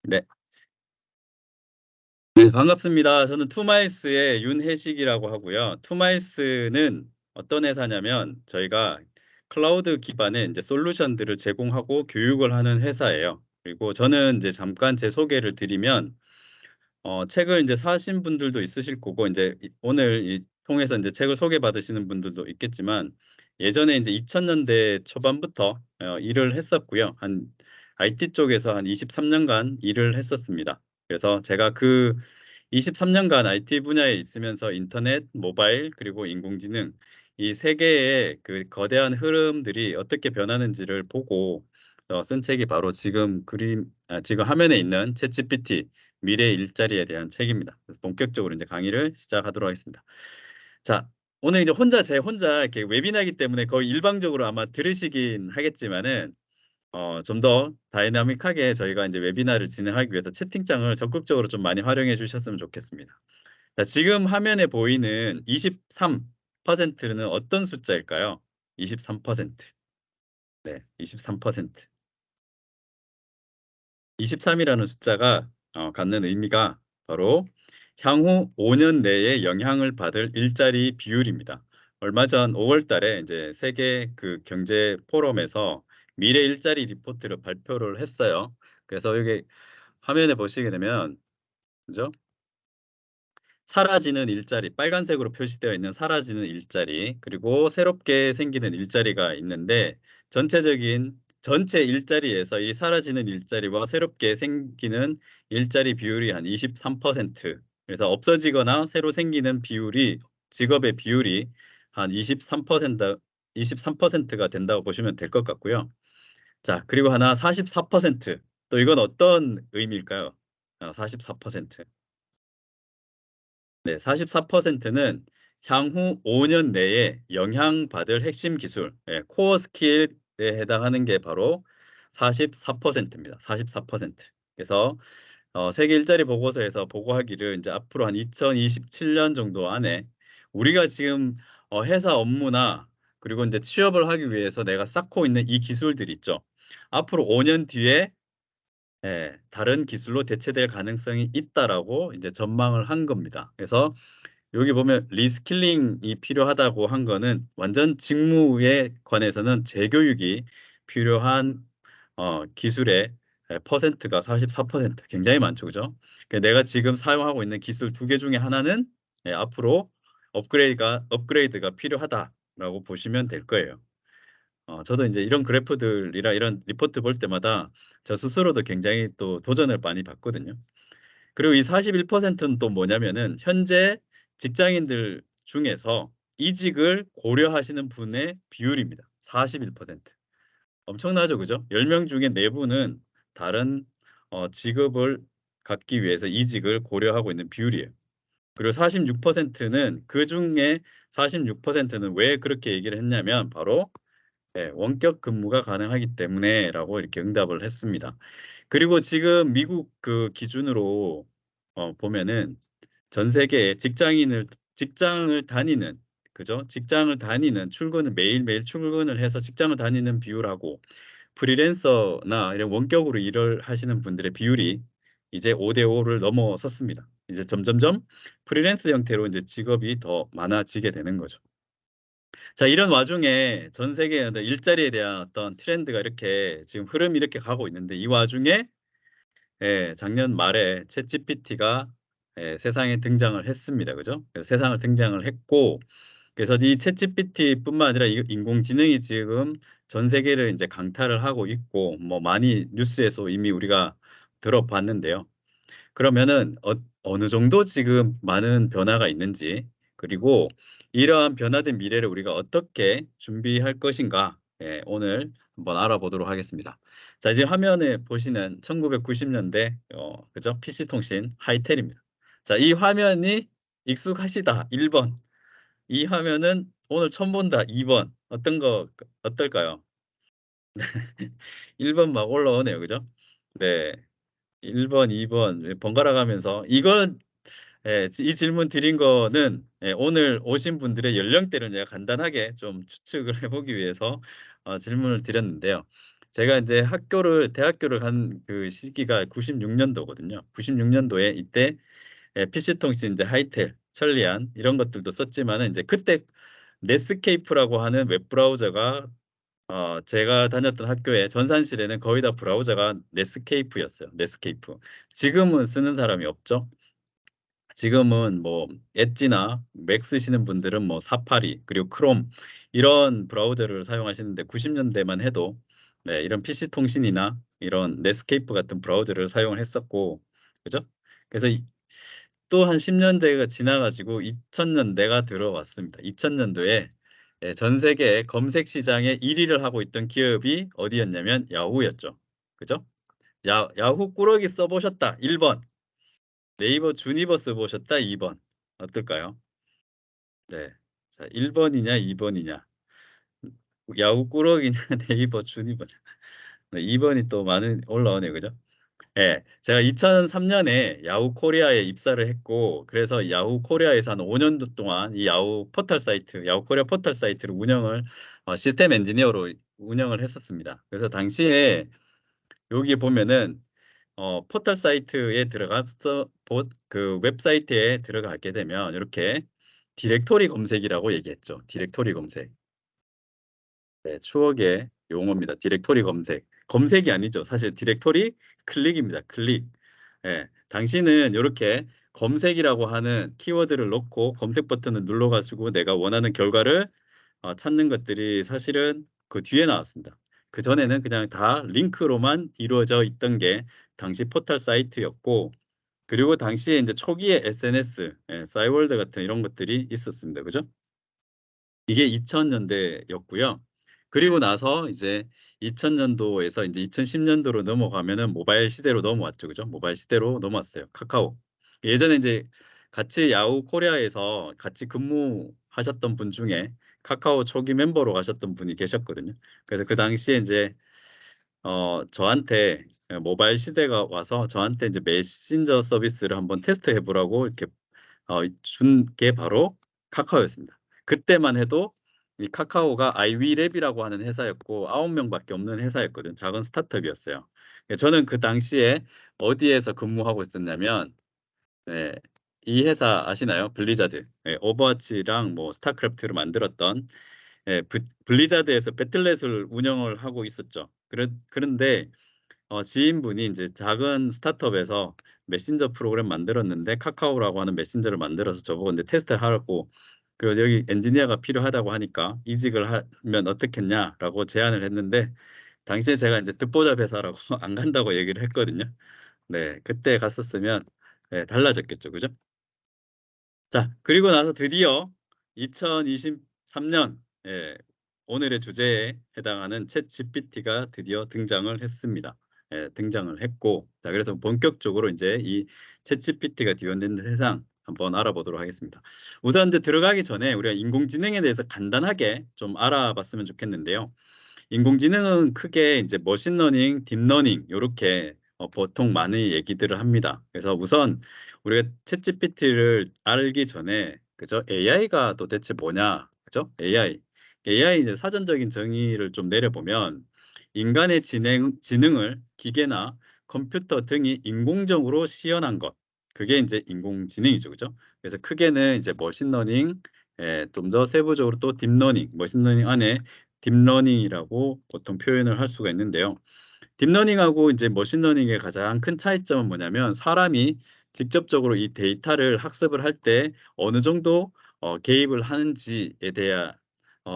네. 네, 반갑습니다. 저는 투마일스의 윤혜식이라고 하고요. 투마일스는 어떤 회사냐면 저희가 클라우드 기반의 이제 솔루션들을 제공하고 교육을 하는 회사예요. 그리고 저는 이제 잠깐 제 소개를 드리면 책을 이제 사신 분들도 있으실 거고 이제 오늘 통해서 이제 책을 소개받으시는 분들도 있겠지만 예전에 이제 2000년대 초반부터 일을 했었고요. 한 IT 쪽에서 한 23년간 일을 했었습니다. 그래서 제가 그 23년간 IT 분야에 있으면서 인터넷, 모바일 그리고 인공지능 이 세 개의 그 거대한 흐름들이 어떻게 변하는지를 보고 쓴 책이 바로 지금 화면에 있는 챗GPT 미래의 일자리에 대한 책입니다. 그래서 본격적으로 이제 강의를 시작하도록 하겠습니다. 자, 오늘 이제 제 혼자 이렇게 웨비나이기 때문에 거의 일방적으로 아마 들으시긴 하겠지만은 좀 더 다이나믹하게 저희가 이제 웨비나를 진행하기 위해서 채팅창을 적극적으로 좀 많이 활용해 주셨으면 좋겠습니다. 자, 지금 화면에 보이는 23%는 어떤 숫자일까요? 23%. 네, 23%. 23이라는 숫자가 갖는 의미가 바로 향후 5년 내에 영향을 받을 일자리 비율입니다. 얼마 전 5월 달에 이제 세계 그 경제 포럼에서 미래 일자리 리포트를 발표를 했어요. 그래서 여기 화면에 보시게 되면 그죠? 사라지는 일자리, 빨간색으로 표시되어 있는 사라지는 일자리, 그리고 새롭게 생기는 일자리가 있는데 전체 일자리에서 이 사라지는 일자리와 새롭게 생기는 일자리 비율이 한 23%. 그래서 없어지거나 새로 생기는 직업의 비율이 한 23%가 된다고 보시면 될 것 같고요. 자, 그리고 하나 44%. 또 이건 어떤 의미일까요? 44%. 네, 44%는 향후 5년 내에 영향받을 핵심 기술, 코어 스킬에 해당하는 게 바로 44%입니다. 44%. 그래서 세계 일자리 보고서에서 보고하기를 이제 앞으로 한 2027년 정도 안에 우리가 지금 회사 업무나 그리고 이제 취업을 하기 위해서 내가 쌓고 있는 이 기술들 있죠. 앞으로 5년 뒤에 다른 기술로 대체될 가능성이 있다라고 이제 전망을 한 겁니다. 그래서 여기 보면 리스킬링이 필요하다고 한 거는 완전 직무에 관해서는 재교육이 필요한 기술의 퍼센트가 44%, 굉장히 많죠. 그죠? 내가 지금 사용하고 있는 기술 두 개 중에 하나는 앞으로 업그레이드가 필요하다라고 보시면 될 거예요. 저도 이제 이런 그래프들이랑 이런 리포트 볼 때마다 저 스스로도 굉장히 또 도전을 많이 받거든요. 그리고 이 41%는 또 뭐냐면은 현재 직장인들 중에서 이직을 고려하시는 분의 비율입니다. 41%. 엄청나죠, 그죠? 10명 중에 4분은 다른 직업을 갖기 위해서 이직을 고려하고 있는 비율이에요. 그리고 46%는 그중에 46%는 왜 그렇게 얘기를 했냐면 바로 원격 근무가 가능하기 때문에라고 이렇게 응답을 했습니다. 그리고 지금 미국 그 기준으로 보면은 전 세계에 직장을 다니는 그죠? 직장을 다니는 출근을 매일매일 출근을 해서 직장을 다니는 비율하고 프리랜서나 이런 원격으로 일을 하시는 분들의 비율이 이제 5대 5를 넘어섰습니다. 이제 점점점 프리랜서 형태로 이제 직업이 더 많아지게 되는 거죠. 자, 이런 와중에 전 세계의 어떤 일자리에 대한 어떤 트렌드가 이렇게 지금 흐름이 이렇게 가고 있는데 이 와중에 작년 말에 챗GPT가 세상에 등장을 했습니다. 그죠? 그래서 세상을 등장을 했고 그래서 이 챗GPT뿐만 아니라 이 인공지능이 지금 전 세계를 이제 강타를 하고 있고 뭐 많이 뉴스에서 이미 우리가 들어봤는데요. 그러면은 어느 정도 지금 많은 변화가 있는지 그리고 이러한 변화된 미래를 우리가 어떻게 준비할 것인가 오늘 한번 알아보도록 하겠습니다. 자, 이제 화면에 보시는 1990년대 그죠? PC통신 하이텔입니다. 자, 이 화면이 익숙하시다 1번. 이 화면은 오늘 처음 본다 2번. 어떨까요? 1번 막 올라오네요. 그죠? 네. 1번, 2번 번갈아 가면서 이건 이 질문 드린 거는 오늘 오신 분들의 연령대를 제가 간단하게 좀 추측을 해 보기 위해서 질문을 드렸는데요. 제가 이제 대학교를 간 그 시기가 96년도거든요. 96년도에 이때 PC통신 이제 하이텔, 천리안 이런 것들도 썼지만은 이제 그때 넷스케이프라고 하는 웹 브라우저가 제가 다녔던 학교의 전산실에는 거의 다 브라우저가 넷스케이프였어요. 넷스케이프. 지금은 쓰는 사람이 없죠. 지금은 뭐 엣지나 맥 쓰시는 분들은 뭐 사파리 그리고 크롬 이런 브라우저를 사용하시는데 90년대만 해도 네 이런 PC 통신이나 이런 넷스케이프 같은 브라우저를 사용을 했었고 그죠? 그래서 또 한 10 년대가 지나 가지고 2000 년대가 들어왔습니다. 2000 년도에 전 세계 검색 시장의 1 위를 하고 있던 기업이 어디였냐면 야후였죠. 그죠? 야후 꾸러기 써 보셨다 1 번. 네이버 주니버 써 보셨다 2 번. 어떨까요? 네. 자 1 번이냐 2 번이냐. 야후 꾸러기냐 네이버 주니버냐. 네 2 번이 또 많은 올라오네요. 그죠? 예. 제가 2003 년에 야후 코리아에 입사를 했고 그래서 야후 코리아에서 한 5 년도 동안 이 야후 포털 사이트, 야후 코리아 포털 사이트를 운영을 시스템 엔지니어로 운영을 했었습니다. 그래서 당시에 여기 보면은 포털 사이트에 들어가서 그 웹사이트에 들어가게 되면 이렇게 디렉토리 검색이라고 얘기했죠. 디렉토리 검색. 네, 추억의 용어입니다. 디렉토리 검색. 검색이 아니죠. 사실 디렉토리 클릭입니다. 클릭. 예. 당시는 요렇게 검색이라고 하는 키워드를 넣고 검색 버튼을 눌러 가지고 내가 원하는 결과를 찾는 것들이 사실은 그 뒤에 나왔습니다. 그전에는 그냥 다 링크로만 이루어져 있던 게 당시 포털 사이트였고 그리고 당시에 인제 초기에 SNS 싸이월드 같은 이런 것들이 있었습니다. 그죠? 이게 2000 년대였고요. 그리고 나서 이제 2000 년도에서 인제 2010 년도로 넘어가면은 모바일 시대로 넘어왔죠. 그죠? 모바일 시대로 넘어왔어요. 카카오. 예전에 인제 같이 야후 코리아에서 같이 근무하셨던 분 중에 카카오 초기 멤버로 가셨던 분이 계셨거든요. 그래서 그 당시에 인제 저한테 모바일 시대가 와서 저한테 이제 메신저 서비스를 한번 테스트해 보라고 이렇게 준 게 바로 카카오였습니다. 그때만 해도 이 카카오가 아이위랩이라고 하는 회사였고 9 명밖에 없는 회사였거든요. 작은 스타트업이었어요. 저는 그 당시에 어디에서 근무하고 있었냐면 네 이 회사 아시나요? 블리자드. 예 오버워치랑 뭐 스타크래프트를 만들었던 블리자드에서 배틀넷을 운영을 하고 있었죠. 그런데 지인분이 인제 작은 스타트업에서 메신저 프로그램 만들었는데 카카오라고 하는 메신저를 만들어서 저보고 인제 테스트하라고 그리고 "여기 엔지니어가 필요하다고 하니까 이직을 하면 어떻겠냐?"라고 제안을 했는데 당시에 제가 인제 듣보잡 회사라고 안 간다고 얘기를 했거든요. 네. 그때 갔었으면 달라졌겠죠. 그죠? 자 그리고 나서 드디어 2023년 오늘의 주제에 해당하는 챗GPT가 드디어 등장을 했습니다. 등장을 했고 자 그래서 본격적으로 인제 이 챗GPT가 뒤흔드는 세상 한번 알아보도록 하겠습니다. 우선 인제 들어가기 전에 우리가 인공지능에 대해서 간단하게 좀 알아봤으면 좋겠는데요. 인공지능은 크게 이제 머신러닝, 딥러닝 요렇게 보통 많이 얘기들을 합니다. 그래서 우선 우리가 챗GPT를 알기 전에 그죠? AI가 도대체 뭐냐? 그죠? AI. AI 이제 사전적인 정의를 좀 내려보면 인간의 지능을 기계나 컴퓨터 등이 인공적으로 시연한 것. 그게 인제 인공지능이죠. 그죠? 그래서 크게는 이제 머신러닝 좀 더 세부적으로 또 딥러닝, 머신러닝 안에 딥러닝이라고 보통 표현을 할 수가 있는데요. 딥러닝하고 이제 머신러닝의 가장 큰 차이점은 뭐냐면 사람이 직접적으로 이 데이터를 학습을 할 때 어느 정도 개입을 하는지에 대한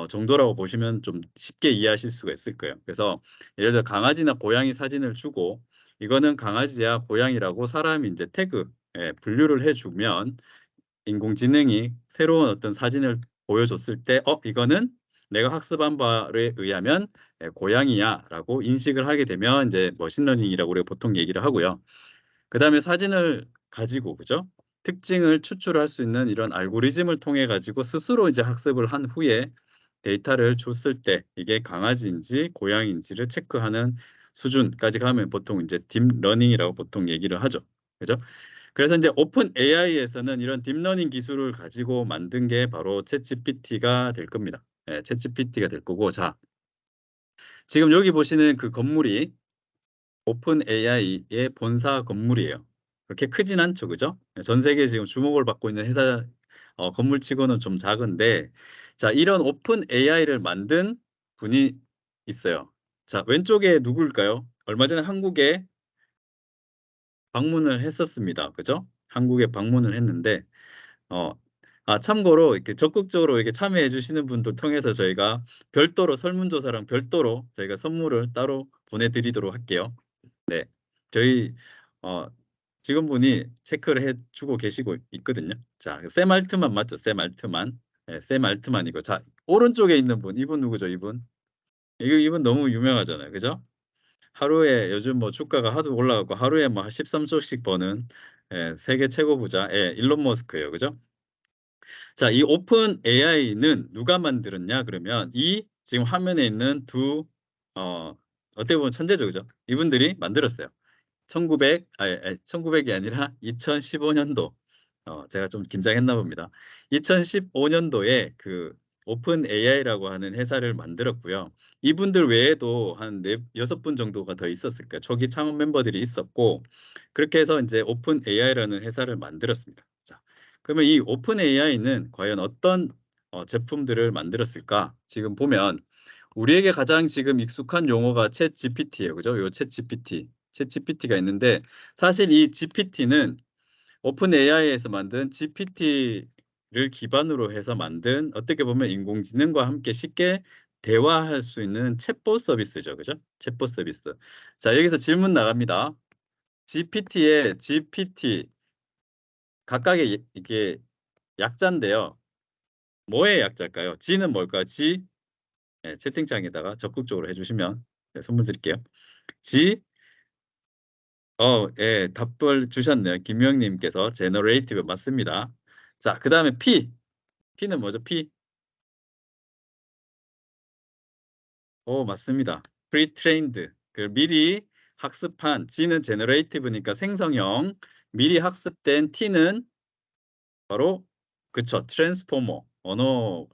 정도라고 보시면 좀 쉽게 이해하실 수가 있을 거예요. 그래서 예를 들어 강아지나 고양이 사진을 주고 이거는 강아지야 고양이라고 사람이 인제 태그 분류를 해 주면 인공지능이 새로운 어떤 사진을 보여줬을 때 이거는 내가 학습한 바에 의하면 고양이야."라고 인식을 하게 되면 이제 머신러닝이라고 우리가 보통 얘기를 하고요. 그다음에 사진을 가지고 그죠? 특징을 추출할 수 있는 이런 알고리즘을 통해 가지고 스스로 이제 학습을 한 후에 데이터를 줬을 때 이게 강아지인지 고양이인지를 체크하는 수준까지 가면 보통 이제 딥러닝이라고 보통 얘기를 하죠. 그죠? 그래서 인제 오픈 AI에서는 이런 딥러닝 기술을 가지고 만든 게 바로 챗GPT가 될 겁니다. 챗GPT가 될 거고 자 지금 여기 보시는 그 건물이 오픈 AI의 본사 건물이에요. 그렇게 크진 않죠. 그죠? 전 세계에 지금 주목을 받고 있는 회사 건물치고는 좀 작은데, 자, 이런 오픈 AI를 만든 분이 있어요. 자, 왼쪽에 누굴까요? 얼마 전에 한국에 방문을 했었습니다. 그죠? 한국에 방문을 했는데 어 참고로 이렇게 적극적으로 이렇게 참여해 주시는 분들 통해서 저희가 별도로 설문조사랑 별도로 저희가 선물을 따로 보내드리도록 할게요. 네. 저희 어 직원분이 체크를 해 주고 계시고 있거든요. 자, 샘 알트만 맞죠? 샘 알트만. 네, 샘 알트만이고, 자, 오른쪽에 있는 분, 이분 누구죠? 이분? 이분 너무 유명하잖아요. 그죠? 하루에 요즘 뭐 주가가 하도 올라가고 하루에 뭐 13조씩 버는 세계 최고 부자 일론 머스크예요. 그죠? 자, 이 오픈 AI는 누가 만들었냐 그러면 이 지금 화면에 있는 두 어 어떻게 보면 천재죠. 그죠? 이분들이 만들었어요. 1900 아니 1900이 아니라 2015 년도. 제가 좀 긴장했나 봅니다. 2015 년도에 그 오픈 AI라고 하는 회사를 만들었고요. 이분들 외에도 한 6 분 정도가 더 있었을 거예요. 초기 창업 멤버들이 있었고, 그렇게 해서 인제 오픈 AI라는 회사를 만들었습니다. 자, 그러면 이 오픈 AI는 과연 어떤 제품들을 만들었을까? 지금 보면 우리에게 가장 지금 익숙한 용어가 챗GPT예요. 그죠? 요 챗GPT. 챗GPT가 있는데, 사실 이 GPT는 오픈 AI에서 만든 GPT를 기반으로 해서 만든, 어떻게 보면 인공지능과 함께 쉽게 대화할 수 있는 챗봇 서비스죠. 그죠? 챗봇 서비스. 자, 여기서 질문 나갑니다. GPT의 GPT 각각의 이게 약자인데요. 뭐의 약자일까요? G는 뭘까요? G. 채팅창에다가 적극적으로 해 주시면 선물 드릴게요. G. 답을 주셨네요. 김영 님께서 제너레이티브 맞습니다. 자, 그다음에 P. P는 뭐죠? P. 맞습니다. Pre-trained. 미리 학습한. G는 제너레이티브니까 생성형. 미리 학습된. T는 바로, 그쵸, 트랜스포머 언어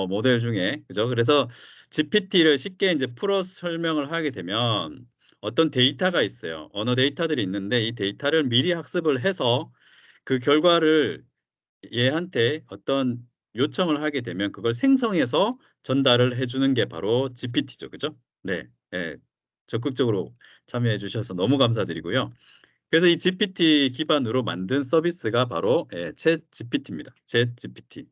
모델 중에, 그죠? 그래서 GPT를 쉽게 이제 풀어 설명을 하게 되면 어떤 데이터가 있어요. 언어 데이터들이 있는데 이 데이터를 미리 학습을 해서 그 결과를 얘한테 어떤 요청을 하게 되면 그걸 생성해서 전달을 해 주는 게 바로 GPT죠. 그죠? 네. 예. 적극적으로 참여해 주셔서 너무 감사드리고요. 그래서 이 GPT 기반으로 만든 서비스가 바로 챗GPT입니다. 챗GPT.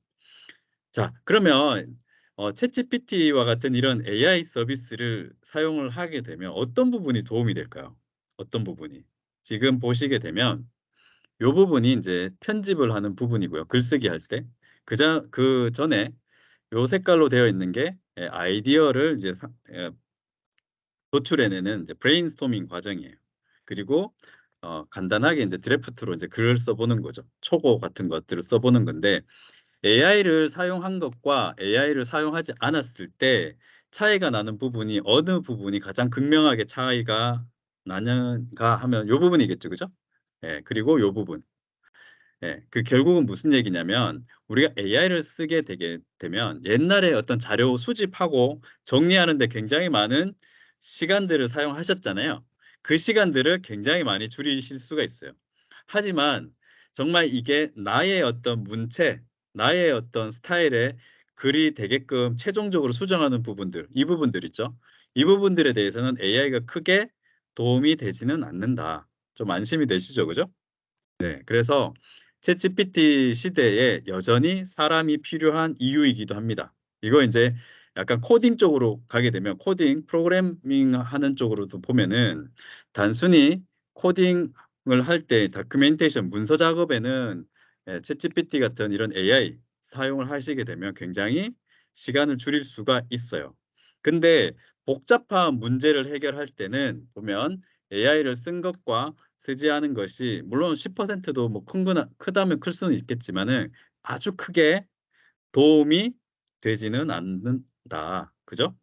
자, 그러면 챗GPT와 같은 이런 AI 서비스를 사용을 하게 되면 어떤 부분이 도움이 될까요? 어떤 부분이? 지금 보시게 되면 요 부분이 인제 편집을 하는 부분이고요, 글쓰기 할 때. 그전에 요 색깔로 되어 있는 게 아이디어를 이제 도출해내는 이제 브레인스토밍 과정이에요. 그리고 간단하게 인제 드래프트로 이제 글을 써 보는 거죠. 초고 같은 것들을 써 보는 건데, AI를 사용한 것과 AI를 사용하지 않았을 때 차이가 나는 부분이 어느 부분이 가장 극명하게 차이가 나는가 하면 요 부분이겠죠. 그죠? 그리고 요 부분. 결국은 무슨 얘기냐면 우리가 AI를 쓰게 되게 되면 옛날에 어떤 자료 수집하고 정리하는 데 굉장히 많은 시간들을 사용하셨잖아요. 그 시간들을 굉장히 많이 줄이실 수가 있어요. 하지만 정말 이게 나의 어떤 문체, 나의 어떤 스타일의 글이 되게끔 최종적으로 수정하는 부분들, 이 부분들 있죠. 이 부분들에 대해서는 AI가 크게 도움이 되지는 않는다. 좀 안심이 되시죠? 그죠? 네. 그래서 챗GPT 시대에 여전히 사람이 필요한 이유이기도 합니다. 이거 인제 약간 코딩 쪽으로 가게 되면 코딩 프로그래밍 하는 쪽으로도 보면은 단순히 코딩을 할 때 다큐멘테이션 문서 작업에는 챗GPT 같은 이런 AI 사용을 하시게 되면 굉장히 시간을 줄일 수가 있어요. 근데 복잡한 문제를 해결할 때는 보면 AI를 쓴 것과 쓰지 않은 것이, 물론 10%도 뭐 큰 거나 크다면 클 수는 있겠지만은 아주 크게 도움이 되지는 않는다. 그죠?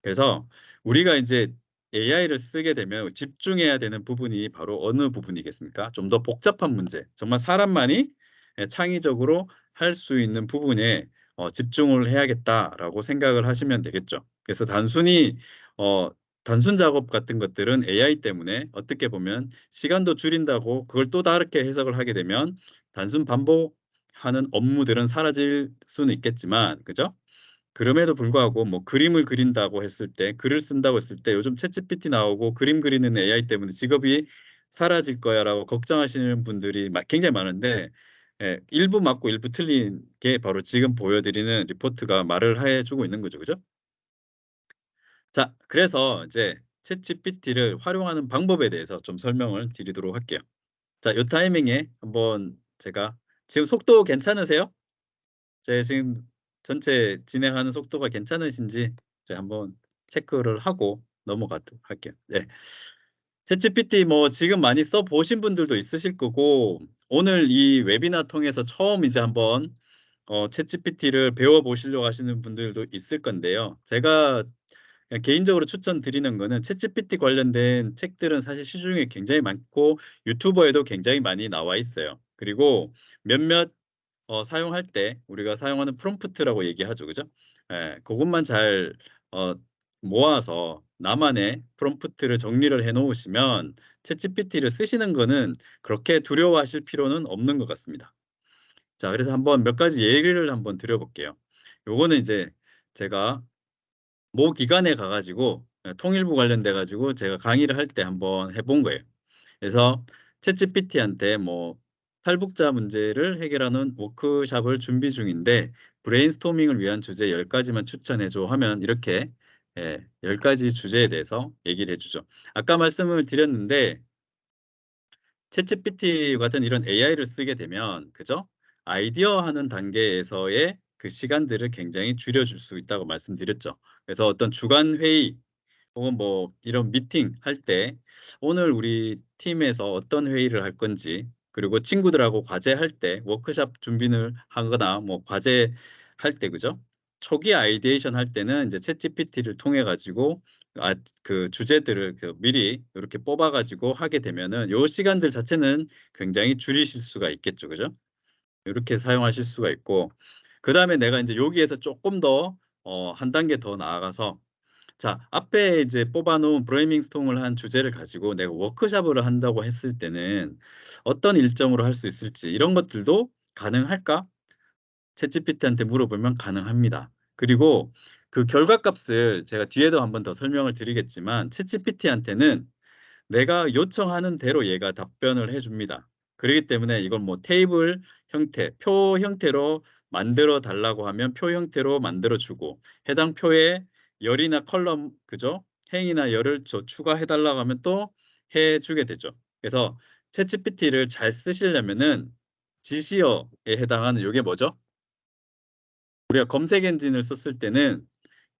그래서 우리가 이제 AI를 쓰게 되면 집중해야 되는 부분이 바로 어느 부분이겠습니까? 좀 더 복잡한 문제, 정말 사람만이 창의적으로 할 수 있는 부분에 집중을 해야겠다라고 생각을 하시면 되겠죠. 그래서 단순히 단순 작업 같은 것들은 AI 때문에 어떻게 보면 시간도 줄인다고 그걸 또 다르게 해석을 하게 되면 단순 반복하는 업무들은 사라질 수는 있겠지만 그죠? 그럼에도 불구하고 뭐 그림을 그린다고 했을 때 글을 쓴다고 했을 때 요즘 챗GPT 나오고 그림 그리는 AI 때문에 직업이 사라질 거야라고 걱정하시는 분들이 굉장히 많은데 예, 일부 맞고 일부 틀린 게 바로 지금 보여드리는 리포트가 말을 해 주고 있는 거죠. 그죠? 자, 그래서 이제 챗GPT를 활용하는 방법에 대해서 좀 설명을 드리도록 할게요. 자, 요 타이밍에 한번 제가 지금 속도 괜찮으세요? 제 지금 전체 진행하는 속도가 괜찮으신지 제가 한번 체크를 하고 넘어가도록 할게요. 네. 챗GPT 뭐 지금 많이 써 보신 분들도 있으실 거고 오늘 이 웨비나 통해서 처음 이제 한번 챗GPT를 배워 보시려고 하시는 분들도 있을 건데요. 제가 그냥 개인적으로 추천드리는 거는 챗GPT 관련된 책들은 사실 시중에 굉장히 많고 유튜버에도 굉장히 많이 나와 있어요. 그리고 몇몇 사용할 때 우리가 사용하는 프롬프트라고 얘기하죠. 그죠? 예. 고것만 잘 어 모아서 나만의 프롬프트를 정리를 해 놓으시면 챗GPT를 쓰시는 거는 그렇게 두려워하실 필요는 없는 것 같습니다. 자, 그래서 한번 몇 가지 예를 한번 드려 볼게요. 요거는 이제 제가 모 기관에 가 가지고 통일부 관련돼 가지고 제가 강의를 할 때 한번 해본 거예요. 그래서 챗GPT한테 뭐 탈북자 문제를 해결하는 워크숍을 준비 중인데 브레인스토밍을 위한 주제 10 가지만 추천해 줘 하면 이렇게 10 가지 주제에 대해서 얘기를 해 주죠. 아까 말씀을 드렸는데 챗GPT 같은 이런 AI를 쓰게 되면 그죠? 아이디어하는 단계에서의 그 시간들을 굉장히 줄여 줄 수 있다고 말씀드렸죠. 그래서 어떤 주간 회의 혹은 뭐 이런 미팅 할 때 오늘 우리 팀에서 어떤 회의를 할 건지 그리고 친구들하고 과제할 때 워크숍 준비를 하거나 뭐 과제할 때 그죠? 초기 아이디에이션 할 때는 이제 챗GPT를 통해 가지고 그 주제들을 미리 이렇게 뽑아 가지고 하게 되면은 요 시간들 자체는 굉장히 줄이실 수가 있겠죠. 그죠? 요렇게 사용하실 수가 있고 그다음에 내가 인제 여기에서 쪼끔 더 한 단계 더 나아가서 자, 앞에 이제 뽑아 놓은 브레인스토밍을 한 주제를 가지고 내가 워크숍을 한다고 했을 때는 어떤 일정으로 할 수 있을지 이런 것들도 가능할까? 챗GPT한테 물어보면 가능합니다. 그리고 그 결과값을 제가 뒤에도 한번 더 설명을 드리겠지만 챗GPT한테는 내가 요청하는 대로 얘가 답변을 해 줍니다. 그러기 때문에 이걸 뭐 테이블 형태, 표 형태로 만들어 달라고 하면 표 형태로 만들어 주고 해당 표에 열이나 컬럼 그죠? 행이나 열을 추가해 달라고 하면 또 해 주게 되죠. 그래서 챗GPT를 잘 쓰시려면은 지시어에 해당하는 요게 뭐죠? 우리가 검색 엔진을 썼을 때는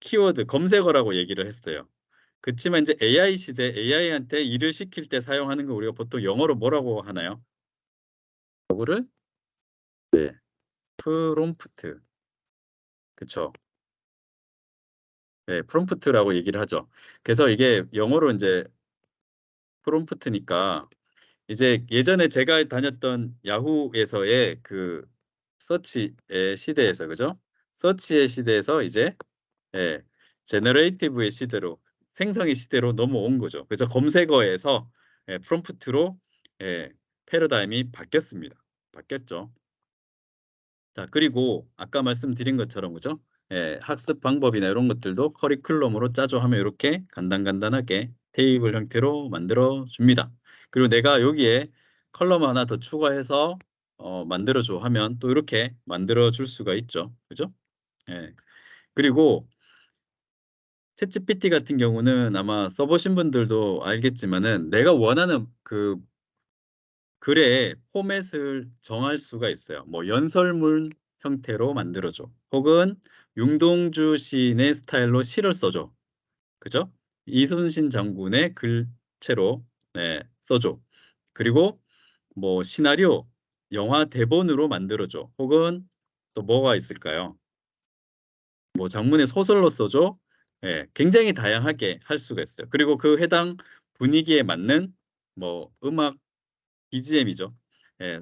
키워드 검색어라고 얘기를 했어요. 그치만 인제 AI 시대 AI한테 일을 시킬 때 사용하는 거 우리가 보통 영어로 뭐라고 하나요? 요거를 네. 프롬프트. 그쵸. 네. 프롬프트라고 얘기를 하죠. 그래서 이게 영어로 인제 프롬프트니까 이제 예전에 제가 다녔던 야후에서의 그 서치의 시대에서 그죠? 서치의 시대에서 이제 예 제너레이티브의 시대로 생성의 시대로 넘어온 거죠. 그래서 검색어에서 프롬프트로 패러다임이 바뀌었습니다. 바뀌었죠. 자, 그리고 아까 말씀드린 것처럼 그죠? 학습 방법이나 이런 것들도 커리큘럼으로 짜줘 하면 이렇게 간단간단하게 테이블 형태로 만들어 줍니다. 그리고 내가 여기에 컬럼 하나 더 추가해서 만들어 줘 하면 또 이렇게 만들어 줄 수가 있죠. 그죠? 예. 그리고 챗GPT 같은 경우는 아마 써 보신 분들도 알겠지만은 내가 원하는 그 글의 포맷을 정할 수가 있어요. 뭐 연설문 형태로 만들어 줘. 혹은 윤동주 시인의 스타일로 시를 써 줘. 그죠? 이순신 장군의 글체로 써 줘. 그리고 뭐 시나리오, 영화 대본으로 만들어 줘. 혹은 또 뭐가 있을까요? 뭐 장문의 소설로 써 줘. 굉장히 다양하게 할 수가 있어요. 그리고 그 해당 분위기에 맞는 뭐 음악 BGM이죠. 예.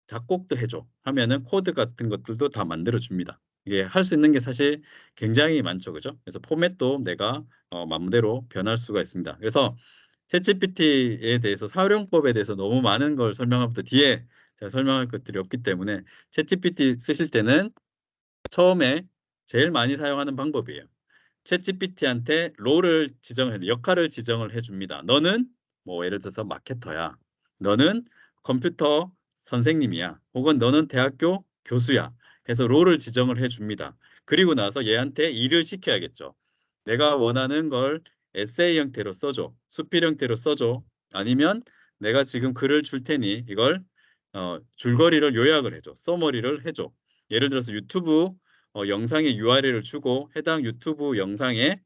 "작곡도 해 줘." 하면은 코드 같은 것들도 다 만들어 줍니다. 이게 할 수 있는 게 사실 굉장히 많죠. 그죠? 그래서 포맷도 내가 맘대로 변할 수가 있습니다. 그래서 챗GPT에 대해서 사용법에 대해서 너무 많은 걸 설명하부터 뒤에 제가 설명할 것들이 없기 때문에 챗GPT 쓰실 때는 처음에 제일 많이 사용하는 방법이에요. 챗GPT한테 롤을 지정해 역할을 지정을 해 줍니다. "너는" 뭐 예를 들어서 "마케터야." "너는 컴퓨터 선생님이야." 혹은 "너는 대학교 교수야." 해서 롤을 지정을 해 줍니다. 그리고 나서 얘한테 일을 시켜야겠죠. "내가 원하는 걸 에세이 형태로 써 줘. 수필 형태로 써 줘." 아니면 "내가 지금 글을 줄 테니 이걸 줄거리를 요약을 해 줘. 서머리를 해 줘." 예를 들어서 유튜브 영상의 URL을 주고 해당 유튜브 영상의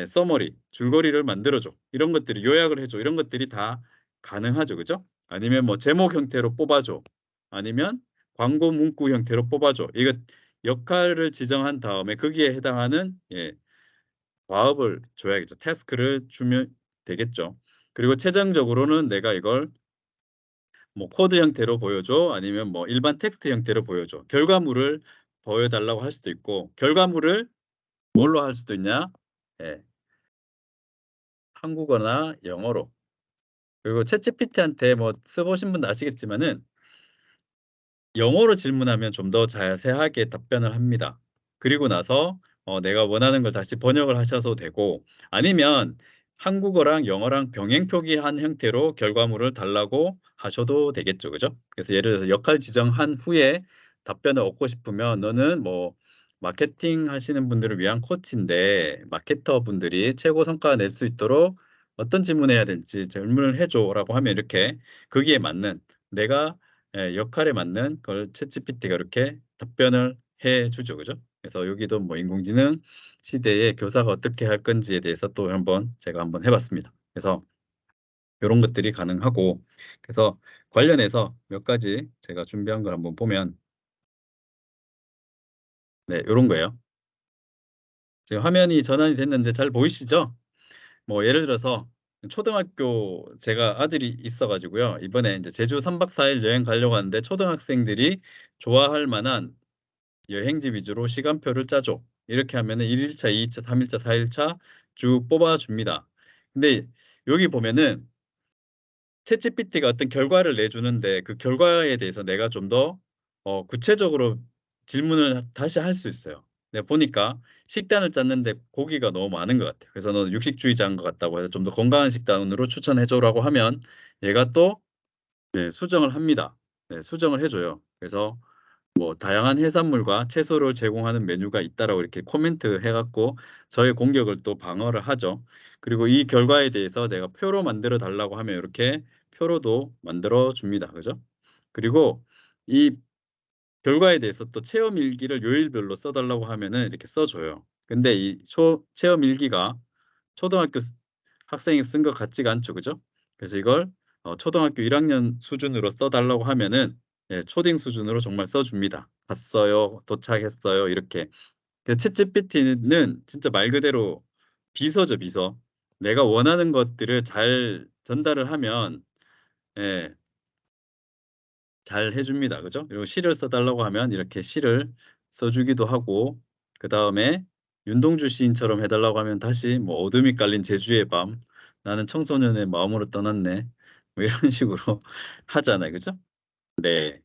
서머리, 줄거리를 만들어 줘. 이런 것들이 요약을 해 줘. 이런 것들이 다 가능하죠. 그죠? 아니면 뭐 제목 형태로 뽑아 줘. 아니면 광고 문구 형태로 뽑아 줘. 이거 역할을 지정한 다음에 거기에 해당하는 과업을 줘야겠죠. 태스크를 주면 되겠죠. 그리고 최종적으로는 내가 이걸 뭐 코드 형태로 보여줘 아니면 뭐 일반 텍스트 형태로 보여줘. 결과물을 보여 달라고 할 수도 있고 결과물을 뭘로 할 수도 있냐? 예. 한국어나 영어로. 그리고 챗GPT한테 뭐 써 보신 분도 아시겠지만은 영어로 질문하면 좀 더 자세하게 답변을 합니다. 그리고 나서 내가 원하는 걸 다시 번역을 하셔도 되고 아니면 한국어랑 영어랑 병행 표기한 형태로 결과물을 달라고 하셔도 되겠죠. 그죠? 그래서 예를 들어서 역할 지정한 후에 답변을 얻고 싶으면 "너는 뭐 마케팅 하시는 분들을 위한 코치인데 마케터 분들이 최고 성과를 낼 수 있도록 어떤 질문을 해야 될지 질문을 해 줘."라고 하면 이렇게 거기에 맞는 내가 역할에 맞는 걸 챗GPT가 이렇게 답변을 해 주죠. 그죠? 그래서 여기도 뭐 인공지능 시대에 교사가 어떻게 할 건지에 대해서 또 한번 제가 한번 해 봤습니다. 그래서 요런 것들이 가능하고 그래서 관련해서 몇 가지 제가 준비한 걸 한번 보면 네 요런 거예요. 지금 화면이 전환이 됐는데 잘 보이시죠? 뭐 예를 들어서 초등학교 제가 아들이 있어 가지고요. 이번에 인제 제주 3박 4일 여행 가려고 하는데 초등학생들이 좋아할 만한 여행지 위주로 시간표를 짜줘. 이렇게 하면은 1 일차, 2 일차, 3 일차, 4 일차 쭉 뽑아 줍니다. 근데 여기 보면은 챗GPT가 어떤 결과를 내주는데 그 결과에 대해서 내가 좀 더 구체적으로 질문을 다시 할 수 있어요. 내가 보니까 식단을 짰는데 고기가 너무 많은 것 같아요. 그래서 "너는 육식주의자인 것 같다고 해서 좀 더 건강한 식단으로 추천해 줘."라고 하면 얘가 또 네 수정을 합니다. 네 수정을 해 줘요. 그래서 뭐 "다양한 해산물과 채소를 제공하는 메뉴가 있다."라고 이렇게 코멘트 해 갖고 저의 공격을 또 방어를 하죠. 그리고 이 결과에 대해서 내가 표로 만들어 달라고 하면 이렇게 표로도 만들어 줍니다. 그죠? 그리고 이 결과에 대해서 또 체험 일기를 요일별로 써 달라고 하면은 이렇게 써 줘요. 근데 이 체험 일기가 초등학교 학생이 쓴 것 같지가 않죠. 그죠? 그래서 이걸 초등학교 1 학년 수준으로 써 달라고 하면은 초딩 수준으로 정말 써 줍니다. "갔어요. 도착했어요." 이렇게. 그 챗GPT는 진짜 말 그대로 비서죠, 비서. 내가 원하는 것들을 잘 전달을 하면 예 잘 해 줍니다. 그죠? 그리고 시를 써 달라고 하면 이렇게 시를 써 주기도 하고 그다음에 윤동주 시인처럼 해 달라고 하면 다시 뭐 "어둠이 깔린 제주의 밤. 나는 청소년의 마음으로 떠났네." 뭐 이런 식으로 하잖아요. 그죠? 네.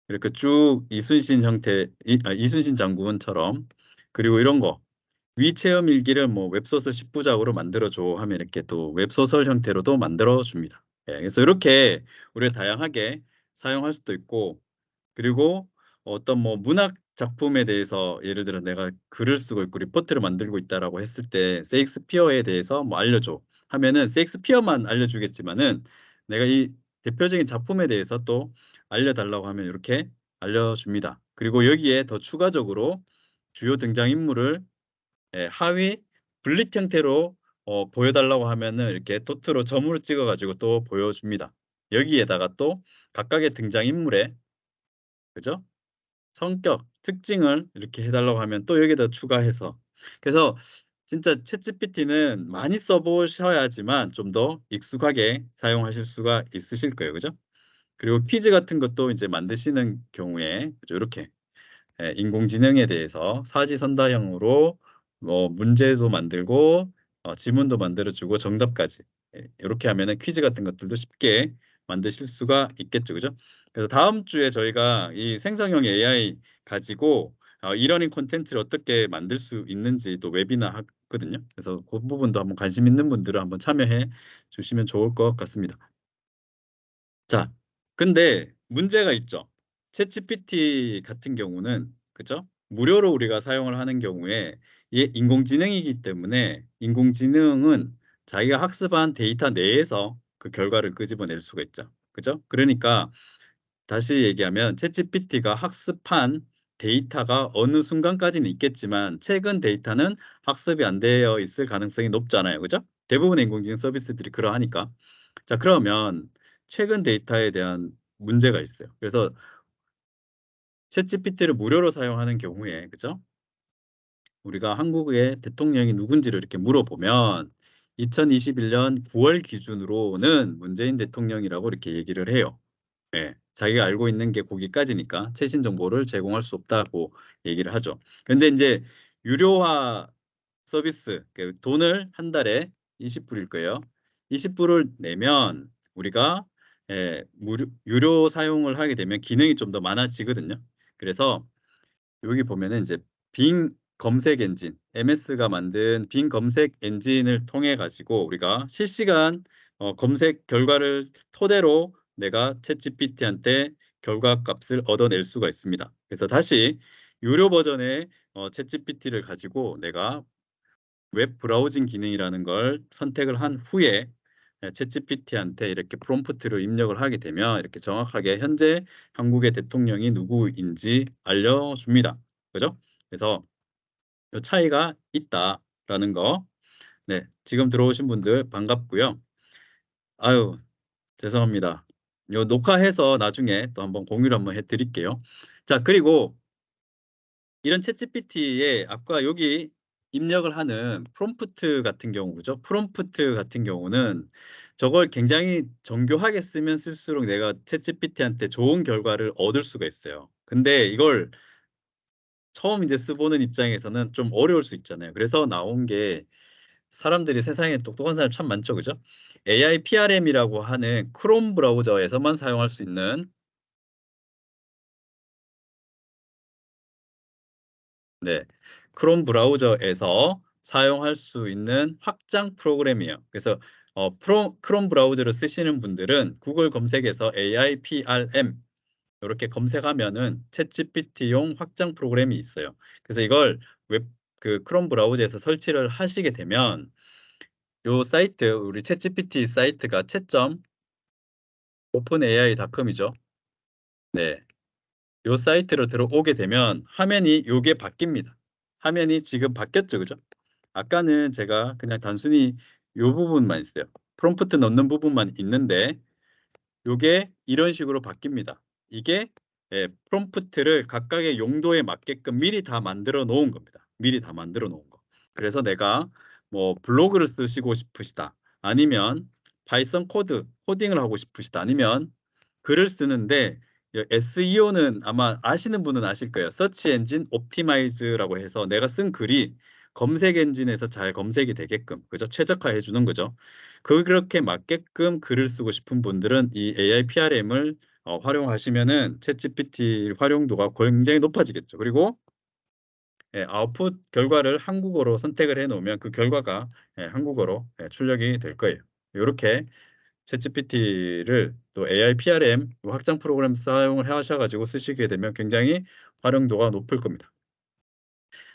이렇게 쭉 이순신 형태 이순신 장군처럼 그리고 이런 거 "위체험 일기를 뭐 웹소설 10 부작으로 만들어 줘." 하면 이렇게 또 웹소설 형태로도 만들어 줍니다. 예 그래서 이렇게 우리가 다양하게 사용할 수도 있고 그리고 어떤 뭐 문학 작품에 대해서 예를 들어 "내가 글을 쓰고 있고 리포트를 만들고 있다."라고 했을 때 "셰익스피어에 대해서 뭐 알려줘." 하면은 셰익스피어만 알려주겠지만은 내가 이 대표적인 작품에 대해서 또 알려 달라고 하면 이렇게 알려줍니다. 그리고 여기에 더 추가적으로 주요 등장인물을 하위 블릿 형태로 보여 달라고 하면은 이렇게 도트로 점으로 찍어 가지고 또 보여줍니다. 여기에다가 또 각각의 등장인물의 그죠? 성격, 특징을 이렇게 해 달라고 하면 또 여기다 추가해서 그래서 진짜 챗GPT는 많이 써 보셔야지만 좀 더 익숙하게 사용하실 수가 있으실 거예요. 그죠? 그리고 퀴즈 같은 것도 인제 만드시는 경우에 그죠 요렇게 인공지능에 대해서 사지선다형으로 문제도 만들고 지문도 만들어주고 정답까지 이렇게 하면은 퀴즈 같은 것들도 쉽게 만드실 수가 있겠죠, 그죠? 그래서 다음 주에 저희가 이 생성형 AI 가지고 이러닝 콘텐츠를 어떻게 만들 수 있는지 또 웨비나 하거든요. 그래서 그 부분도 한번 관심 있는 분들은 한번 참여해 주시면 좋을 것 같습니다. 자, 근데 문제가 있죠. 챗GPT 같은 경우는 그죠? 무료로 우리가 사용을 하는 경우에 이게 인공지능이기 때문에 인공지능은 자기가 학습한 데이터 내에서 그 결과를 끄집어낼 수가 있죠. 그죠? 그러니까 다시 얘기하면 챗GPT가 학습한 데이터가 어느 순간까지는 있겠지만 최근 데이터는 학습이 안 되어 있을 가능성이 높잖아요. 그죠? 대부분의 인공지능 서비스들이 그러하니까. 자, 그러면 최근 데이터에 대한 문제가 있어요. 그래서 챗GPT를 무료로 사용하는 경우에 그죠? 우리가 한국의 대통령이 누군지를 이렇게 물어보면 2021년 9월 기준으로는 문재인 대통령이라고 이렇게 얘기를 해요. 예. 자기가 알고 있는 게 거기까지니까 최신 정보를 제공할 수 없다고 얘기를 하죠. 근데 인제 유료화 서비스 돈을 한 달에 20 불일 거예요. 20 불을 내면 우리가 유료 사용을 하게 되면 기능이 좀 더 많아지거든요. 그래서 여기 보면은 이제 빙 검색 엔진, MS가 만든 빙 검색 엔진을 통해 가지고 우리가 실시간 검색 결과를 토대로 내가 챗GPT한테 결과값을 얻어낼 수가 있습니다. 그래서 다시 유료 버전의 챗GPT를 가지고 내가 웹 브라우징 기능이라는 걸 선택을 한 후에 챗GPT한테 이렇게 프롬프트를 입력을 하게 되면 이렇게 정확하게 현재 한국의 대통령이 누구인지 알려줍니다. 그죠? 그래서 요 차이가 있다라는 거. 네, 지금 들어오신 분들 반갑고요. 아유, 죄송합니다. 요 녹화해서 나중에 또 한번 공유를 한번 해 드릴게요. 자, 그리고 이런 챗GPT에 아까 여기 입력을 하는 프롬프트 같은 경우 그죠? 프롬프트 같은 경우는 저걸 굉장히 정교하게 쓰면 쓸수록 내가 챗GPT한테 좋은 결과를 얻을 수가 있어요. 근데 이걸 처음 이제 써 보는 입장에서는 좀 어려울 수 있잖아요. 그래서 나온 게 사람들이 세상에 똑똑한 사람 참 많죠. 그죠? AI PRM이라고 하는 크롬 브라우저에서만 사용할 수 있는 네. 크롬 브라우저에서 사용할 수 있는 확장 프로그램이에요. 그래서 크롬 브라우저를 쓰시는 분들은 구글 검색에서 AI PRM 요렇게 검색하면은 챗GPT용 확장 프로그램이 있어요. 그래서 이걸 웹 크롬 브라우저에서 설치를 하시게 되면 요 사이트 우리 챗GPT 사이트가 chat.openai.com이죠. 네. 요 사이트로 들어오게 되면 화면이 요게 바뀝니다. 화면이 지금 바뀌었죠. 그죠? 아까는 제가 그냥 단순히 요 부분만 있어요. 프롬프트 넣는 부분만 있는데 요게 이런 식으로 바뀝니다. 이게 프롬프트를 각각의 용도에 맞게끔 미리 다 만들어 놓은 겁니다. 미리 다 만들어 놓은 거. 그래서 내가 뭐 블로그를 쓰시고 싶으시다. 아니면 파이썬 코딩을 하고 싶으시다. 아니면 글을 쓰는데 SEO는 아마 아시는 분은 아실 거예요. 서치 엔진 옵티마이즈라고 해서 내가 쓴 글이 검색 엔진에서 잘 검색이 되게끔 그죠? 최적화해 주는 거죠. 그렇게 맞게끔 글을 쓰고 싶은 분들은 이 AI PRM을 활용하시면은 챗GPT 활용도가 굉장히 높아지겠죠. 그리고 아웃풋 결과를 한국어로 선택을 해 놓으면 그 결과가 한국어로 출력이 될 거예요. 요렇게 챗GPT를 또 AI PRM 확장 프로그램 사용을 하셔 가지고 쓰시게 되면 굉장히 활용도가 높을 겁니다.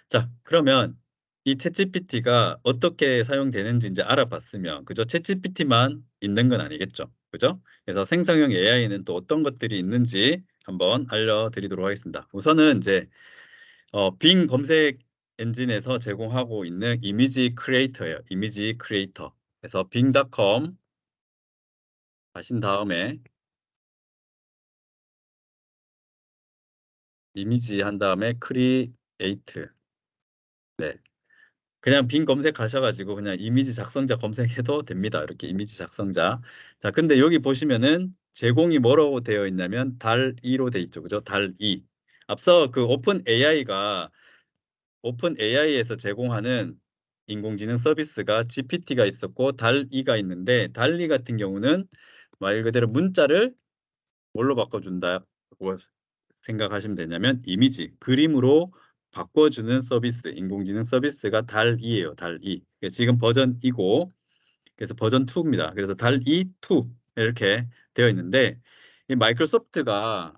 자, 그러면 이 챗GPT가 어떻게 사용되는지 인제 알아봤으면 그죠? 챗GPT만 있는 건 아니겠죠. 그죠? 그래서 생성형 AI는 또 어떤 것들이 있는지 한번 알려드리도록 하겠습니다. 우선은 인제 빙 검색 엔진에서 제공하고 있는 이미지 크리에이터예요. 이미지 크리에이터. 그래서 bing.com 하신 다음에 이미지 한 다음에 크리에이트. 네. 그냥 빈 검색하셔 가지고 그냥 이미지 작성자 검색해도 됩니다. 이렇게 이미지 작성자. 자, 근데 여기 보시면은 제공이 뭐라고 되어 있냐면 달2로 돼 있죠. 그죠? 달2. 앞서 그 오픈 AI에서 제공하는 인공지능 서비스가 GPT가 있었고 DALL-E가 있는데 DALL-E 같은 경우는 말 그대로 문자를 뭘로 바꿔준다고 생각하시면 되냐면 이미지, 그림으로 바꿔주는 서비스, 인공지능 서비스가 DALL-E예요. DALL-E. 지금 버전이고 그래서 버전 2입니다. 그래서 DALL-E 2 이렇게 되어 있는데 이 마이크로소프트가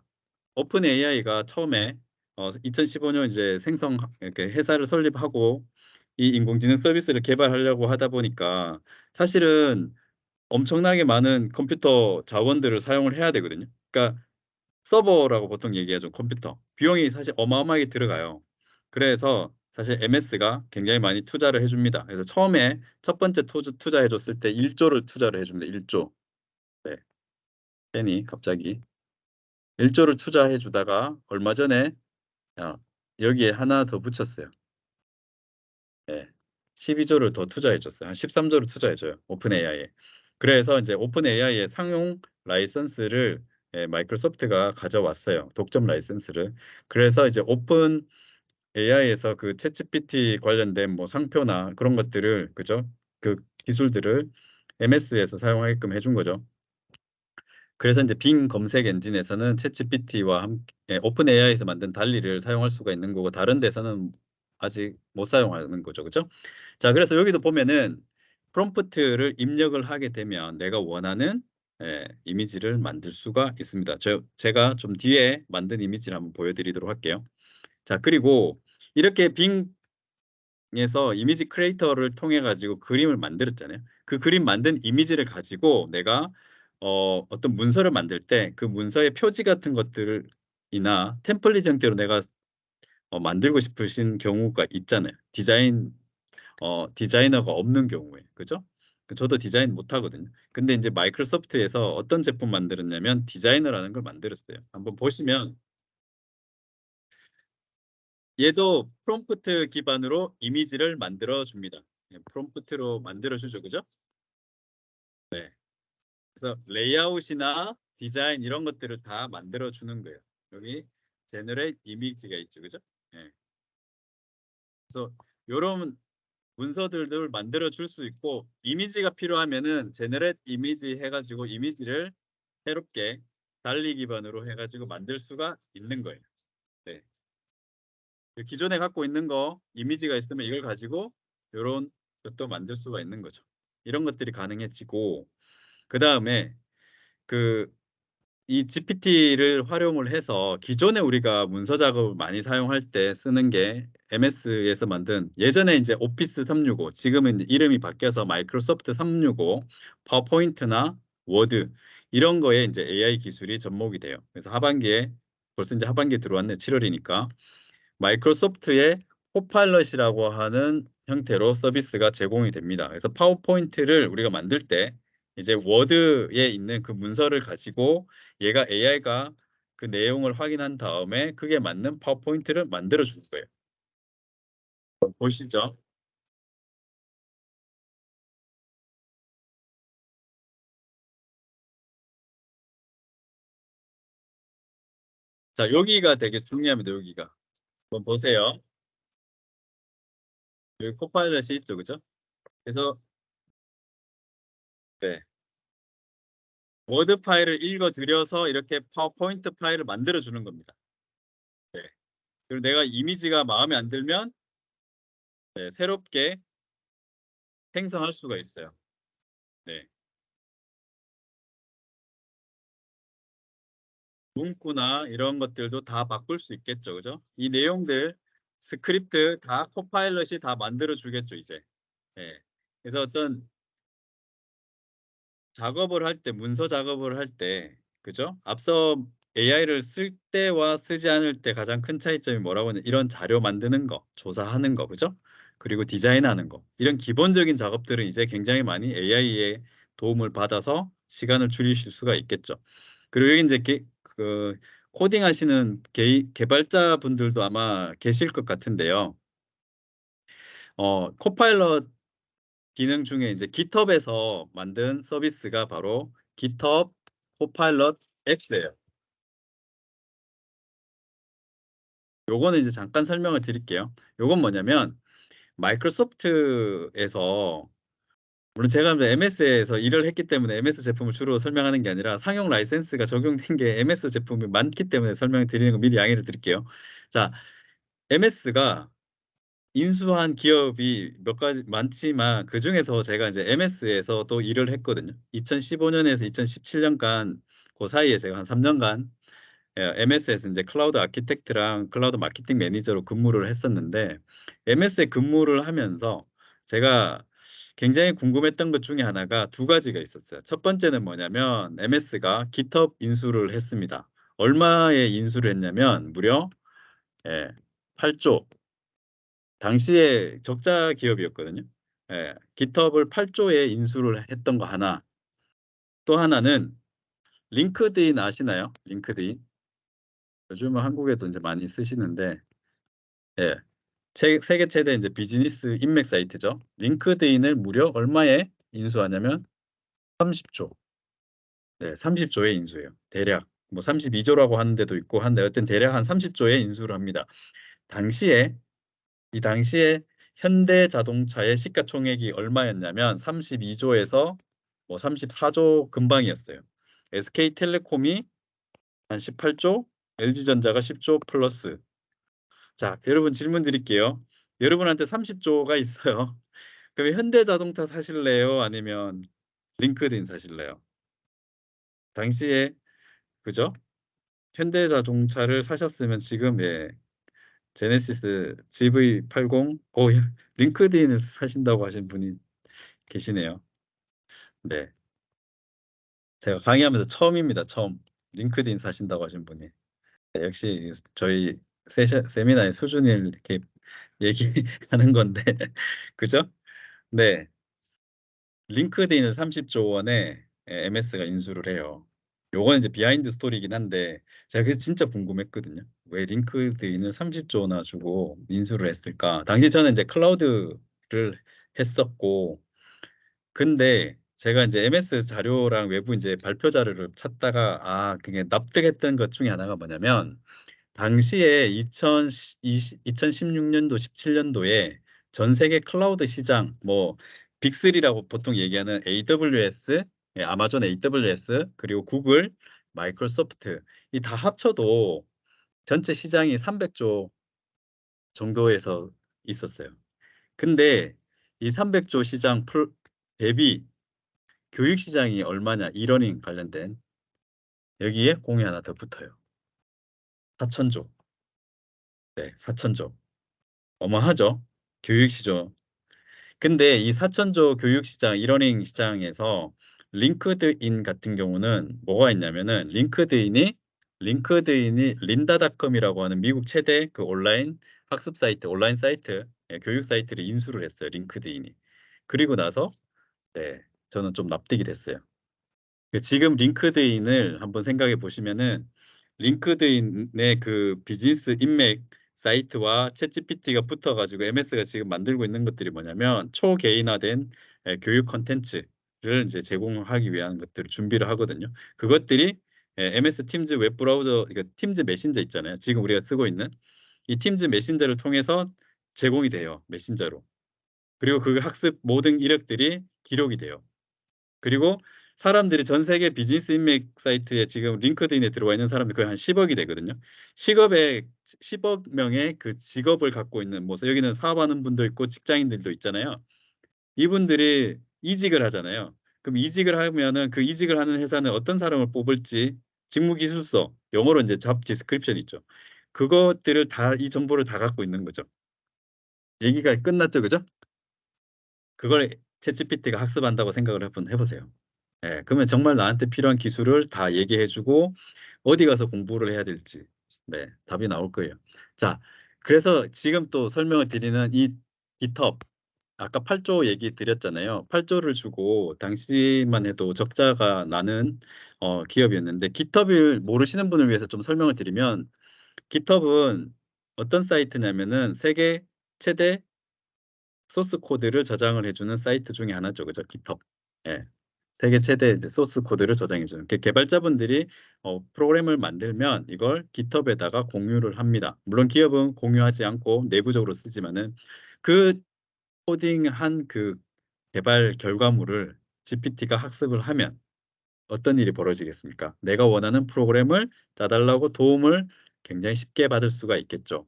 오픈 AI가 처음에 2015년 이제 생성 이렇게 회사를 설립하고 이 인공지능 서비스를 개발하려고 하다 보니까 사실은 엄청나게 많은 컴퓨터 자원들을 사용을 해야 되거든요. 그러니까 서버라고 보통 얘기하죠. 컴퓨터. 비용이 사실 어마어마하게 들어가요. 그래서 사실 MS가 굉장히 많이 투자를 해줍니다. 그래서 처음에 첫 번째 투자해줬을 때 1조를 투자를 해줍니다. 1조. 네. 괜히 갑자기 1조를 투자해 주다가 얼마 전에 어, 여기에 하나 더 붙였어요. 예. 12조를 더 투자해 줬어요. 한 13조를 투자해 줘요. 오픈 AI에. 그래서 이제 오픈 AI의 상용 라이선스를 마이크로소프트가 가져왔어요. 독점 라이선스를. 그래서 이제 오픈 AI에서 그 챗GPT 관련된 뭐 상표나 그런 것들을 그죠? 그 기술들을 MS에서 사용하게끔 해준 거죠. 그래서 이제 빙 검색 엔진에서는 챗GPT와 함께 오픈 AI에서 만든 달리를 사용할 수가 있는 거고 다른 데서는 아직 못 사용하는 거죠. 그죠? 자, 그래서 여기도 보면은 프롬프트를 입력을 하게 되면 내가 원하는 이미지를 만들 수가 있습니다. 제가 좀 뒤에 만든 이미지를 한번 보여드리도록 할게요. 자, 그리고 이렇게 빙에서 이미지 크리에이터를 통해 가지고 그림을 만들었잖아요. 그 그림 만든 이미지를 가지고 내가 어떤 문서를 만들 때 그 문서의 표지 같은 것들이나 템플릿 형태로 내가 만들고 싶으신 경우가 있잖아요. 디자이너가 없는 경우에. 그죠? 저도 디자인 못 하거든요. 근데 이제 마이크로소프트에서 어떤 제품 만들었냐면 디자이너라는 걸 만들었어요. 한번 보시면 얘도 프롬프트 기반으로 이미지를 만들어 줍니다. 프롬프트로 만들어 주죠. 그죠? 네. 그래서 레이아웃이나 디자인 이런 것들을 다 만들어 주는 거예요. 여기 제너레이트 이미지가 있죠. 그죠? 네. 그래서 이런 문서들을 만들어 줄 수 있고 이미지가 필요하면은 제너레이트 이미지 해가지고 이미지를 새롭게 달리 기반으로 해가지고 만들 수가 있는 거예요. 네. 기존에 갖고 있는 거 이미지가 있으면 이걸 가지고 이런 것도 만들 수가 있는 거죠. 이런 것들이 가능해지고 그 다음에 그 이 GPT를 활용을 해서 기존에 우리가 문서 작업을 많이 사용할 때 쓰는 게 MS에서 만든 예전에 이제 오피스 365 지금은 이제 이름이 바뀌어서 마이크로소프트 365 파워포인트나 워드 이런 거에 이제 AI 기술이 접목이 돼요. 그래서 하반기에 벌써 이제 하반기에 들어왔네. 7월이니까 마이크로소프트의 코파일럿이라고 하는 형태로 서비스가 제공이 됩니다. 그래서 파워포인트를 우리가 만들 때 이제 워드에 있는 그 문서를 가지고 얘가 AI가 그 내용을 확인한 다음에 그게 맞는 파워포인트를 만들어 줄 거예요. 보시죠. 자, 여기가 되게 중요합니다. 여기가. 한번 보세요. 여기 코파일럿이 있죠. 그죠? 그래서 네. 워드 파일을 읽어 드려서 이렇게 파워포인트 파일을 만들어 주는 겁니다. 네. 그리고 내가 이미지가 마음에 안 들면 새롭게 생성할 수가 있어요. 네. 문구나 이런 것들도 다 바꿀 수 있겠죠. 그죠? 이 내용들 스크립트 다 코파일럿이 다 만들어 주겠죠, 이제. 네. 그래서 어떤 작업을 할 때, 문서 작업을 할 때, 그죠? 앞서 AI를 쓸 때와 쓰지 않을 때 가장 큰 차이점이 뭐라고 하냐? 이런 자료 만드는 거, 조사하는 거, 그죠? 그리고 디자인하는 거. 이런 기본적인 작업들은 이제 굉장히 많이 AI의 도움을 받아서 시간을 줄이실 수가 있겠죠. 그리고 여기 이제 그 코딩 하시는 개발자 분들도 아마 계실 것 같은데요. 코파일럿 기능 중에 이제 GitHub에서 만든 서비스가 바로 GitHub 코파일럿 X예요. 요거는 이제 잠깐 설명을 드릴게요. 요건 뭐냐면 마이크로소프트에서, 물론 제가 MS에서 일을 했기 때문에 MS 제품을 주로 설명하는 게 아니라 상용 라이센스가 적용된 게 MS 제품이 많기 때문에 설명을 드리는 거 미리 양해를 드릴게요. 자, MS가 인수한 기업이 몇 가지 많지만 그중에서 제가 이제 MS에서 또 일을 했거든요. 2015년에서 2017년간 그 사이에 제가 한 3년간 MS에서 이제 클라우드 아키텍트랑 클라우드 마케팅 매니저로 근무를 했었는데, MS에 근무를 하면서 제가 굉장히 궁금했던 것 중에 하나가 두 가지가 있었어요. 첫 번째는 뭐냐면 MS가 GitHub 인수를 했습니다. 얼마에 인수를 했냐면 무려 8조. 당시에 적자 기업이었거든요. GitHub을 8조에 인수를 했던 거 하나. 또 하나는 링크드인 아시나요? 링크드인. 요즘은 한국에도 이제 많이 쓰시는데, 예. 세계 최대 이제 비즈니스 인맥 사이트죠. 링크드인을 무려 얼마에 인수하냐면 30조. 네, 30조에 인수해요. 대략 뭐 32조라고 하는 데도 있고 한데 어쨌든 대략 한 30조에 인수를 합니다. 당시에 이 당시에 현대 자동차의 시가총액이 얼마였냐면 32조에서 뭐 34조 근방이었어요. SK텔레콤이 한 18조, LG전자가 10조 플러스. 자, 여러분 질문 드릴게요. 여러분한테 30조가 있어요. 그럼 현대자동차 사실래요? 아니면 링크드인 사실래요? 당시에 그죠? 현대자동차를 사셨으면 지금 제네시스 GV80 링크드인을 사신다고 하신 분이 계시네요. 네, 제가 강의하면서 처음입니다. 처음 링크드인 사신다고 하신 분이. 네, 역시 저희 세미나의 수준을 이렇게 얘기하는 건데 그죠? 네, 링크드인을 30조 원에 MS가 인수를 해요. 요건 이제 비하인드 스토리이긴 한데 제가 그게 진짜 궁금했거든요. 왜 링크드인을 30조 원나 주고 인수를 했을까? 당시 저는 이제 클라우드를 했었고, 근데 제가 이제 MS 자료랑 외부 이제 발표 자료를 찾다가 그게 납득했던 것 중에 하나가 뭐냐면 당시에 2016년도, 17년도에 전 세계 클라우드 시장, 뭐 빅3라고 보통 얘기하는 AWS, 아마존 AWS, 그리고 구글, 마이크로소프트 이 다 합쳐도 전체 시장이 300조 정도에서 있었어요. 근데 이 300조 시장 대비 교육 시장이 얼마냐, 이러닝 관련된 여기에 공이 하나 더 붙어요. 4천조. 네, 4천조. 어마하죠. 교육 시장. 근데 이 4천조 교육 시장, 이러닝 시장에서 링크드인 같은 경우는 뭐가 있냐면은 링크드인이 린다닷컴이라고 하는 미국 최대 그 온라인 학습 사이트, 온라인 사이트, 교육 사이트를 인수를 했어요. 링크드인이. 그리고 나서 저는 좀 납득이 됐어요. 지금 링크드인을 한번 생각해 보시면은 링크드인의 그 비즈니스 인맥 사이트와 챗GPT가 붙어가지고 MS가 지금 만들고 있는 것들이 뭐냐면 초개인화된 교육 컨텐츠를 이제 제공하기 위한 것들을 준비를 하거든요. 그것들이 MS 팀즈 웹 브라우저, 그러니까 팀즈 메신저 있잖아요. 지금 우리가 쓰고 있는 이 팀즈 메신저를 통해서 제공이 돼요. 메신저로. 그리고 그 학습 모든 이력들이 기록이 돼요. 그리고 사람들이 전 세계 비즈니스 인맥 사이트에 지금 링크드인에 들어와 있는 사람들이 거의 한 10억이 되거든요. 10억 명의 그 직업을 갖고 있는, 뭐 여기는 사업하는 분도 있고 직장인들도 있잖아요. 이분들이 이직을 하잖아요. 그럼 이직을 하면은 그 이직을 하는 회사는 어떤 사람을 뽑을지 직무기술서, 영어로 이제 잡 디스크립션 있죠. 그것들을 다, 이 정보를 다 갖고 있는 거죠. 얘기가 끝났죠, 그죠? 그걸 챗GPT가 학습한다고 생각을 한번 해보세요. 그러면 정말 나한테 필요한 기술을 다 얘기해주고 어디 가서 공부를 해야 될지 답이 나올 거예요. 자, 그래서 지금 또 설명을 드리는 이 GitHub, 아까 8조 얘기 드렸잖아요. 8조를 주고 당시만 해도 적자가 나는 기업이었는데, GitHub을 모르시는 분을 위해서 좀 설명을 드리면 GitHub은 어떤 사이트냐면은 세계 최대 소스 코드를 저장을 해주는 사이트 중에 하나죠. 그죠? GitHub. 예. 세계 최대 이제 소스 코드를 저장해 주는. 개발자분들이 프로그램을 만들면 이걸 GitHub에다가 공유를 합니다. 물론 기업은 공유하지 않고 내부적으로 쓰지만은 그 코딩한 그 개발 결과물을 GPT가 학습을 하면 어떤 일이 벌어지겠습니까? 내가 원하는 프로그램을 짜달라고 도움을 굉장히 쉽게 받을 수가 있겠죠.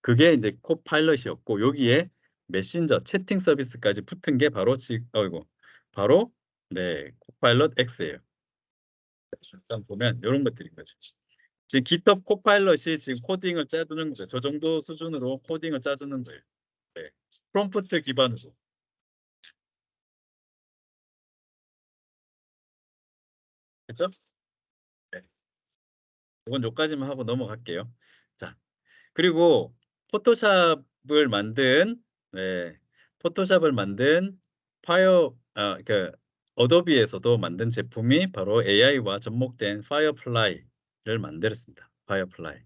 그게 이제 코파일럿이었고 여기에 메신저 채팅 서비스까지 붙은 게 바로 바로 네 코파일럿 X예요. 일단 보면 이런 것들인 거죠. 지금 GitHub 코파일럿이 지금 코딩을 짜주는 거죠. 저 정도 수준으로 코딩을 짜주는 거예요. 네. 프롬프트 기반으로. 그렇죠? 네. 이건 여기까지만 하고 넘어갈게요. 자, 그리고 포토샵을 만든 네. 포토샵을 만든 그 어도비에서도 만든 제품이 바로 AI와 접목된 파이어플라이를 만들었습니다. 파이어플라이. 네,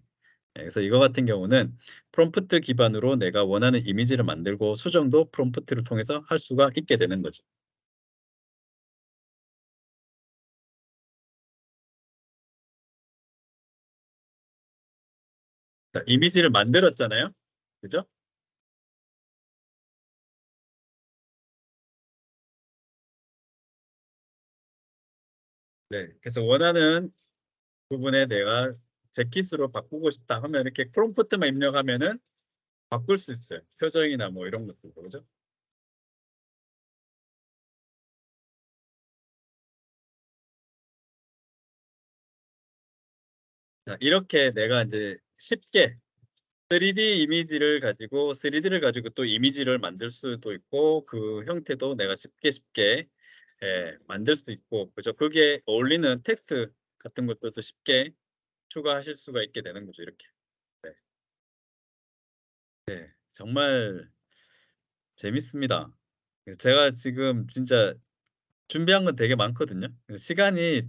그래서 이거 같은 경우는 프롬프트 기반으로 내가 원하는 이미지를 만들고 수정도 프롬프트를 통해서 할 수가 있게 되는 거죠. 자, 이미지를 만들었잖아요. 그죠? 네. 그래서 원하는 부분에 내가 재킷으로 바꾸고 싶다 하면 이렇게 프롬프트만 입력하면은 바꿀 수 있어요. 표정이나 뭐 이런 것들 그죠? 자, 이렇게 내가 이제 쉽게 3D 이미지를 가지고 3D를 가지고 또 이미지를 만들 수도 있고 그 형태도 내가 쉽게 만들 수 있고 그죠? 거기에 어울리는 텍스트 같은 것들도 쉽게 추가하실 수가 있게 되는 거죠. 이렇게. 네. 네. 정말 재밌습니다. 제가 지금 진짜 준비한 건 되게 많거든요. 시간이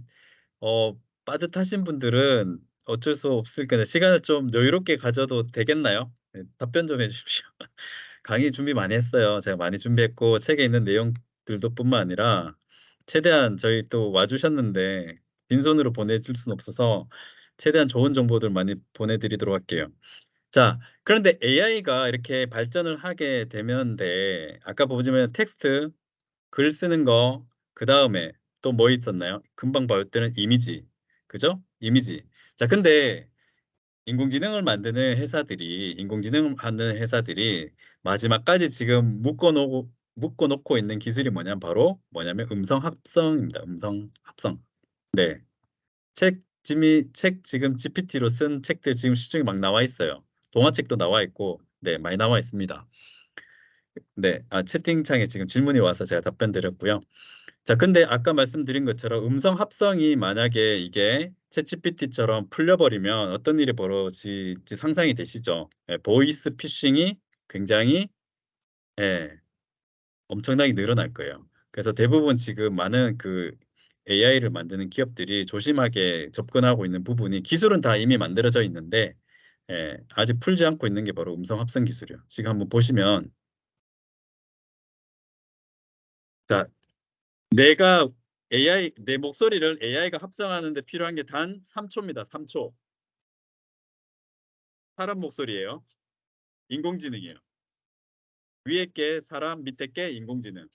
빠듯하신 분들은 어쩔 수 없을 거예요. 시간을 좀 여유롭게 가져도 되겠나요? 네, 답변 좀 해 주십시오. 강의 준비 많이 했어요. 제가 많이 준비했고 책에 있는 내용들도 뿐만 아니라 최대한 저희 또 와 주셨는데 빈손으로 보내줄 수는 없어서 최대한 좋은 정보들 많이 보내드리도록 할게요. 자, 그런데 AI가 이렇게 발전을 하게 되면 아까 보시면 텍스트 글 쓰는 거 그다음에 또 뭐 있었나요? 금방 봤을 는 이미지. 그죠? 이미지. 자 근데 인공지능을 하는 회사들이 마지막까지 지금 묶어 놓고 있는 기술이 바로 뭐냐면 음성 합성입니다. 음성 합성. 네. 책 지금 GPT로 쓴 책들 지금 시중에 막 나와 있어요. 동화책도 나와 있고 네, 많이 나와 있습니다. 네. 채팅창에 지금 질문이 와서 제가 답변 드렸고요. 자, 근데 아까 말씀드린 것처럼 음성 합성이 만약에 이게 챗GPT처럼 풀려버리면 어떤 일이 벌어질지 상상이 되시죠? 보이스 피싱이 굉장히 예, 엄청나게 늘어날 거예요. 그래서 대부분 지금 많은 그 AI를 만드는 기업들이 조심하게 접근하고 있는 부분이 기술은 다 이미 만들어져 있는데 아직 풀지 않고 있는 게 바로 음성 합성 기술이에요. 지금 한번 보시면 자, 내가 내 목소리를 AI가 합성하는 데 필요한 게 단 3초입니다. 3초. 사람 목소리예요. 인공지능이에요. 위에 게 사람, 밑에 게 인공지능.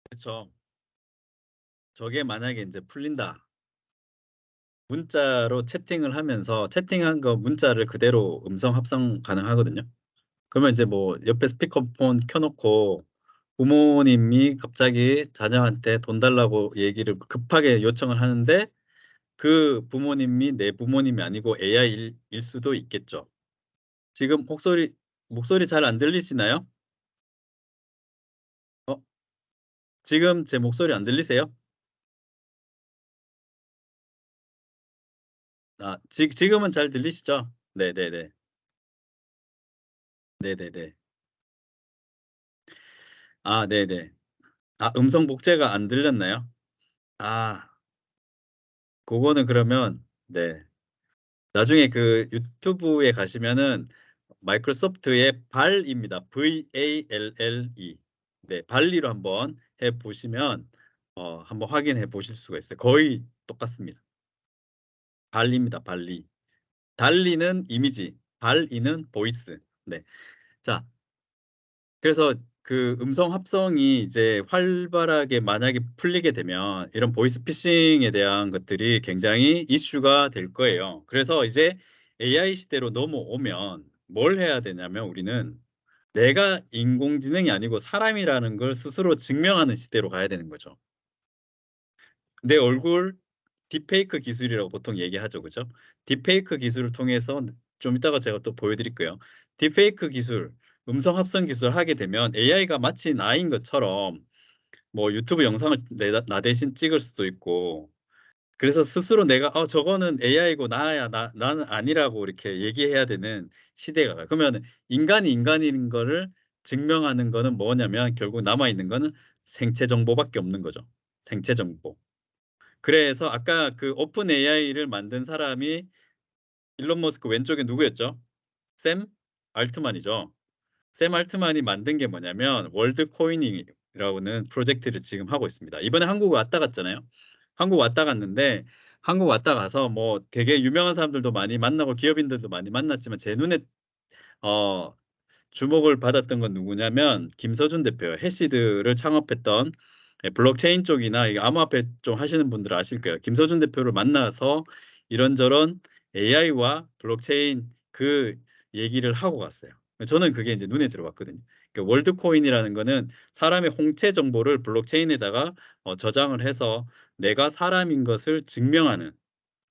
그렇죠. 저게 만약에 이제 풀린다. 문자로 채팅을 하면서 채팅한 거 문자를 그대로 음성 합성 가능하거든요. 그러면 이제 뭐 옆에 스피커폰 켜놓고 부모님이 갑자기 자녀한테 돈 달라고 얘기를 급하게 요청을 하는데 그 부모님이 내 부모님이 아니고 AI일 수도 있겠죠. 지금 목소리 잘 안 들리시나요? 어, 지금 제 목소리 안 들리세요? 지금은 잘 들리시죠? 네네네. 네네네. 아 네네. 아 음성 복제가 안 들렸나요? 아 고거는 그러면 네. 나중에 그 유튜브에 가시면은 마이크로소프트의 발입니다. VALLE. 네. 발리로 한번 해 보시면 한번 확인해 보실 수가 있어요. 거의 똑같습니다. 발리입니다, 발리. 달리는 이미지, 발이는 보이스. 네. 자 그래서 그 음성 합성이 이제 활발하게 만약에 풀리게 되면 이런 보이스 피싱에 대한 것들이 굉장히 이슈가 될 거예요. 그래서 이제 AI 시대로 넘어오면 뭘 해야 되냐면 우리는 내가 인공지능이 아니고 사람이라는 걸 스스로 증명하는 시대로 가야 되는 거죠. 내 얼굴 딥페이크 기술이라고 보통 얘기하죠. 그죠? 딥페이크 기술을 통해서 좀 이따가 제가 또 보여 드릴게요. 딥페이크 기술, 음성 합성 기술을 하게 되면 AI가 마치 나인 것처럼 뭐 유튜브 영상을 나 대신 찍을 수도 있고 그래서 스스로 내가 저거는 AI고 나야 나는 아니라고 이렇게 얘기해야 되는 시대가 가요. 그러면 인간이 인간인 거를 증명하는 거는 뭐냐면 결국 남아 있는 거는 생체 정보밖에 없는 거죠. 생체 정보. 그래서 아까 그 오픈 AI를 만든 사람이 일론 머스크 왼쪽에 누구였죠? 샘 알트만이죠. 샘 알트만이 만든 게 뭐냐면 월드 코인이라고는 프로젝트를 지금 하고 있습니다. 이번에 한국 왔다 갔잖아요. 한국 왔다 갔는데 한국 왔다 가서 뭐 되게 유명한 사람들도 많이 만나고 기업인들도 많이 만났지만 제 눈에 어 주목을 받았던 건 누구냐면 김서준 대표예요. 해시드를 창업했던 블록체인 쪽이나 이 암호화폐 쪽 하시는 분들은 아실 거예요. 김서준 대표를 만나서 이런저런 AI와 블록체인 그 얘기를 하고 갔어요. 저는 그게 이제 눈에 들어왔거든요. 그 월드코인이라는 거는 사람의 홍채 정보를 블록체인에다가 저장을 해서 내가 사람인 것을 증명하는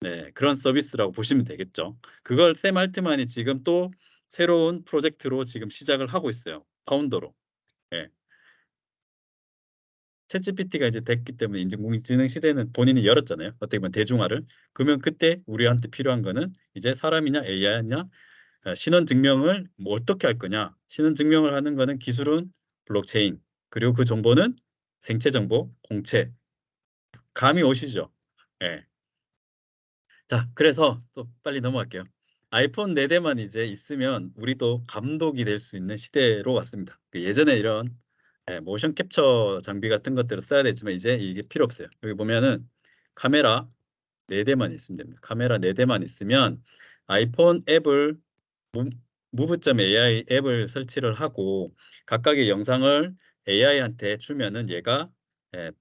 네 그런 서비스라고 보시면 되겠죠. 그걸 샘 알트만이 지금 또 새로운 프로젝트로 지금 시작을 하고 있어요, 파운더로. 예. 챗GPT가 이제 됐기 때문에 인공지능 시대는 본인이 열었잖아요, 어떻게 보면 대중화를. 그러면 그때 우리한테 필요한 거는 이제 사람이냐 AI냐 신원 증명을 뭐 어떻게 할 거냐. 신원 증명을 하는 거는 기술은 블록체인 그리고 그 정보는 생체 정보, 공채. 감이 오시죠? 예. 자 그래서 또 빨리 넘어갈게요. 아이폰 4 대만 이제 있으면 우리도 감독이 될 수 있는 시대로 왔습니다. 그 예전에 이런 모션 캡처 장비 같은 것들을 써야 됐지만 이제 이게 필요 없어요. 여기 보면은 카메라 4 대만 있으면 됩니다. 카메라 4 대만 있으면 아이폰 앱을 무 무브.ai 앱을 설치를 하고 각각의 영상을 AI한테 주면은 얘가 예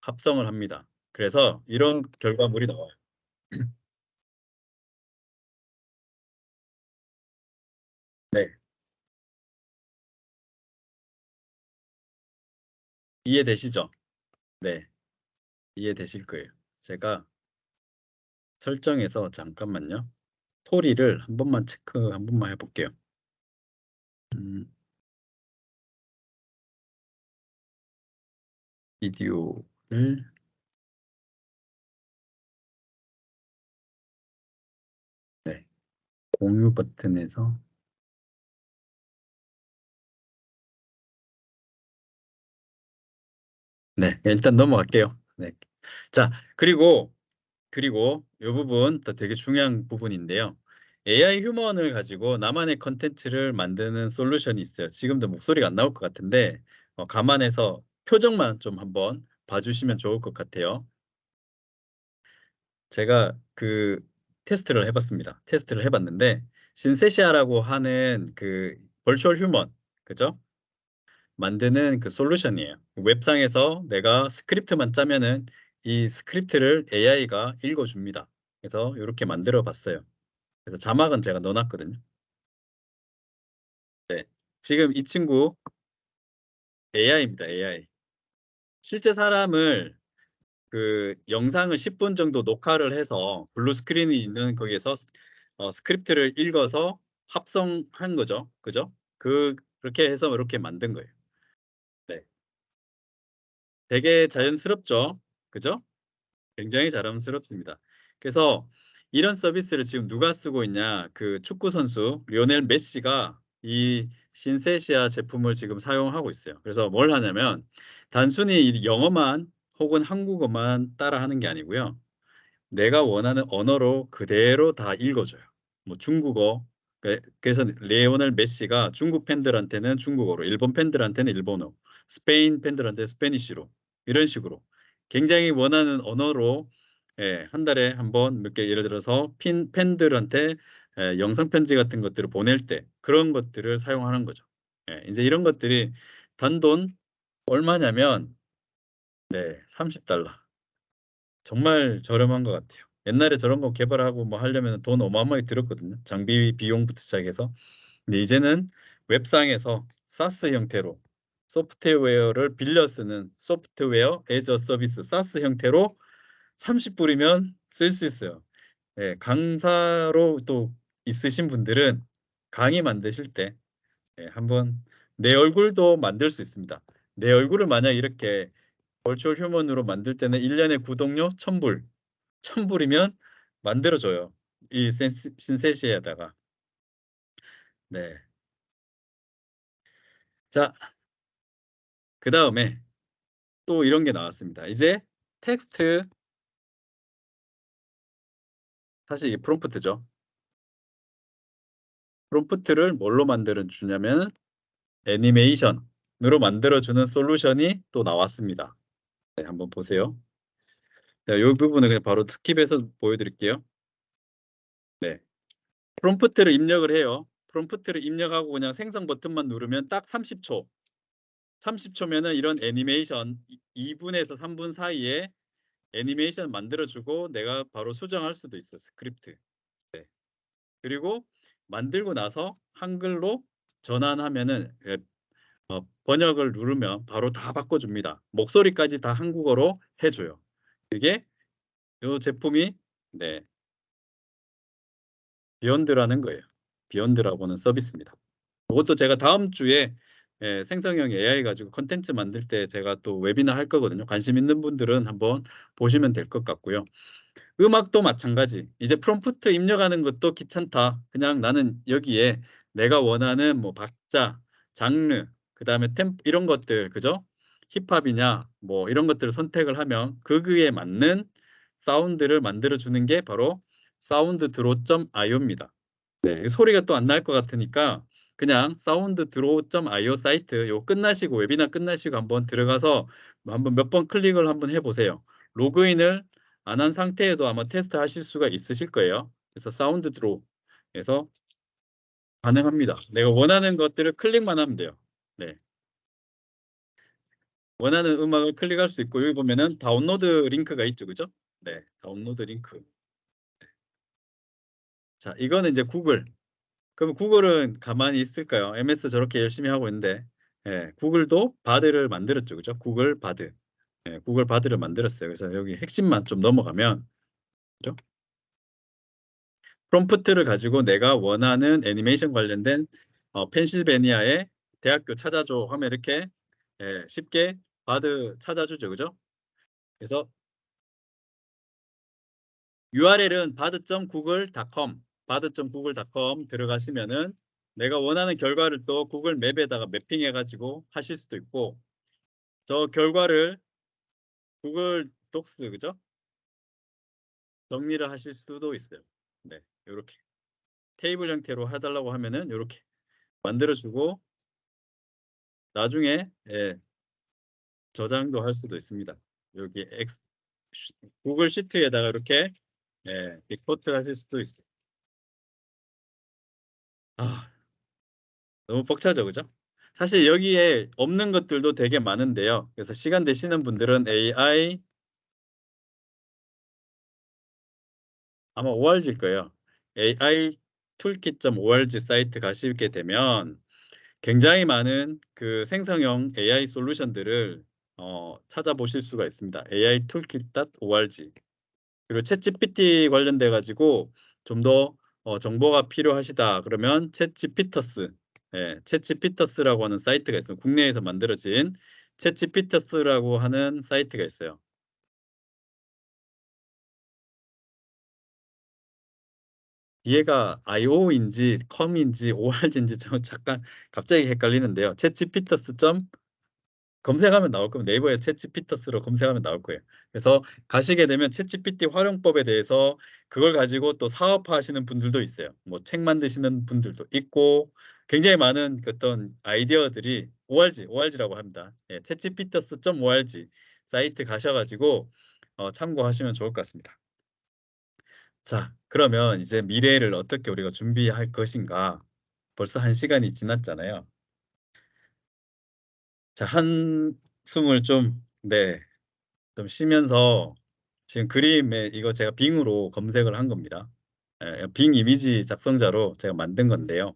합성을 합니다. 그래서 이런 결과물이 나와요. 네. 이해되시죠? 네. 이해되실 거예요. 제가 설정에서 잠깐만요. 소리를 한 번만 체크 한 번만 해 볼게요. 음 비디오를 네. 공유 버튼에서 네. 일단 넘어갈게요. 네. 자 그리고 요 부분 또 되게 중요한 부분인데요. AI 휴먼을 가지고 나만의 콘텐츠를 만드는 솔루션이 있어요. 지금도 목소리가 안 나올 것 같은데 감안해서 표정만 좀 한번 봐 주시면 좋을 것 같아요. 제가 그 테스트를 해 봤습니다. 테스트를 해 봤는데 신세시아라고 하는 그 버추얼 휴먼 그죠? 만드는 그 솔루션이에요. 웹상에서 내가 스크립트만 짜면은 이 스크립트를 AI가 읽어 줍니다. 그래서 요렇게 만들어 봤어요. 그래서 자막은 제가 넣어 놨거든요. 네. 지금 이 친구 AI입니다, AI. 실제 사람을 그 영상을 10분 정도 녹화를 해서 블루 스크린이 있는 거기에서 스크립트를 읽어서 합성한 거죠. 그죠? 그렇게 해서 이렇게 만든 거예요. 네. 되게 자연스럽죠. 그죠? 굉장히 자랑스럽습니다. 그래서 이런 서비스를 지금 누가 쓰고 있냐? 그 축구 선수 리오넬 메시가 이 신세시아 제품을 지금 사용하고 있어요. 그래서 뭘 하냐면 단순히 이 영어만 혹은 한국어만 따라하는 게 아니고요. 내가 원하는 언어로 그대로 다 읽어줘요. 뭐 중국어. 그래서 리오넬 메시가 중국 팬들한테는 중국어로, 일본 팬들한테는 일본어, 스페인 팬들한테 스페니쉬로 이런 식으로 굉장히 원하는 언어로 한 달에 한 번 몇 개 예를 들어서 팬들한테 영상 편지 같은 것들을 보낼 때 그런 것들을 사용하는 거죠. 이제 이런 것들이 단돈 얼마냐면 30달러. 정말 저렴한 것 같아요. 옛날에 저런 거 개발하고 뭐 하려면 돈 어마어마하게 들었거든요. 장비 비용부터 시작해서. 근데 이제는 웹상에서 사스 형태로 소프트웨어를 빌려 쓰는 소프트웨어 애저 서비스 사스 형태로 30불이면 쓸 수 있어요. 강사로 또 있으신 분들은 강의 만드실 때 한번 내 얼굴도 만들 수 있습니다. 내 얼굴을 만약 이렇게 버추얼 휴먼으로 만들 때는 1년에 구독료 1,000불. 1,000불이면 만들어 줘요. 이 신세시에다가. 네. 자, 그다음에 또 이런 게 나왔습니다. 이제 텍스트 사실 이게 프롬프트죠. 프롬프트를 뭘로 만들어 주냐면 애니메이션으로 만들어 주는 솔루션이 또 나왔습니다. 네, 한번 보세요. 자, 이 부분을 그냥 바로 스킵해서 보여 드릴게요. 네. 프롬프트를 입력을 해요. 프롬프트를 입력하고 그냥 생성 버튼만 누르면 딱 30초. 30초면은 이런 애니메이션 2분에서 3분 사이에 애니메이션 만들어 주고 내가 바로 수정할 수도 있어, 스크립트. 네. 그리고 만들고 나서 한글로 전환하면은 번역을 누르면 바로 다 바꿔 줍니다. 목소리까지 다 한국어로 해 줘요. 이게 요 제품이 네. 비욘드라는 거예요. 비욘드라고 하는 서비스입니다. 이것도 제가 다음 주에 생성형 AI 가지고 콘텐츠 만들 때 제가 또 웨비나 할 거거든요. 관심 있는 분들은 한번 보시면 될 것 같고요. 음악도 마찬가지. 이제 프롬프트 입력하는 것도 귀찮다. 그냥 나는 여기에 내가 원하는 뭐 박자, 장르, 그다음에 템 이런 것들, 그죠? 힙합이냐 뭐 이런 것들을 선택을 하면 그에 맞는 사운드를 만들어 주는 게 바로 sounddro.io입니다. 네, 소리가 또 안 날 것 같으니까 그냥 sounddro.io 사이트 요 끝나시고 웨비나 끝나시고 한번 들어가서 한번 몇 번 클릭을 한번 해보세요. 로그인을 안 한 상태에도 아마 테스트 하실 수가 있으실 거예요. 그래서 사운드드로에서 가능합니다. 내가 원하는 것들을 클릭만 하면 돼요. 네, 원하는 음악을 클릭할 수 있고 여기 보면은 다운로드 링크가 있죠, 그죠? 네, 다운로드 링크. 자, 이거는 이제 구글. 그럼 구글은 가만히 있을까요? MS 저렇게 열심히 하고 있는데, 구글도 바드를 만들었죠, 그죠? 구글 바드, 구글 바드를 만들었어요. 그래서 여기 핵심만 좀 넘어가면, 그죠? 프롬프트를 가지고 내가 원하는 애니메이션 관련된 펜실베니아의 대학교 찾아줘 하면 이렇게 쉽게 바드 찾아주죠, 그죠? 그래서 URL은 bard.google.com, bard.google.com 들어가시면은 내가 원하는 결과를 또 구글 맵에다가 매핑해 가지고 하실 수도 있고 저 결과를 구글 독스 그죠? 정리를 하실 수도 있어요. 네, 이렇게 테이블 형태로 해달라고 하면은 이렇게 만들어주고 나중에 저장도 할 수도 있습니다. 여기 구글 시트에다가 이렇게 익스포트 하실 수도 있어요. 아, 너무 벅차죠, 그죠? 사실 여기에 없는 것들도 되게 많은데요. 그래서 시간 되시는 분들은 AI 아마 ORG일 거예요. AI toolkit.org 사이트 가시게 되면 굉장히 많은 그 생성형 AI 솔루션들을 찾아보실 수가 있습니다. AI toolkit.org. 그리고 챗GPT 관련돼 가지고 좀 더 정보가 필요하시다 그러면 챗GP터스, 챗GP터스라고 하는 사이트가 있어요. 국내에서 만들어진 챗GP터스라고 하는 사이트가 있어요. 뒤에가 IO인지 com인지 org인지 저 잠깐 갑자기 헷갈리는데요. 챗지피터스 점 검색하면 나올 겁니다. 네이버에 챗지피터스로 검색하면 나올 거예요. 그래서 가시게 되면 챗GPT 활용법에 대해서 그걸 가지고 또 사업화하시는 분들도 있어요. 뭐 책 만드시는 분들도 있고 굉장히 많은 그 어떤 아이디어들이 ORG라고 합니다. 예, 챗지피터스.org 사이트 가셔 가지고 참고하시면 좋을 것 같습니다. 자, 그러면 이제 미래를 어떻게 우리가 준비할 것인가? 벌써 1시간이 지났잖아요. 자, 한숨을 좀 네. 좀 쉬면서 지금 그림에 이거 제가 빙으로 검색을 한 겁니다. 예, 빙 이미지 작성자로 제가 만든 건데요.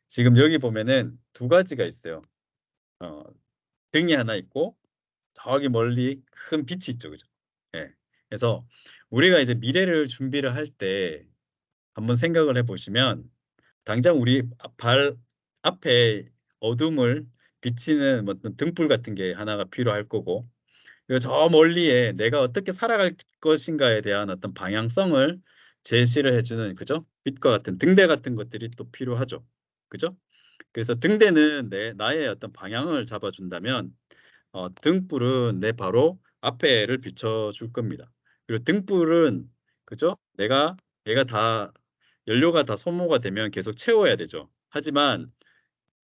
지금 여기 보면은 두 가지가 있어요. 어 등이 하나 있고 저기 멀리 큰 빛이 있죠. 그죠? 예. 그래서 우리가 이제 미래를 준비를 할 때 한번 생각을 해 보시면 당장 우리 발 앞에 어둠을 비치는 뭐 어떤 등불 같은 게 하나가 필요할 거고 그리고 저 멀리에 내가 어떻게 살아갈 것인가에 대한 어떤 방향성을 제시를 해 주는 그죠? 빛과 같은 등대 같은 것들이 또 필요하죠. 그죠? 그래서 등대는 내 나의 어떤 방향을 잡아 준다면 등불은 내 바로 앞에를 비춰 줄 겁니다. 그리고 등불은 그죠? 얘가 다 연료가 다 소모가 되면 계속 채워야 되죠. 하지만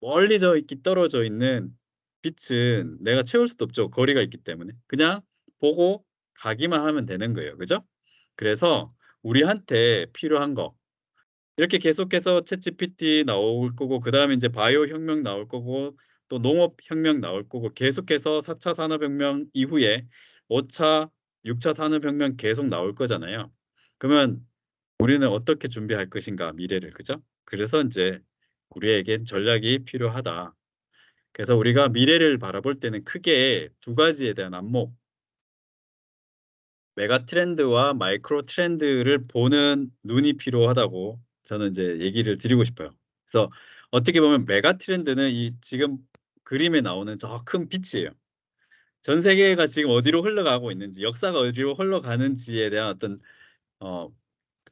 멀리져 있기 떨어져 있는 빛은 내가 채울 수도 없죠. 거리가 있기 때문에. 그냥 보고 가기만 하면 되는 거예요. 그죠? 그래서 우리한테 필요한 거 이렇게 계속해서 챗GPT 나올 거고 그다음에 인제 바이오 혁명 나올 거고 또 농업 혁명 나올 거고 계속해서 4차 산업혁명 이후에 5 차, 6차 산업혁명 계속 나올 거잖아요. 그러면 우리는 어떻게 준비할 것인가 미래를. 그죠? 그래서 인제 우리에겐 전략이 필요하다. 그래서 우리가 미래를 바라볼 때는 크게 두 가지에 대한 안목, 메가 트렌드와 마이크로 트렌드를 보는 눈이 필요하다고 저는 이제 얘기를 드리고 싶어요. 그래서 어떻게 보면 메가 트렌드는 이 지금 그림에 나오는 저 큰 빛이에요. 전 세계가 지금 어디로 흘러가고 있는지, 역사가 어디로 흘러가는지에 대한 어떤 어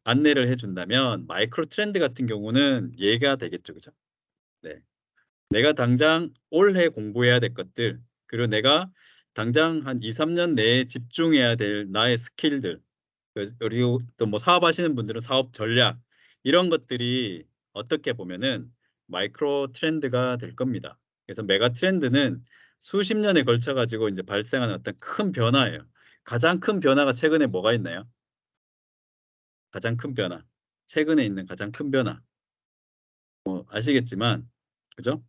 안내를 해 준다면 마이크로 트렌드 같은 경우는 얘가 되겠죠. 그죠? 네. 내가 당장 올해 공부해야 될 것들 그리고 내가 당장 한 2-3년 내에 집중해야 될 나의 스킬들 그리고 또 뭐 사업하시는 분들은 사업 전략 이런 것들이 어떻게 보면은 마이크로 트렌드가 될 겁니다. 그래서 메가 트렌드는 수십 년에 걸쳐 가지고 인제 발생하는 어떤 큰 변화예요. 가장 큰 변화가 최근에 뭐가 있나요? 가장 큰 변화. 최근에 있는 가장 큰 변화. 아시겠지만 그죠?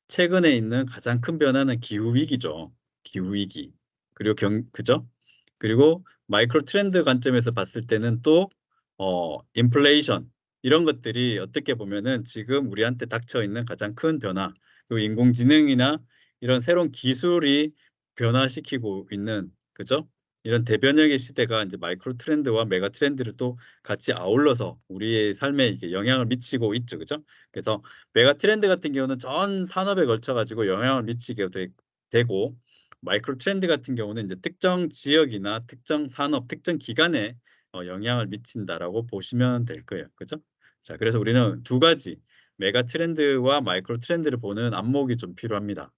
최근에 있는 가장 큰 변화는 기후 위기죠. 기후 위기. 그리고 그죠? 그리고 마이크로 트렌드 관점에서 봤을 때는 또 인플레이션 이런 것들이 어떻게 보면은 지금 우리한테 닥쳐 있는 가장 큰 변화 그리고 인공지능이나 이런 새로운 기술이 변화시키고 있는 그죠? 이런 대변혁의 시대가 이제 마이크로 트렌드와 메가 트렌드를 또 같이 아울러서 우리의 삶에 이게 영향을 미치고 있죠. 그죠? 그래서 메가 트렌드 같은 경우는 전 산업에 걸쳐 가지고 영향을 미치게 되고 마이크로 트렌드 같은 경우는 이제 특정 지역이나 특정 산업, 특정 기간에 영향을 미친다라고 보시면 될 거예요. 그죠? 자, 그래서 우리는 두 가지 메가 트렌드와 마이크로 트렌드를 보는 안목이 좀 필요합니다.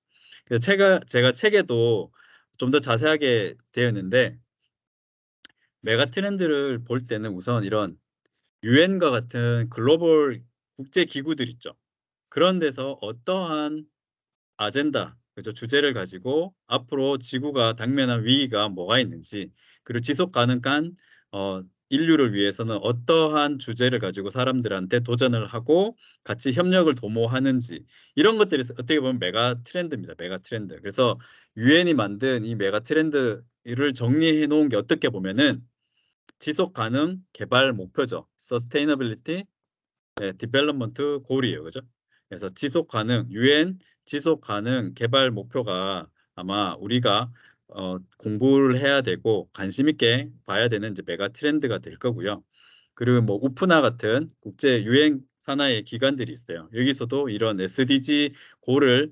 그래서 제가 책에도 좀 더 자세하게 되어 있는데 메가 트렌드를 볼 때는 우선 이런 유엔과 같은 글로벌 국제 기구들 있죠. 그런 데서 어떠한 아젠다 그죠. 주제를 가지고 앞으로 지구가 당면한 위기가 뭐가 있는지 그리고 지속 가능한 인류를 위해서는 어떠한 주제를 가지고 사람들한테 도전을 하고 같이 협력을 도모하는지 이런 것들이 어떻게 보면 메가 트렌드입니다. 메가 트렌드. 그래서 유엔이 만든 이 메가 트렌드를 정리해 놓은 게 어떻게 보면은 지속 가능 개발 목표죠. 서스테이너빌리티 디벨롭먼트 골이에요. 그죠? 그래서 지속 가능 유엔 지속 가능 개발 목표가 아마 우리가 공부를 해야 되고 관심 있게 봐야 되는 이제 메가 트렌드가 될 거고요. 그리고 뭐 우프나 같은 국제 유엔 산하의 기관들이 있어요. 여기서도 이런 SDG 골을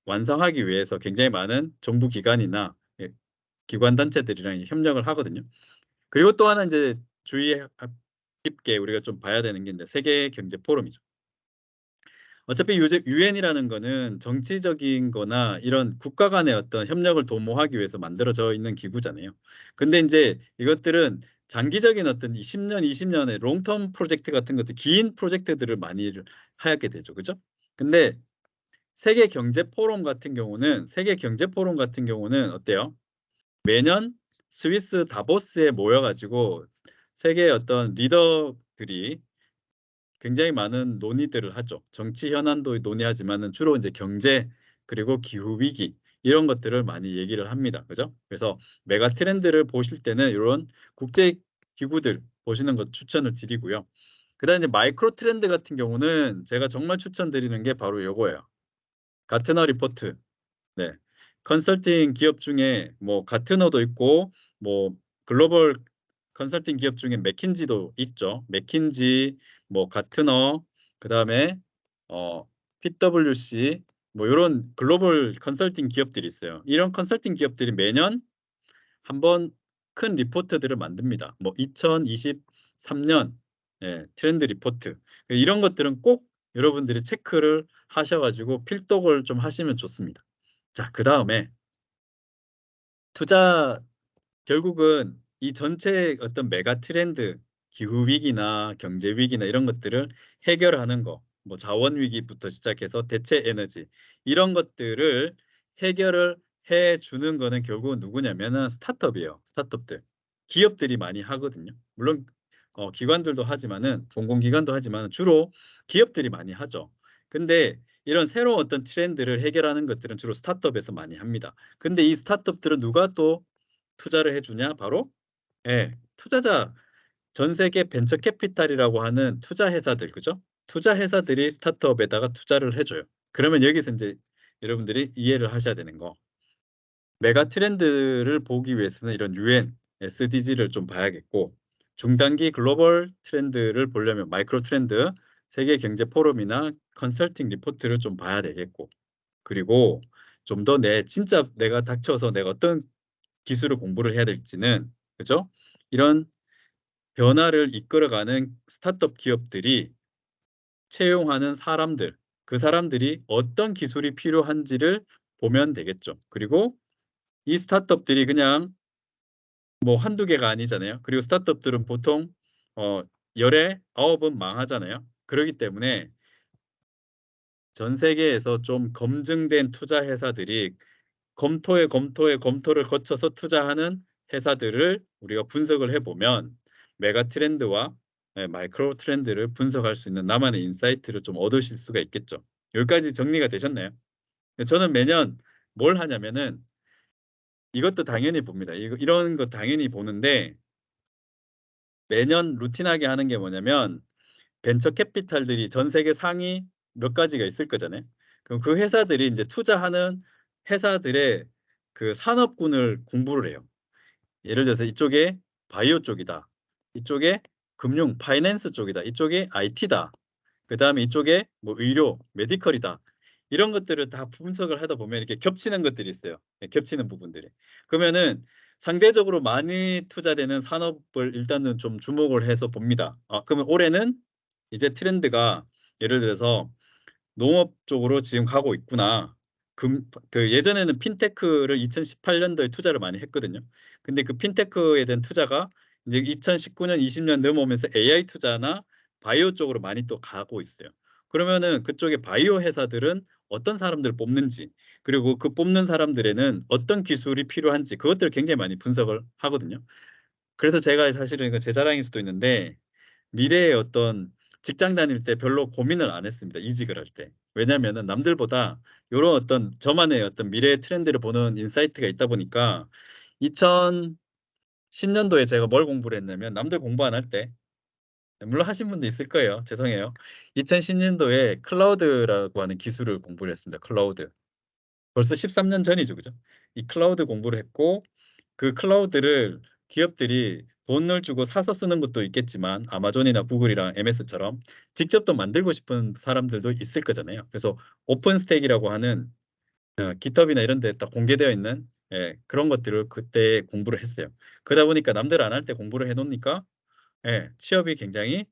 완성하기 위해서 굉장히 많은 정부 기관이나 기관 단체들이랑 협력을 하거든요. 그리고 또 하나 이제 주의할 깊게 우리가 좀 봐야 되는 게 이제 세계 경제 포럼이죠. 어차피 요즘 유엔이라는 거는 정치적인 거나 이런 국가 간의 어떤 협력을 도모하기 위해서 만들어져 있는 기구잖아요. 근데 인제 이것들은 장기적인 어떤 이 10 년, 20 년의 롱텀 프로젝트 같은 것들 긴 프로젝트들을 많이를 하게 되죠. 그죠? 근데 세계 경제 포럼 같은 경우는 어때요? 매년 스위스 다보스에 모여 가지고 세계의 어떤 리더들이 굉장히 많은 논의들을 하죠. 정치 현안도 논의하지만은 주로 인제 경제 그리고 기후 위기 이런 것들을 많이 얘기를 합니다. 그죠? 그래서 메가 트렌드를 보실 때는 요런 국제 기구들 보시는 것 추천을 드리고요. 그다음에 이제 마이크로 트렌드 같은 경우는 제가 정말 추천드리는 게 바로 요거예요. 가트너 리포트. 네. 컨설팅 기업 중에 뭐 가트너도 있고 뭐 글로벌 컨설팅 기업 중에 맥킨지도 있죠. 맥킨지 뭐 가트너 그다음에 어 PwC 뭐 요런 글로벌 컨설팅 기업들이 있어요. 이런 컨설팅 기업들이 매년 한번 큰 리포트들을 만듭니다. 뭐 2023년 예 트렌드 리포트. 이런 것들은 꼭 여러분들이 체크를 하셔 가지고 필독을 좀 하시면 좋습니다. 자 그다음에 투자 결국은 이 전체 어떤 메가 트렌드 기후 위기나 경제 위기나 이런 것들을 해결하는 거 뭐 자원 위기부터 시작해서 대체 에너지 이런 것들을 해결을 해 주는 거는 결국은 누구냐면은 스타트업이에요. 스타트업들. 기업들이 많이 하거든요. 물론 기관들도 하지만은 공공기관도 하지만 주로 기업들이 많이 하죠. 근데 이런 새로운 어떤 트렌드를 해결하는 것들은 주로 스타트업에서 많이 합니다. 근데 이 스타트업들은 누가 또 투자를 해 주냐? 바로 예. 투자자 전 세계 벤처 캐피탈이라고 하는 투자 회사들 그죠? 투자 회사들이 스타트업에다가 투자를 해 줘요. 그러면 여기서 인제 여러분들이 이해를 하셔야 되는 거 메가 트렌드를 보기 위해서는 이런 UN, SDG를 좀 봐야겠고 중단기 글로벌 트렌드를 보려면 마이크로 트렌드, 세계 경제 포럼이나 컨설팅 리포트를 좀 봐야 되겠고 그리고 좀 더 진짜 내가 닥쳐서 내가 어떤 기술을 공부를 해야 될지는 그죠? 이런 변화를 이끌어가는 스타트업 기업들이 채용하는 사람들, 그 사람들이 어떤 기술이 필요한지를 보면 되겠죠. 그리고 이 스타트업들이 그냥 뭐 한두 개가 아니잖아요. 그리고 스타트업들은 보통 어 열에 9은 망하잖아요. 그러기 때문에 전 세계에서 좀 검증된 투자 회사들이 검토에 검토를 거쳐서 투자하는 회사들을 우리가 분석을 해 보면 메가 트렌드와 마이크로 트렌드를 분석할 수 있는 나만의 인사이트를 좀 얻으실 수가 있겠죠. 여기까지 정리가 되셨나요? 저는 매년 뭘 하냐면은 이것도 당연히 봅니다. 이런 거 당연히 보는데 매년 루틴하게 하는 게 뭐냐면 벤처 캐피탈들이 전 세계 상위 몇 가지가 있을 거잖아요. 그럼 그 회사들이 인제 투자하는 회사들의 그 산업군을 공부를 해요. 예를 들어서 이쪽에 바이오 쪽이다. 이쪽에 금융 파이낸스 쪽이다. 이쪽에 IT다. 그다음에 이쪽에 뭐 의료 메디컬이다. 이런 것들을 다 분석을 하다 보면 이렇게 겹치는 것들이 있어요. 예 겹치는 부분들이. 그러면은 상대적으로 많이 투자되는 산업을 일단은 좀 주목을 해서 봅니다. 그러면 올해는 이제 트렌드가 예를 들어서 '농업 쪽으로 지금 가고 있구나.' 예전에는 핀테크를 2018 년도에 투자를 많이 했거든요. 근데 그 핀테크에 대한 투자가 이제 2019 년, 20년 넘어오면서 AI 투자나 바이오 쪽으로 많이 또 가고 있어요. 그러면은 그쪽에 바이오 회사들은 어떤 사람들을 뽑는지 그리고 그 뽑는 사람들에는 어떤 기술이 필요한지 그것들을 굉장히 많이 분석을 하거든요. 그래서 제가 사실은 이거 제 자랑일 수도 있는데 미래의 어떤 직장 다닐 때 별로 고민을 안 했습니다, 이직을 할 때. 왜냐면은 남들보다 요런 어떤 저만의 어떤 미래의 트렌드를 보는 인사이트가 있다 보니까 2010 년도에 제가 뭘 공부를 했냐면 남들 공부 안 할 때 물론 하신 분도 있을 거예요. 죄송해요. 2010 년도에 클라우드라고 하는 기술을 공부를 했습니다, 클라우드. 벌써 13년 전이죠. 그죠? 이 클라우드 공부를 했고 그 클라우드를 기업들이 돈을 주고 사서 쓰는 것도 있겠지만 아마존이나 구글이랑 MS처럼 직접 또 만들고 싶은 사람들도 있을 거잖아요. 그래서 오픈 스택이라고 하는 깃허브나 이런 데 딱 공개되어 있는 그런 것들을 그때 공부를 했어요. 그러다 보니까 남들 안 할 때 공부를 해 놓으니까 취업이 굉장히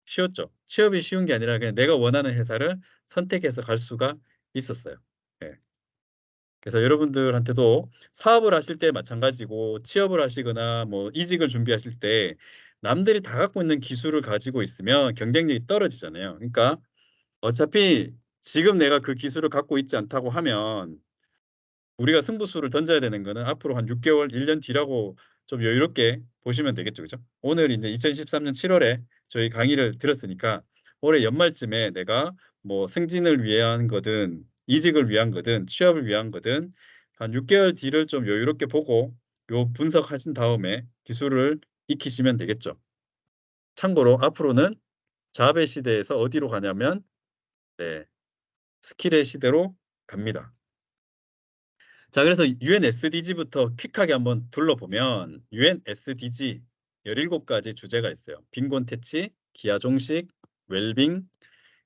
쉬웠죠. 취업이 쉬운 게 아니라 그냥 내가 원하는 회사를 선택해서 갈 수가 있었어요. 예. 그래서 여러분들한테도 사업을 하실 때 마찬가지고 취업을 하시거나 뭐 이직을 준비하실 때 남들이 다 갖고 있는 기술을 가지고 있으면 경쟁력이 떨어지잖아요. 그러니까 어차피 지금 내가 그 기술을 갖고 있지 않다고 하면 우리가 승부수를 던져야 되는 거는 앞으로 한 6 개월, 1년 뒤라고 좀 여유롭게 보시면 되겠죠. 그죠? 오늘 이제 2023년 7 월에 저희 강의를 들었으니까 올해 연말쯤에 내가 뭐 승진을 위한 거든 이직을 위한 거든 취업을 위한 거든 한 6 개월 뒤를 좀 여유롭게 보고 요 분석하신 다음에 기술을 익히시면 되겠죠. 참고로 앞으로는 잡의 시대에서 어디로 가냐면 네 스킬의 시대로 갑니다. 자 그래서 UN SDG부터 퀵하게 한번 둘러보면 UN SDG 17 가지 주제가 있어요. 빈곤 퇴치, 기아 종식, 웰빙,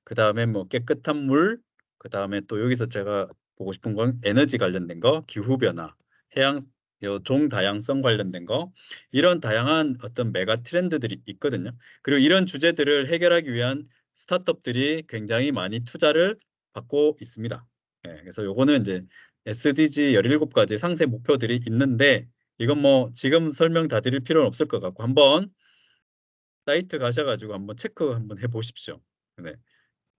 그다음에 뭐 깨끗한 물, 그다음에 또 여기서 제가 보고 싶은 건 에너지 관련된 거, 기후 변화, 해양 요 종 다양성 관련된 거 이런 다양한 어떤 메가 트렌드들이 있거든요. 그리고 이런 주제들을 해결하기 위한 스타트업들이 굉장히 많이 투자를 받고 있습니다. 그래서 요거는 인제 SDG 17 가지 상세 목표들이 있는데 이건 뭐 지금 설명 다 드릴 필요는 없을 것 같고 한번 사이트 가셔 가지고 한번 체크 한번 해 보십시오. 네.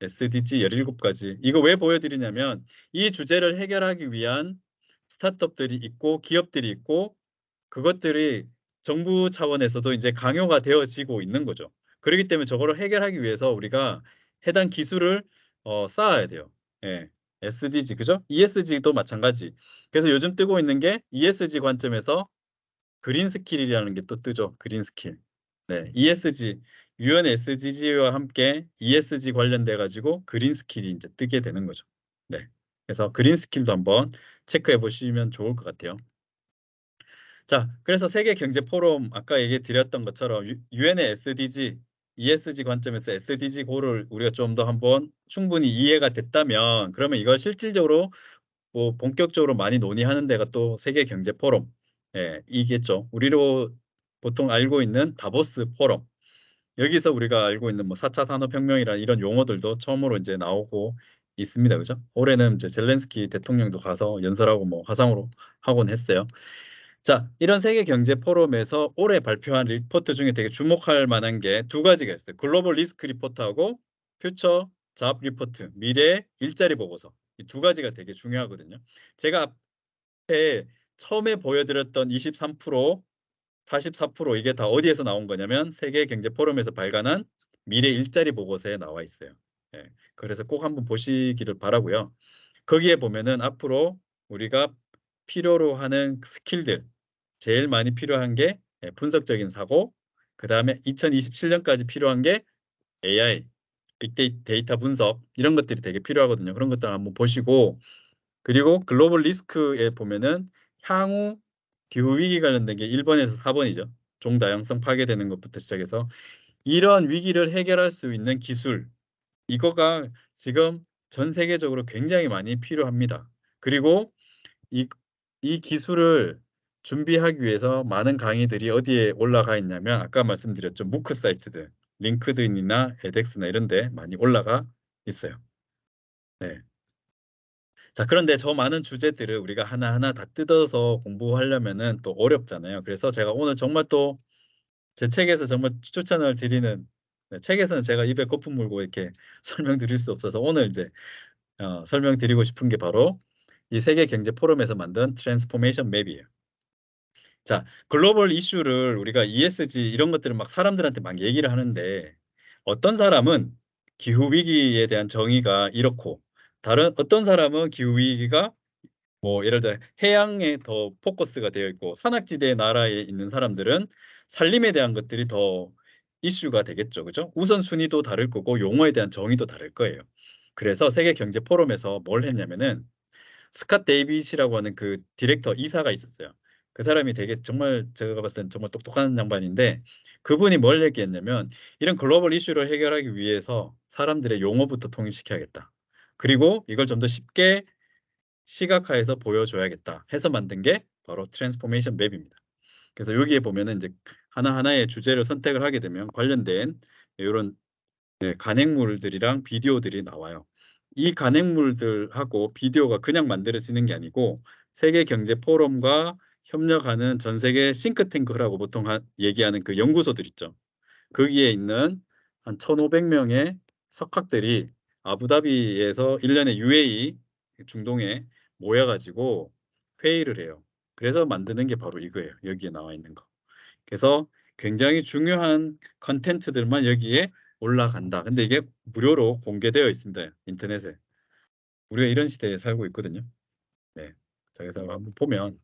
SDG 17 가지. 이거 왜 보여 드리냐면 이 주제를 해결하기 위한 스타트업들이 있고 기업들이 있고 그것들이 정부 차원에서도 이제 강요가 되어지고 있는 거죠. 그러기 때문에 저거를 해결하기 위해서 우리가 해당 기술을 쌓아야 돼요. 예. SDG 그죠? ESG도 마찬가지. 그래서 요즘 뜨고 있는 게 ESG 관점에서 그린 스킬이라는 게 또 뜨죠. 그린 스킬. 네. ESG 유엔 SDG와 함께 ESG 관련돼 가지고 그린 스킬이 인제 뜨게 되는 거죠. 네. 그래서 그린 스킬도 한번 체크해 보시면 좋을 것 같아요. 자 그래서 세계 경제 포럼 아까 얘기 드렸던 것처럼 유 유엔의 SDG, ESG 관점에서 SDG 고를 우리가 좀 더 한번 충분히 이해가 됐다면 그러면 이걸 실질적으로 뭐 본격적으로 많이 논의하는 데가 또 세계 경제 포럼 이겠죠. 우리로 보통 알고 있는 다보스 포럼. 여기서 우리가 알고 있는 뭐 4차 산업혁명이라는 이런 용어들도 처음으로 이제 나오고 있습니다. 그죠? 올해는 이제 젤렌스키 대통령도 가서 연설하고 뭐 화상으로 하곤 했어요. 자, 이런 세계 경제 포럼에서 올해 발표한 리포트 중에 되게 주목할 만한 게 두 가지가 있어요. 글로벌 리스크 리포트하고 퓨처 잡 리포트, 미래 일자리 보고서. 이 두 가지가 되게 중요하거든요. 제가 앞에 처음에 보여드렸던 23%, 44% 이게 다 어디에서 나온 거냐면 세계 경제 포럼에서 발간한 미래 일자리 보고서에 나와 있어요. 예. 그래서 꼭 한번 보시기를 바라고요. 거기에 보면은 앞으로 우리가 필요로 하는 스킬들 제일 많이 필요한 게 분석적인 사고, 그다음에 2027 년까지 필요한 게 AI, 빅데이터 분석 이런 것들이 되게 필요하거든요. 그런 것들 한번 보시고 그리고 글로벌 리스크에 보면은 향후 기후 위기 관련된 게 1 번에서 4 번이죠. 종다양성 파괴되는 것부터 시작해서 이러한 위기를 해결할 수 있는 기술 이거가 지금 전 세계적으로 굉장히 많이 필요합니다. 그리고 이 이 기술을 준비하기 위해서 많은 강의들이 어디에 올라가 있냐면 아까 말씀드렸죠. 무크 사이트들, 링크드인이나 edX나 이런 데 많이 올라가 있어요. 네. 자 그런데 저 많은 주제들을 우리가 하나하나 다 뜯어서 공부하려면은 또 어렵잖아요. 그래서 제가 오늘 정말 또 제 책에서 정말 추천을 드리는 책에서는 제가 입에 거품 물고 이렇게 설명드릴 수 없어서 오늘 이제 설명드리고 싶은 게 바로 이 세계 경제 포럼에서 만든 트랜스포메이션 맵이에요. 자 글로벌 이슈를 우리가 ESG 이런 것들을 막 사람들한테 막 얘기를 하는데 어떤 사람은 기후 위기에 대한 정의가 이렇고 다른 어떤 사람은 기후 위기가 뭐 예를 들어 해양에 더 포커스가 되어 있고 산악지대 나라에 있는 사람들은 산림에 대한 것들이 더 이슈가 되겠죠. 그죠? 우선순위도 다를 거고 용어에 대한 정의도 다를 거예요. 그래서 세계 경제 포럼에서 뭘 했냐면은 스캇 데이빗이라고 하는 그 디렉터 이사가 있었어요. 그 사람이 되게 정말 제가 봤을 땐 정말 똑똑한 양반인데 그분이 뭘 얘기했냐면 "이런 글로벌 이슈를 해결하기 위해서 사람들의 용어부터 통일시켜야겠다. 그리고 이걸 좀 더 쉽게 시각화해서 보여줘야겠다." 해서 만든 게 바로 트랜스포메이션 맵입니다. 그래서 여기에 보면은 이제 하나하나의 주제를 선택을 하게 되면 관련된 요런 간행물들이랑 비디오들이 나와요. 이 간행물들하고 비디오가 그냥 만들어지는 게 아니고 세계 경제 포럼과 협력하는 전 세계 싱크탱크라고 보통 얘기하는 그 연구소들 있죠. 거기에 있는 한 1,500명의 석학들이 아부다비에서 1년에 UAE 중동에 모여 가지고 회의를 해요. 그래서 만드는 게 바로 이거예요. 여기에 나와 있는 거. 그래서 굉장히 중요한 컨텐츠들만 여기에 올라간다. 근데 이게 무료로 공개되어 있습니다. 인터넷에. 우리가 이런 시대에 살고 있거든요. 네. 자, 그래서 한번 보면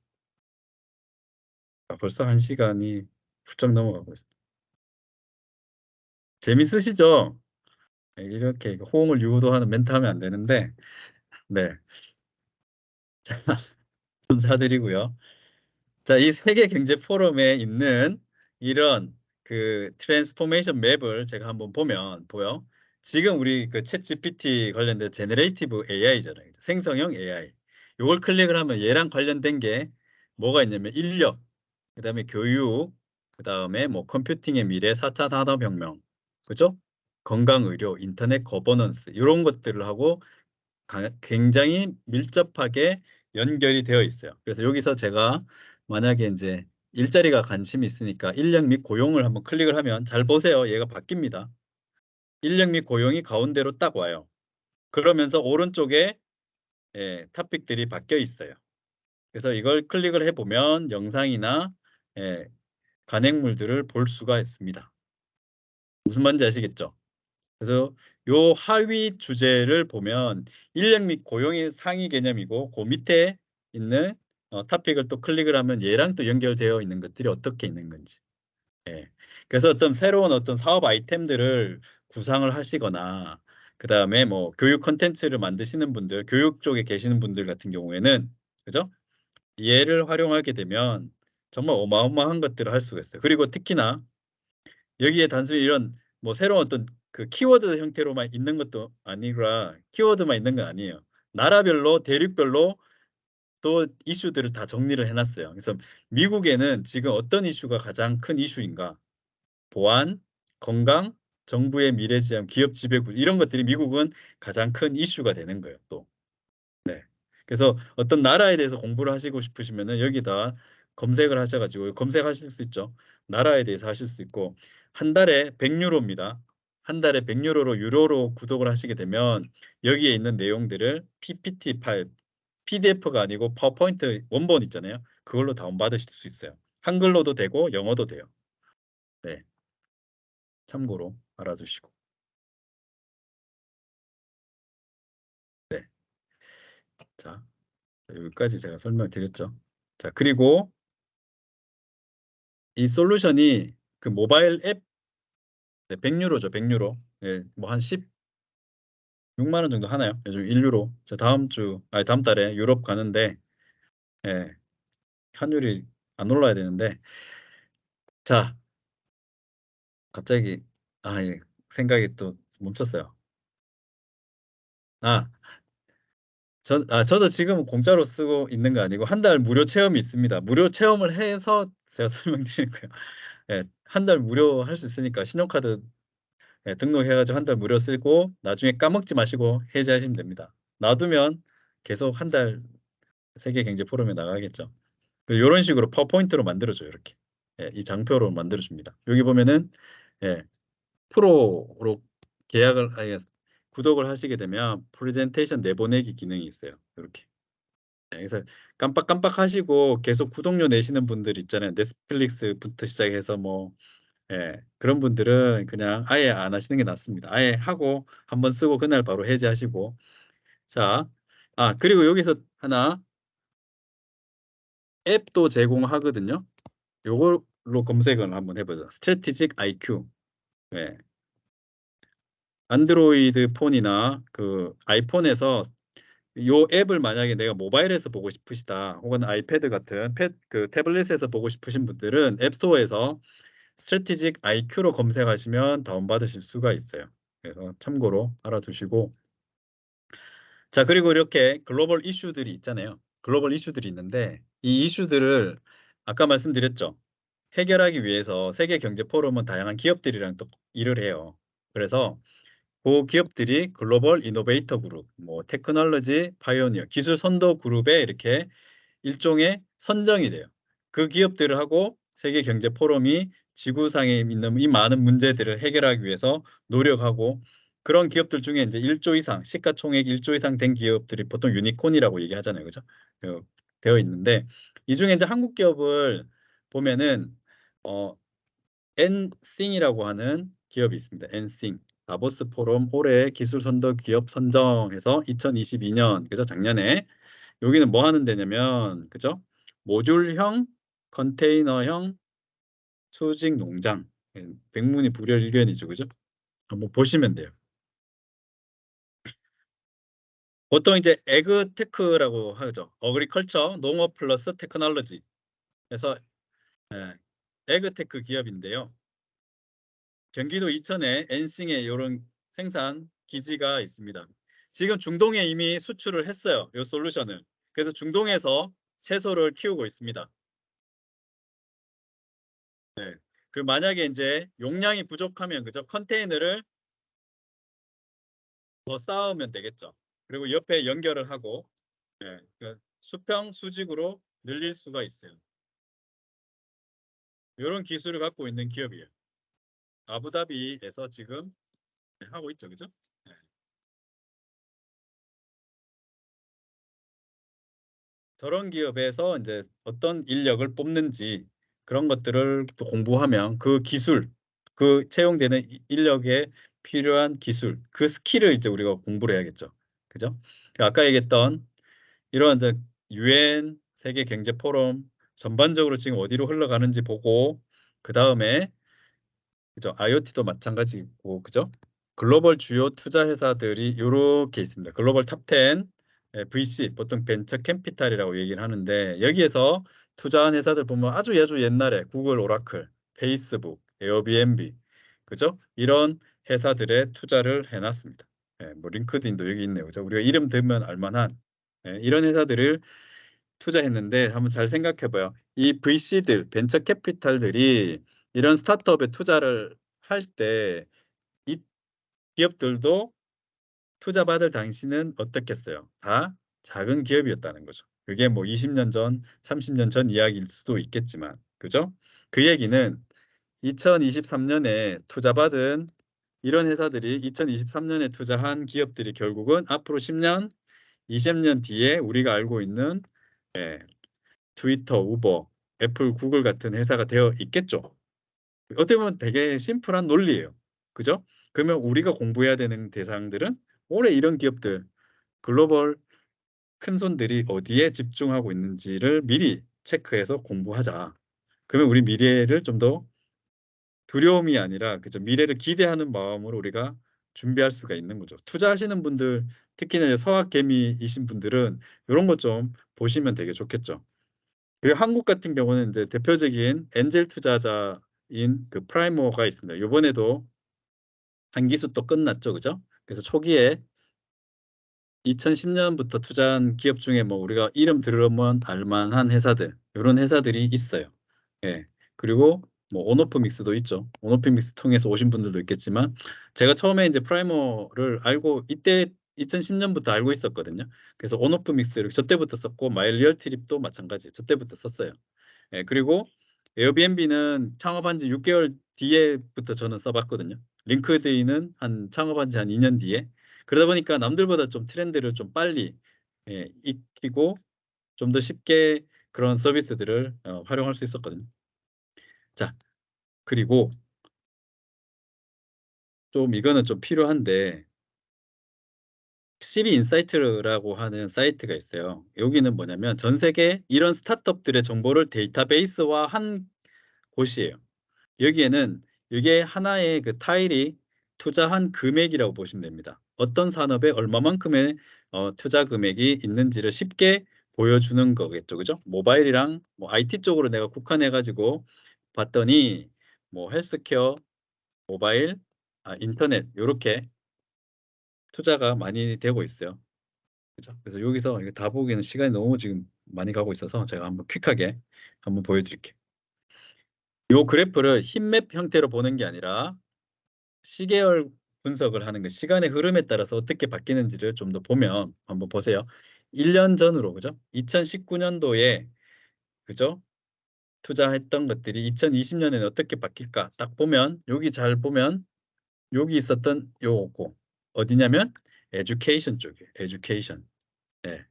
벌써 1시간이 훌쩍 넘어가고 있습니다. 재밌으시죠? 네, 이렇게 호응을 유도하는 멘트 하면 안 되는데 네. 자, 감사드리고요. 자, 이 세계 경제 포럼에 있는 이런 그 트랜스포메이션 맵을 제가 한번 보면 보여. 지금 우리 그 챗GPT 관련된 제너레이티브 AI잖아요. 생성형 AI. 요걸 클릭을 하면 얘랑 관련된 게 뭐가 있냐면 인력, 그다음에 교육, 그다음에 뭐 컴퓨팅의 미래, 4차 산업혁명. 그죠? 건강 의료, 인터넷 거버넌스 이런 것들을 하고 굉장히 밀접하게 연결이 되어 있어요. 그래서 여기서 제가 만약에 이제 일자리가 관심이 있으니까 인력 및 고용을 한번 클릭을 하면 잘 보세요. 얘가 바뀝니다. 인력 및 고용이 가운데로 딱 와요. 그러면서 오른쪽에 탑픽들이 바뀌어 있어요. 그래서 이걸 클릭을 해보면 영상이나 예, 간행물들을 볼 수가 있습니다. 무슨 말인지 아시겠죠? 그래서 요 하위 주제를 보면 인력 및 고용의 상위 개념이고 그 밑에 있는 토픽을 또 클릭을 하면 얘랑 또 연결되어 있는 것들이 어떻게 있는 건지. 예. 그래서 어떤 새로운 어떤 사업 아이템들을 구상을 하시거나 그다음에 뭐 교육 콘텐츠를 만드시는 분들, 교육 쪽에 계시는 분들 같은 경우에는 그죠? 얘를 활용하게 되면 정말 어마어마한 것들을 할 수가 있어요. 그리고 특히나 여기에 단순히 이런 뭐 새로운 어떤 그 키워드 형태로만 있는 것도 아니라 키워드만 있는 건 아니에요. 나라별로 대륙별로 또 이슈들을 다 정리를 해 놨어요. 그래서 미국에는 지금 어떤 이슈가 가장 큰 이슈인가? 보안, 건강, 정부의 미래지향, 기업 지배구 이런 것들이 미국은 가장 큰 이슈가 되는 거예요, 또. 네. 그래서 어떤 나라에 대해서 공부를 하시고 싶으시면은 여기다 검색을 하셔 가지고 검색하실 수 있죠. 나라에 대해서 하실 수 있고 한 달에 100유로입니다. 한 달에 100유로로 유로로 구독을 하시게 되면 여기에 있는 내용들을 PPT 파일, PDF가 아니고 파워포인트 원본 있잖아요. 그걸로 다운받으실 수 있어요. 한글로도 되고 영어도 돼요. 네. 참고로 알아두시고. 네. 자, 여기까지 제가 설명드렸죠. 자, 그리고 이 솔루션이 그 모바일 앱 100유로죠. 100유로. 예, 뭐 한 16만 원 정도 하나요? 요즘 1유로. 저 다음 달에 유럽 가는데 예, 환율이 안 올라야 되는데 자, 갑자기 예, 생각이 또 멈췄어요. 아, 저도 지금 공짜로 쓰고 있는 거 아니고 한 달 무료 체험이 있습니다. 무료 체험을 해서 제가 설명드리는 거예요. 예, 한 달 무료 할 수 있으니까 신용카드 등록해가지고 한 달 무료 쓰고 나중에 까먹지 마시고 해지하시면 됩니다. 놔두면 계속 한 달 세계 경제 포럼에 나가겠죠. 이런 식으로 파워포인트로 만들어줘요. 이렇게 이 장표로 만들어줍니다. 여기 보면은 예, 프로로 계약을 구독을 하시게 되면 프레젠테이션 내보내기 기능이 있어요. 이렇게. 그래서 깜빡깜빡 하시고 계속 구독료 내시는 분들 있잖아요. 넷플릭스부터 시작해서 뭐 그런 분들은 그냥 아예 안 하시는 게 낫습니다. 아예 하고 한번 쓰고 그날 바로 해지하시고 자, 그리고 여기서 하나 앱도 제공하거든요. 요걸로 검색을 한번 해보죠. 스트래티직 IQ. 네. 안드로이드 폰이나 그 아이폰에서 요 앱을 만약에 내가 모바일에서 보고 싶으시다 혹은 아이패드 같은 그 태블릿에서 보고 싶으신 분들은 앱스토어에서 스트래티직 IQ로 검색하시면 다운받으실 수가 있어요. 그래서 참고로 알아두시고 자 그리고 이렇게 글로벌 이슈들이 있잖아요. 글로벌 이슈들이 있는데 이 이슈들을 아까 말씀드렸죠. 해결하기 위해서 세계 경제 포럼은 다양한 기업들이랑 또 일을 해요. 그래서 그 기업들이 글로벌 이노베이터 그룹, 뭐 테크놀로지 파이오니어, 기술 선도 그룹에 이렇게 일종의 선정이 돼요. 그 기업들하고 세계 경제 포럼이 지구상에 있는 이 많은 문제들을 해결하기 위해서 노력하고, 그런 기업들 중에 이제 1조 이상, 시가총액 1조 이상 된 기업들이 보통 유니콘이라고 얘기하잖아요. 그죠? 되어 있는데, 이 중에 이제 한국 기업을 보면은 엔싱이라고 하는 기업이 있습니다. 엔싱. 다보스 포럼 올해 기술 선도 기업 선정해서 2022년, 그죠? 작년에. 여기는 뭐 하는 데냐면, 그죠? 모듈형 컨테이너형 수직 농장. 백문이 불여일견이죠. 그죠? 한번 보시면 돼요. 보통 이제 에그테크라고 하죠. 어그리컬처, 농업 플러스 테크놀로지. 그래서 예, 에그테크 기업인데요. 경기도 이천에 엔싱의 이런 생산 기지가 있습니다. 지금 중동에 이미 수출을 했어요. 이 솔루션을. 그래서 중동에서 채소를 키우고 있습니다. 네. 그 만약에 이제 용량이 부족하면, 그죠? 컨테이너를 더 쌓으면 되겠죠. 그리고 옆에 연결을 하고, 예, 그 수평 수직으로 늘릴 수가 있어요. 이런 기술을 갖고 있는 기업이에요. 아부다비에서 지금 하고 있죠, 그죠? 예. 저런 기업에서 이제 어떤 인력을 뽑는지, 그런 것들을 또 공부하면 그 기술, 그 채용되는 인력에 필요한 기술, 그 스킬을 이제 우리가 공부를 해야겠죠. 그죠? 아까 얘기했던 이런 이제 유엔 세계 경제 포럼 전반적으로 지금 어디로 흘러가는지 보고, 그 다음에 그죠? IoT도 마찬가지고, 그죠? 글로벌 주요 투자 회사들이 이렇게 있습니다. 글로벌 탑 10, VC, 보통 벤처 캐피탈이라고 얘기를 하는데, 여기에서 투자한 회사들 보면 아주 옛날에 구글, 오라클, 페이스북, 에어비앤비, 그죠? 이런 회사들의 투자를 해놨습니다. 뭐 링크드인도 여기 있네요. 그죠? 우리가 이름 들으면 알만한 이런 회사들을 투자했는데, 한번 잘 생각해봐요. 이 VC들, 벤처 캐피탈들이 이런 스타트업에 투자를 할 때 이 기업들도 투자받을 당시는 어떻겠어요? 다 작은 기업이었다는 거죠. 그게 뭐 20년 전, 30년 전 이야기일 수도 있겠지만, 그죠? 그 얘기는 2023년에 투자받은 이런 회사들이 2023년에 투자한 기업들이 결국은 앞으로 10년, 20년 뒤에 우리가 알고 있는 예, 트위터, 우버, 애플, 구글 같은 회사가 되어 있겠죠. 어떻게 보면 되게 심플한 논리예요. 그죠? 그러면 우리가 공부해야 되는 대상들은 올해 이런 기업들, 글로벌 큰 손들이 어디에 집중하고 있는지를 미리 체크해서 공부하자. 그러면 우리 미래를 좀 더 두려움이 아니라, 그죠? 미래를 기대하는 마음으로 우리가 준비할 수가 있는 거죠. 투자하시는 분들, 특히나 이제 서학개미이신 분들은 이런 것 좀 보시면 되게 좋겠죠. 그리고 한국 같은 경우는 이제 대표적인 엔젤 투자자인 그 프라이머가 있습니다. 이번에도 한 기수 또 끝났죠, 그죠? 그래서 초기에 2010년부터 투자한 기업 중에 뭐 우리가 이름 들으면 알만한 회사들, 이런 회사들이 있어요. 예. 그리고 뭐 온오프믹스도 있죠. 온오프믹스 통해서 오신 분들도 있겠지만, 제가 처음에 이제 프라이머를 알고 이때 2010년부터 알고 있었거든요. 그래서 온오프믹스를 저 때부터 썼고, 마일리얼 트립도 마찬가지 저 때부터 썼어요. 예, 그리고 에어비앤비는 창업한 지 6개월 뒤에부터 저는 써봤거든요. 링크드인은 한 창업한 지 한 2년 뒤에. 그러다 보니까 남들보다 좀 트렌드를 좀 빨리 익히고 좀 더 쉽게 그런 서비스들을 활용할 수 있었거든요. 자, 그리고 좀 이거는 좀 필요한데, CB 인사이트라고 하는 사이트가 있어요. 여기는 뭐냐면 전 세계 이런 스타트업들의 정보를 데이터베이스화 한 곳이에요. 여기에는 이게 하나의 그 타일이 투자한 금액이라고 보시면 됩니다. 어떤 산업에 얼마만큼의 투자 금액이 있는지를 쉽게 보여주는 거겠죠, 그죠? 모바일이랑 뭐 IT 쪽으로 내가 국한해 가지고 봤더니 뭐 헬스케어, 모바일, 인터넷 이렇게 투자가 많이 되고 있어요. 그죠? 그래서 여기서 이거 다 보기에는 시간이 너무 지금 많이 가고 있어서 제가 한번 퀵하게 한번 보여드릴게요. 요 그래프를 힙맵 형태로 보는 게 아니라 시계열 분석을 하는 거, 시간의 흐름에 따라서 어떻게 바뀌는지를 좀 더 보면 한번 보세요. 1년 전으로 그죠? 2019년도에 그죠? 투자했던 것들이 2020년에는 어떻게 바뀔까? 딱 보면 여기 잘 보면 여기 있었던 요거 어디냐면 에듀케이션 쪽이에요. 에듀케이션. 예.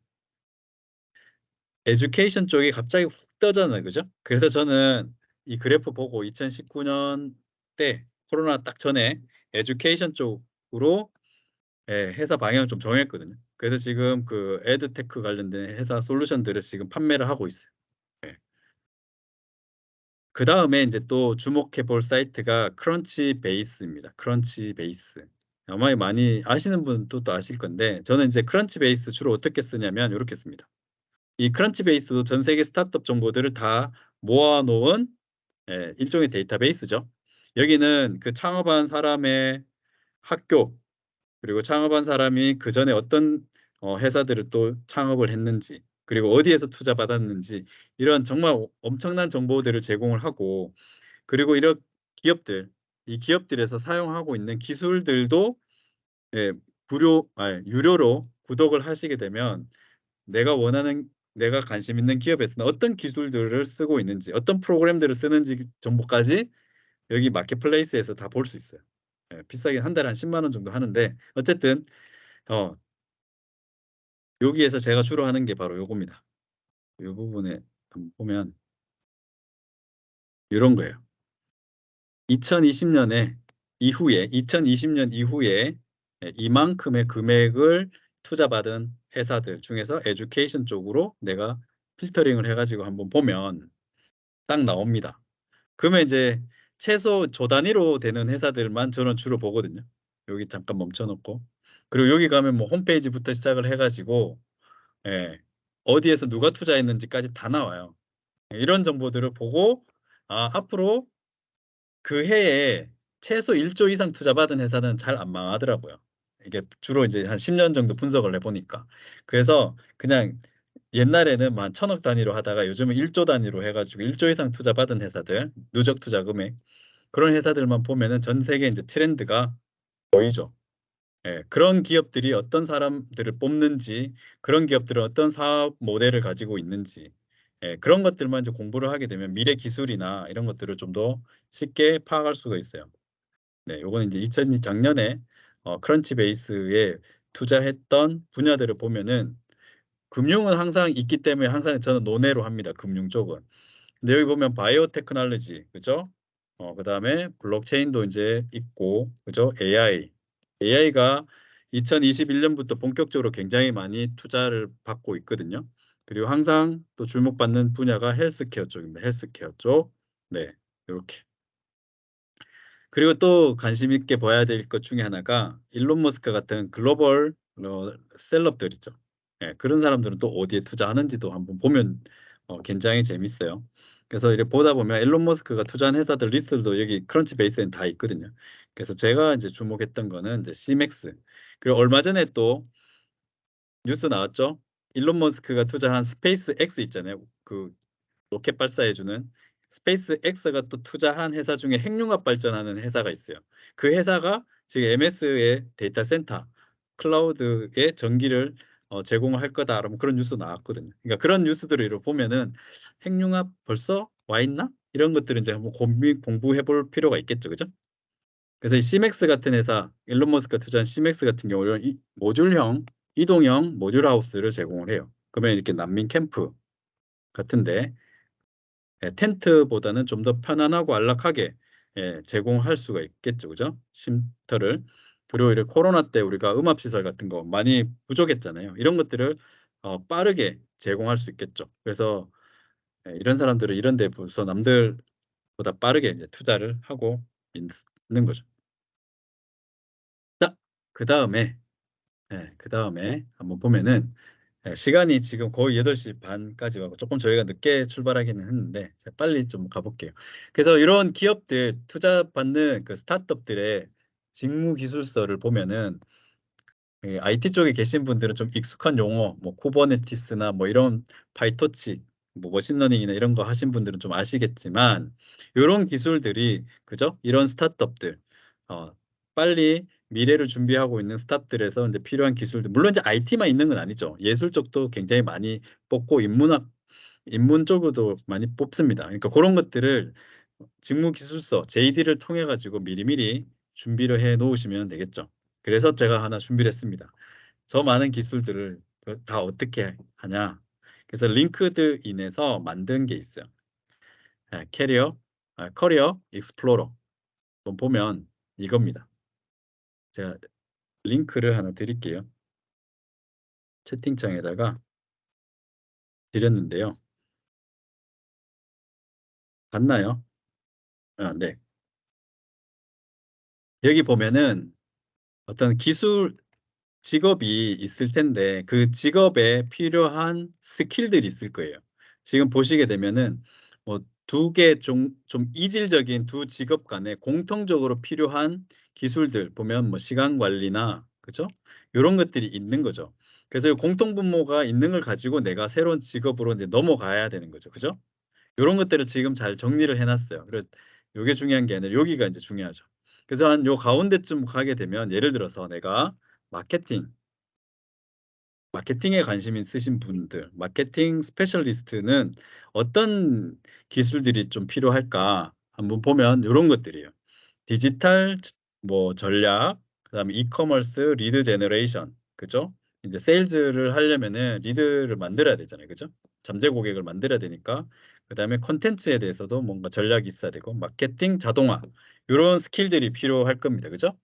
에듀케이션 쪽이 갑자기 훅 떠잖아요. 그죠? 그래서 저는 이 그래프 보고 2019년 때 코로나 딱 전에 에듀케이션 쪽으로 회사 방향을 좀 정했거든요. 그래서 지금 그 에드테크 관련된 회사 솔루션들을 지금 판매를 하고 있어요. 예. 그다음에 인제 또 주목해 볼 사이트가 크런치베이스입니다. 크런치베이스. 아마 많이 아시는 분도 또 아실 건데 저는 인제 크런치베이스 주로 어떻게 쓰냐면 요렇게 씁니다. 이 크런치베이스도 전 세계 스타트업 정보들을 다 모아 놓은 일종의 데이터베이스죠. 여기는 그 창업한 사람의 학교 그리고 창업한 사람이 그전에 어떤 회사들을 또 창업을 했는지 그리고 어디에서 투자받았는지 이런 정말 엄청난 정보들을 제공을 하고 그리고 이런 기업들 이 기업들에서 사용하고 있는 기술들도 예 유료로 구독을 하시게 되면 내가 원하는 내가 관심 있는 기업에서는 어떤 기술들을 쓰고 있는지 어떤 프로그램들을 쓰는지 정보까지 여기 마켓플레이스에서 다 볼 수 있어요. 예 비싸긴 한 달에 한 10만 원 정도 하는데 어쨌든 어 여기에서 제가 주로 하는 게 바로 요겁니다. 요 부분에 한번 보면 요런 거예요. 2020년에 이후에 2020년 이후에 이만큼의 금액을 투자받은 회사들 중에서 에듀케이션 쪽으로 내가 필터링을 해 가지고 한번 보면 딱 나옵니다. 그러면 이제 최소 조 단위로 되는 회사들만 저는 주로 보거든요. 여기 잠깐 멈춰 놓고. 그리고 여기 가면 뭐 홈페이지부터 시작을 해 가지고 예 어디에서 누가 투자했는지까지 다 나와요. 이런 정보들을 보고 앞으로 그 해에 최소 1조 이상 투자받은 회사는 잘 안 망하더라고요. 이게 주로 이제 한 10년 정도 분석을 해 보니까. 그래서 그냥 옛날에는 만 1,000억 단위로 하다가 요즘은 1조 단위로 해 가지고 1조 이상 투자받은 회사들, 누적 투자 금액 그런 회사들만 보면은 전 세계 인제 트렌드가 보이죠. 예. 그런 기업들이 어떤 사람들을 뽑는지, 그런 요기업들은 어떤 사업 모델을 가지고 있는지 그런 것들만 이제 공부를 하게 되면 미래 기술이나 이런 것들을 좀 더 쉽게 파악할 수가 있어요. 네. 요거는 인제 2002 작년에 크런치베이스에 투자했던 분야들을 보면은 금융은 항상 있기 때문에 항상 저는 논외로 합니다, 금융 쪽은. 근데 여기 보면 바이오 테크놀로지 그죠? 그다음에 블록체인도 인제 있고 그죠? AI가 2021 년부터 본격적으로 굉장히 많이 투자를 받고 있거든요. 그리고 항상 또 주목받는 분야가 헬스케어 쪽입니다. 헬스케어 쪽. 네. 요렇게. 그리고 또 관심 있게 봐야 될 것 중에 하나가 일론 머스크 같은 글로벌 셀럽들 있죠. 예. 그런 사람들은 또 어디에 투자하는지도 한번 보면 굉장히 재밌어요. 그래서 이렇게 보다 보면 일론 머스크가 투자한 회사들 리스트도 여기 크런치베이스에는 다 있거든요. 그래서 제가 이제 주목했던 거는 이제 시맥스. 그리고 얼마 전에 또 뉴스 나왔죠. 일론 머스크가 투자한 스페이스 X 있잖아요. 그 로켓 발사해 주는 스페이스 X가 또 투자한 회사 중에 핵융합 발전하는 회사가 있어요. 그 회사가 지금 MS의 데이터 센터 클라우드에 전기를 제공할 거다. 라는 그런 뉴스 나왔거든요. 그러니까 그런 뉴스들을 이렇게 보면은 '핵융합 벌써 와 있나?' 이런 것들을 인제 한번 고민 공부해 볼 필요가 있겠죠. 그죠? 그래서 이 시맥스 같은 회사 일론 머스크가 투자한 시맥스 같은 경우는 이 모듈형 이동형 모듈 하우스를 제공을 해요. 그러면 이렇게 난민 캠프 같은 데 텐트보다는 좀 더 편안하고 안락하게 제공할 수가 있겠죠. 그죠? 쉼터를. 그리고 이런 코로나 때 우리가 음압 시설 같은 거 많이 부족했잖아요. 이런 것들을 빠르게 제공할 수 있겠죠. 그래서 이런 사람들은 이런 데서 남들보다 빠르게 이제 투자를 하고 있는 거죠. 자 그다음에 그다음에 한번 보면은 시간이 지금 거의 8시 반까지 가고 조금 저희가 늦게 출발하기는 했는데 제가 빨리 좀 가 볼게요. 그래서 이런 기업들 투자받는 그 스타트업들의 직무 기술서를 보면은 IT 쪽에 계신 분들은 좀 익숙한 용어 뭐 쿠버네티스나 뭐 이런 파이토치 뭐 머신러닝이나 이런 거 하신 분들은 좀 아시겠지만 요런 기술들이 그죠? 이런 스타트업들 어 빨리 미래를 준비하고 있는 스타트업들에서 인제 필요한 기술들 물론 이제 IT만 있는 건 아니죠. 예술 쪽도 굉장히 많이 뽑고 인문 쪽으로도 많이 뽑습니다. 그러니까 고런 것들을 직무기술서 JD를 통해 가지고 미리미리 준비를 해 놓으시면 되겠죠. 그래서 제가 하나 준비를 했습니다. 저 많은 기술들을 다 어떻게 하냐. 그래서 링크드인에서 만든 게 있어요. 예 커리어 익스플로러. 한번 보면 이겁니다. 제가 링크를 하나 드릴게요. 채팅창에다가 드렸는데요. 봤나요? 아 네. 여기 보면은 어떤 기술 직업이 있을 텐데 그 직업에 필요한 스킬들이 있을 거예요. 지금 보시게 되면은 뭐 두 개 좀 이질적인 두 직업 간에 공통적으로 필요한 기술들 보면 뭐 시간 관리나 그죠? 요런 것들이 있는 거죠. 그래서 요 공통 분모가 있는 걸 가지고 내가 새로운 직업으로 이제 넘어가야 되는 거죠. 그죠? 요런 것들을 지금 잘 정리를 해 놨어요. 요게 중요한 게 아니라 여기가 인제 중요하죠. 그래서 한 요 가운데쯤 가게 되면 예를 들어서 내가 마케팅 마케팅에 관심 있으신 분들, 마케팅 스페셜리스트는 어떤 기술들이 좀 필요할까 한번 보면 요런 것들이에요. 디지털 뭐 전략, 그다음에 이커머스 리드 제너레이션 그죠? 인제 세일즈를 하려면은 리드를 만들어야 되잖아요. 그죠? 잠재 고객을 만들어야 되니까 그다음에 콘텐츠에 대해서도 뭔가 전략이 있어야 되고 마케팅 자동화 요런 스킬들이 필요할 겁니다. 그죠?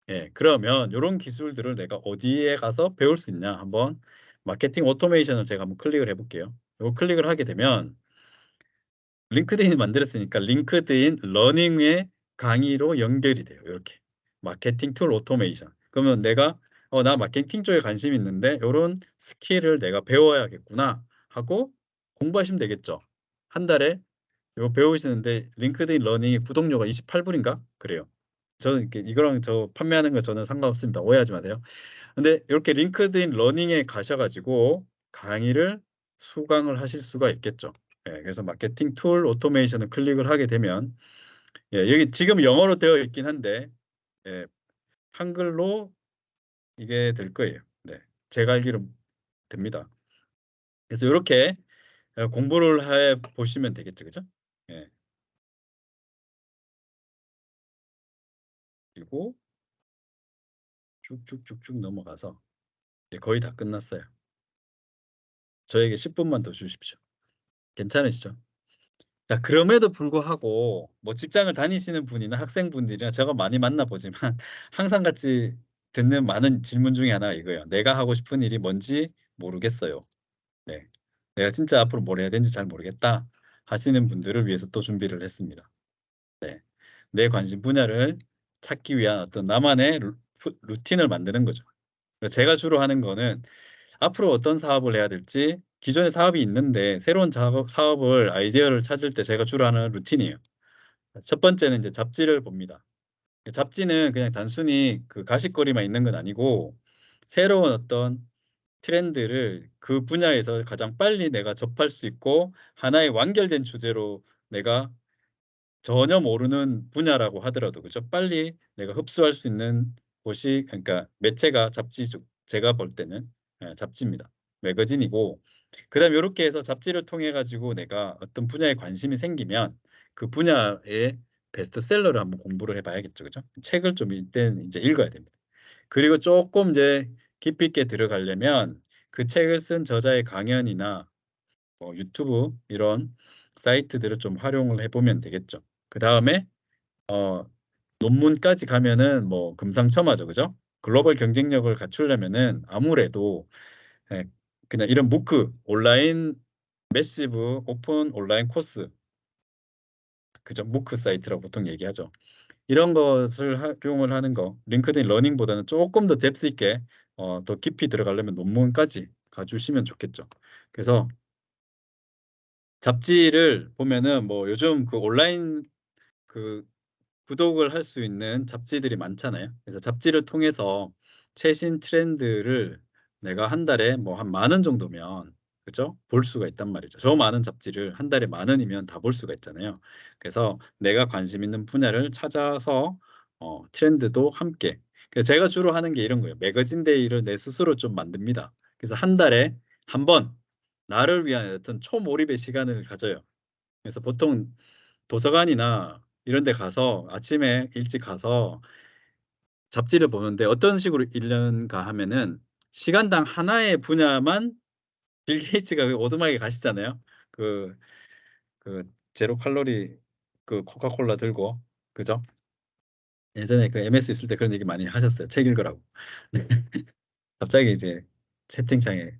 예. 그러면 요런 기술들을 내가 어디에 가서 배울 수 있냐 한번 마케팅 오토메이션을 제가 한번 클릭을 해 볼게요. 요거 클릭을 하게 되면 링크드인 만들었으니까 링크드인 러닝의 강의로 연결이 돼요 요렇게. 마케팅 툴 오토메이션. 그러면 내가 '나 마케팅 쪽에 관심이 있는데 요런 스킬을 내가 배워야겠구나.' 하고 공부하시면 되겠죠. 한 달에 요거 배우시는데 링크드인 러닝이 구독료가 28 불인가 그래요. 저는 이렇게 이거랑 저 판매하는 거 저는 상관없습니다. 오해하지 마세요. 근데 이렇게 링크드인 러닝에 가셔 가지고 강의를 수강을 하실 수가 있겠죠. 예 그래서 마케팅 툴 오토메이션을 클릭을 하게 되면 예 여기 지금 영어로 되어 있긴 한데 예 한글로 이게 될 거예요. 네. 제가 알기로 됩니다. 그래서 요렇게 공부를 해 보시면 되겠죠. 그죠? 예. 그리고 쭉쭉쭉쭉 넘어가서 이제 거의 다 끝났어요. 저에게 10 분만 더 주십시오. 괜찮으시죠? 자 그럼에도 불구하고 뭐 직장을 다니시는 분이나 학생분들이나 제가 많이 만나 보지만 항상 같이 듣는 많은 질문 중에 하나가 이거예요. "내가 하고 싶은 일이 뭔지 모르겠어요." 네. "내가 진짜 앞으로 뭘 해야 되는지 잘 모르겠다." 하시는 분들을 위해서 또 준비를 했습니다. 네. 내 관심 분야를 찾기 위한 어떤 나만의 루틴을 만드는 거죠. 제가 주로 하는 거는 앞으로 어떤 사업을 해야 될지 기존에 사업이 있는데 새로운 작업 사업을 아이디어를 찾을 때 제가 주로 하는 루틴이에요. 첫 번째는 이제 잡지를 봅니다. 잡지는 그냥 단순히 그 가십거리만 있는 건 아니고 새로운 어떤 트렌드를 그 분야에서 가장 빨리 내가 접할 수 있고 하나의 완결된 주제로 내가 전혀 모르는 분야라고 하더라도 그죠? 빨리 내가 흡수할 수 있는 곳이 그러니까 매체가 잡지죠. 제가 볼 때는 잡지입니다. 매거진이고 그다음에 요렇게 해서 잡지를 통해 가지고 내가 어떤 분야에 관심이 생기면 그 분야의 베스트셀러를 한번 공부를 해 봐야겠죠. 그죠? 책을 좀 이때는 인제 읽어야 됩니다. 그리고 쪼끔 이제 깊이 있게 들어가려면 그 책을 쓴 저자의 강연이나 뭐 유튜브 이런 사이트들을 좀 활용을 해 보면 되겠죠. 그다음에 논문까지 가면은 뭐 금상첨화죠. 그죠? 글로벌 경쟁력을 갖추려면은 아무래도 예 그냥 이런 무크 온라인 매시브 오픈 온라인 코스 그죠? 무크 사이트라고 보통 얘기하죠. 이런 것을 활용을 하는 거 링크드인 러닝보다는 쪼끔 더 뎁스 있게 더 깊이 들어가려면 논문까지 가 주시면 좋겠죠. 그래서 잡지를 보면은 뭐 요즘 그 온라인 그 구독을 할 수 있는 잡지들이 많잖아요. 그래서 잡지를 통해서 최신 트렌드를 내가 한 달에 뭐 한 10,000원 정도면 그죠? 볼 수가 있단 말이죠. 저 많은 잡지를 한 달에 10,000원이면 다 볼 수가 있잖아요. 그래서 내가 관심 있는 분야를 찾아서 트렌드도 함께. 그래서 제가 주로 하는 게 이런 거예요. 매거진 데이를 내 스스로 좀 만듭니다. 그래서 한 달에 한 번 나를 위한 어떤 초몰입의 시간을 가져요. 그래서 보통 도서관이나 이런 데 가서 아침에 일찍 가서 잡지를 보는데 어떤 식으로 읽는가 하면은 시간당 하나의 분야만 빌 게이츠가 그 오두막에 가시잖아요. 그 그 제로 칼로리 그 코카콜라 들고. 그죠? 예전에 그 MS 있을 때 그런 얘기 많이 하셨어요. 책 읽으라고. 갑자기 이제 채팅창에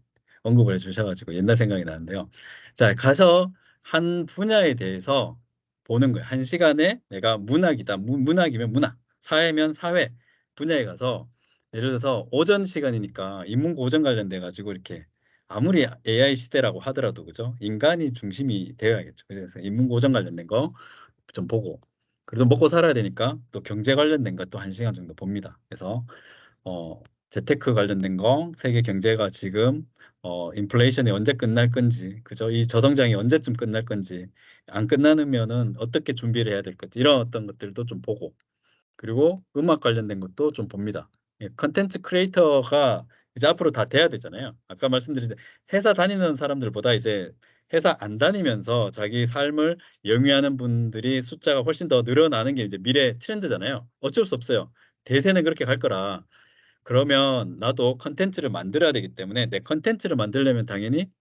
언급을 해 주셔 가지고 옛날 생각이 나는데요. 자, 가서 한 분야에 대해서 보는 거예요. 한 시간에 내가 문학이다. 문학이면 문학, 사회면 사회 분야에 가서 예를 들어서 오전 시간이니까 인문고 오전 관련돼 가지고 이렇게 아무리 AI 시대라고 하더라도 그죠? 인간이 중심이 되어야겠죠. 그래서 인문고 오전 관련된 거 좀 보고 그래도 먹고 살아야 되니까 또 경제 관련된 거 또 1시간 정도 봅니다. 그래서 재테크 관련된 거, 세계 경제가 지금 인플레이션이 언제 끝날 건지, 그죠? 이 저성장이 언제쯤 끝날 건지, 안 끝나면은 어떻게 준비를 해야 될 건지 이런 어떤 것들도 좀 보고, 그리고 음악 관련된 것도 좀 봅니다. 예, 컨텐츠 크리에이터가 이제 앞으로 다 돼야 되잖아요. 아까 말씀드린 회사 다니는 사람들보다 이제 회사 안 다니면서 자기 삶을 영위하는 분들이 숫자가 훨씬 더 늘어나는 게 이제 미래 트렌드잖아요. 어쩔 수 없어요. 대세는 그렇게 갈 거라. 그러면 나도 컨텐츠를 만들어야 되기 때문에 내 컨텐츠를 만들려면 당연히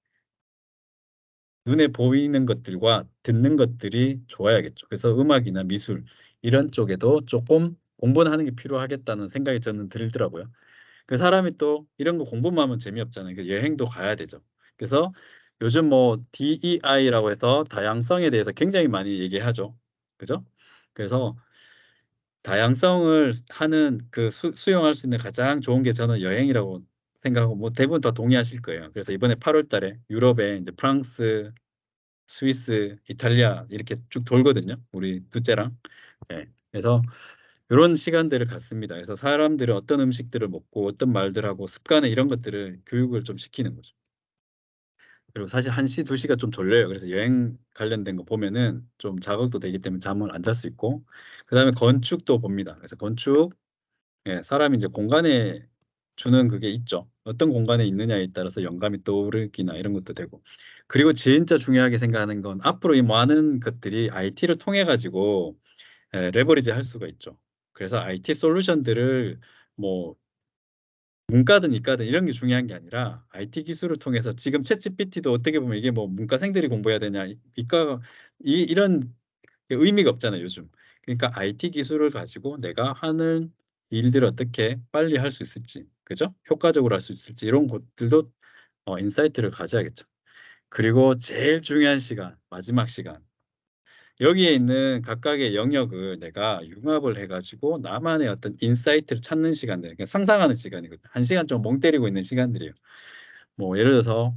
눈에 보이는 것들과 듣는 것들이 좋아야겠죠. 그래서 음악이나 미술 이런 쪽에도 조금 공부는 하는 게 필요하겠다는 생각이 저는 들더라고요. 그 사람이 또 이런 거 공부만 하면 재미없잖아요. 그 여행도 가야 되죠. 그래서 요즘 뭐 DEI라고 해서 다양성에 대해서 굉장히 많이 얘기하죠. 그죠? 그래서 다양성을 하는 그 수용할 수 있는 가장 좋은 게 저는 여행이라고 생각하고 뭐 대부분 다 동의하실 거예요. 그래서 이번에 8월 달에 유럽에 이제 프랑스, 스위스, 이탈리아 이렇게 쭉 돌거든요. 우리 둘째랑. 네. 그래서 요런 시간들을 갖습니다. 그래서 사람들은 어떤 음식들을 먹고 어떤 말들 하고 습관을 이런 것들을 교육을 좀 시키는 거죠. 그리고 사실 1시, 2시가 좀 졸려요. 그래서 여행 관련된 거 보면은 좀 자극도 되기 때문에 잠을 안 잘 수 있고 그다음에 건축도 봅니다. 그래서 건축 예 사람이 이제 공간에 주는 그게 있죠. 어떤 공간에 있느냐에 따라서 영감이 떠오르기나 이런 것도 되고. 그리고 진짜 중요하게 생각하는 건 앞으로 이 많은 것들이 IT를 통해 가지고 레버리지 할 수가 있죠. 그래서 IT 솔루션들을 뭐 문과든 이과든 이런 게 중요한 게 아니라 IT 기술을 통해서 지금 챗GPT도 어떻게 보면 이게 뭐 문과생들이 공부해야 되냐 이과가 이런 의미가 없잖아요, 요즘. 그러니까 IT 기술을 가지고 내가 하는 일들을 어떻게 빨리 할 수 있을지, 그죠? 효과적으로 할 수 있을지 이런 것들도 인사이트를 가져야겠죠. 그리고 제일 중요한 시간, 마지막 시간. 여기에 있는 각각의 영역을 내가 융합을 해 가지고 나만의 어떤 인사이트를 찾는 시간들, 그러니까 상상하는 시간이거든요. 1시간 좀 멍 때리고 있는 시간들이에요. 뭐 예를 들어서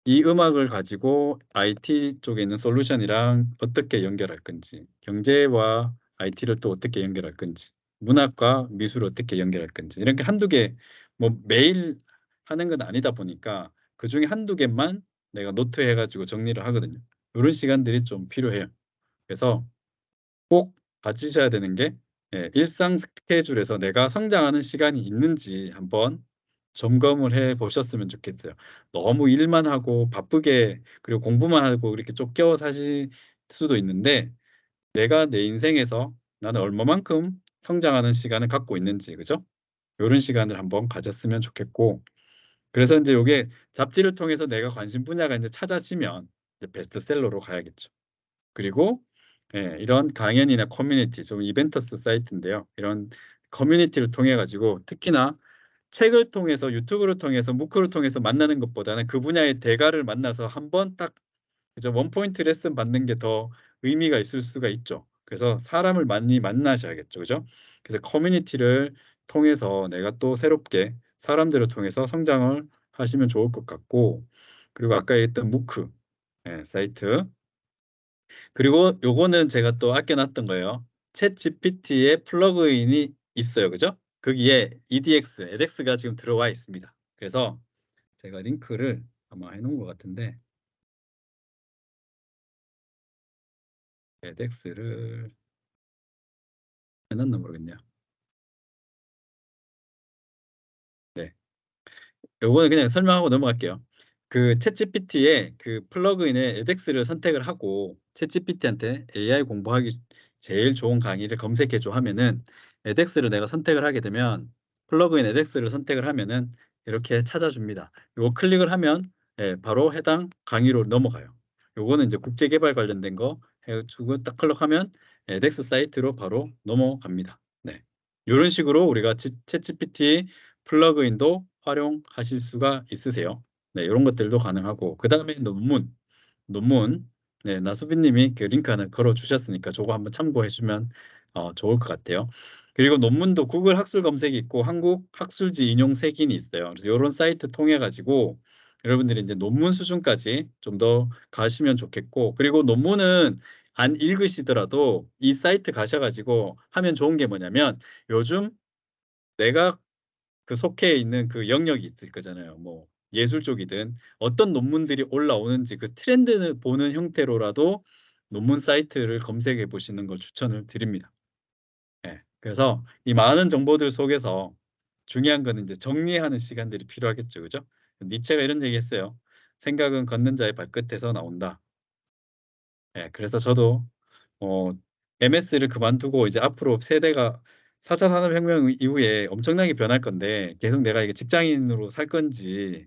이 음악을 가지고 IT 쪽에 있는 솔루션이랑 어떻게 연결할 건지, 경제와 IT를 또 어떻게 연결할 건지, 문학과 미술을 어떻게 연결할 건지 이렇게 한두 개 뭐 매일 하는 건 아니다 보니까 그중에 한두 개만 내가 노트해 가지고 정리를 하거든요. 요런 시간들이 좀 필요해요. 그래서 꼭 가지셔야 되는 게 일상 스케줄에서 내가 성장하는 시간이 있는지 한번 점검을 해 보셨으면 좋겠어요. 너무 일만 하고 바쁘게 그리고 공부만 하고 이렇게 쫓겨 사실 수도 있는데 내가 내 인생에서 나는 얼마만큼 성장하는 시간을 갖고 있는지 그죠? 요런 시간을 한번 가졌으면 좋겠고 그래서 인제 요게 잡지를 통해서 내가 관심 분야가 인제 찾아지면 이제 베스트셀러로 가야겠죠. 그리고 이런 강연이나 커뮤니티 좀 이벤터스 사이트인데요. 이런 커뮤니티를 통해 가지고 특히나 책을 통해서 유튜브를 통해서 무크를 통해서 만나는 것보다는 그 분야의 대가를 만나서 한번 딱 그죠 원 포인트 레슨 받는 게 더 의미가 있을 수가 있죠. 그래서 사람을 많이 만나셔야겠죠. 그죠? 그래서 커뮤니티를 통해서 내가 또 새롭게 사람들을 통해서 성장을 하시면 좋을 것 같고 그리고 아까 얘기했던 무크 사이트 그리고 요거는 제가 또 아껴 놨던 거예요. 챗GPT의 플러그인이 있어요. 그죠? 거기에 EDX, edX가 지금 들어와 있습니다. 그래서 제가 링크를 아마 해놓은 것 같은데 edX를 해놨나 모르겠네요. 네. 요거는 그냥 설명하고 넘어갈게요. 그 챗GPT에 그 플러그인에 edX를 선택을 하고 챗GPT한테 AI 공부하기 제일 좋은 강의를 검색해줘 하면은 edX를 내가 선택을 하게 되면 플러그인 edX를 선택을 하면은 이렇게 찾아줍니다. 요거 클릭을 하면 예, 바로 해당 강의로 넘어가요. 요거는 이제 국제 개발 관련된 거 해주고 딱 클릭하면 edX 사이트로 바로 넘어갑니다. 네. 이런 식으로 우리가 챗GPT 플러그인도 활용하실 수가 있으세요. 네, 이런 것들도 가능하고 그 다음에 논문 네, 나수빈님이 그 링크 하나 걸어 주셨으니까 저거 한번 참고해 주면 좋을 것 같아요. 그리고 논문도 구글 학술 검색이 있고 한국 학술지 인용 색인이 있어요. 그래서 이런 사이트 통해 가지고 여러분들이 이제 논문 수준까지 좀 더 가시면 좋겠고 그리고 논문은 안 읽으시더라도 이 사이트 가셔가지고 하면 좋은 게 뭐냐면 요즘 내가 그 속해 있는 그 영역이 있을 거잖아요. 뭐 예술 쪽이든 어떤 논문들이 올라오는지 그 트렌드를 보는 형태로라도 논문 사이트를 검색해 보시는 걸 추천을 드립니다. 예. 그래서 이 많은 정보들 속에서 중요한 거는 이제 정리하는 시간들이 필요하겠죠. 그죠? 니체가 이런 얘기 했어요. 생각은 걷는 자의 발끝에서 나온다. 예. 그래서 저도 어, MS를 그만두고 이제 앞으로 세대가 4차 산업혁명 이후에 엄청나게 변할 건데 계속 내가 이게 직장인으로 살 건지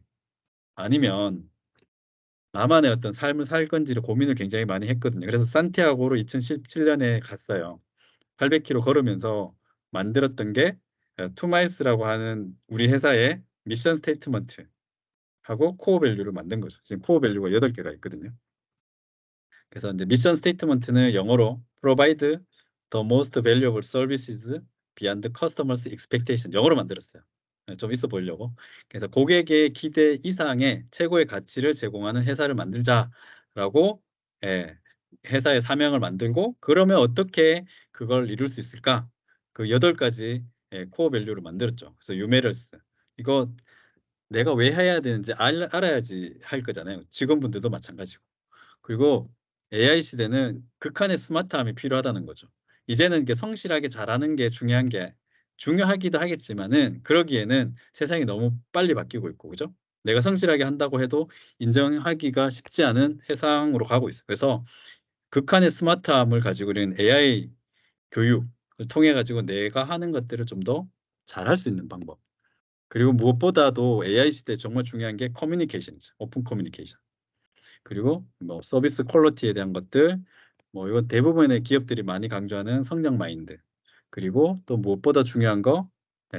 아니면 나만의 어떤 삶을 살 건지를 고민을 굉장히 많이 했거든요. 그래서 산티아고로 2017년에 갔어요. 800km 걸으면서 만들었던 게 투마일스라고 하는 우리 회사의 미션 스테이트먼트 하고 코어 밸류를 만든 거죠. 지금 코어 밸류가 8개가 있거든요. 그래서 이제 미션 스테이트먼트는 영어로 provide the most valuable services beyond customers' expectation 영어로 만들었어요. 좀 있어 보이려고. 그래서 고객의 기대 이상의 최고의 가치를 제공하는 회사를 만들자라고 예, 회사의 사명을 만들고 그러면 어떻게 그걸 이룰 수 있을까? 그 8가지 코어 밸류를 만들었죠. 그래서 유메럴스 이거 내가 왜 해야 되는지 알아야지 할 거잖아요. 직원분들도 마찬가지고. 그리고 AI 시대는 극한의 스마트함이 필요하다는 거죠. 이제는 이게 성실하게 잘하는 게 중요한 게 중요하기도 하겠지만은 그러기에는 세상이 너무 빨리 바뀌고 있고 그죠? 내가 성실하게 한다고 해도 인정하기가 쉽지 않은 세상으로 가고 있어요. 그래서 극한의 스마트함을 가지고 있는 AI 교육을 통해 가지고 내가 하는 것들을 좀 더 잘할 수 있는 방법. 그리고 무엇보다도 AI 시대에 정말 중요한 게 커뮤니케이션이죠. 오픈 커뮤니케이션. 그리고 뭐 서비스 퀄리티에 대한 것들 뭐 이건 대부분의 기업들이 많이 강조하는 성장 마인드 그리고 또 무엇보다 중요한 거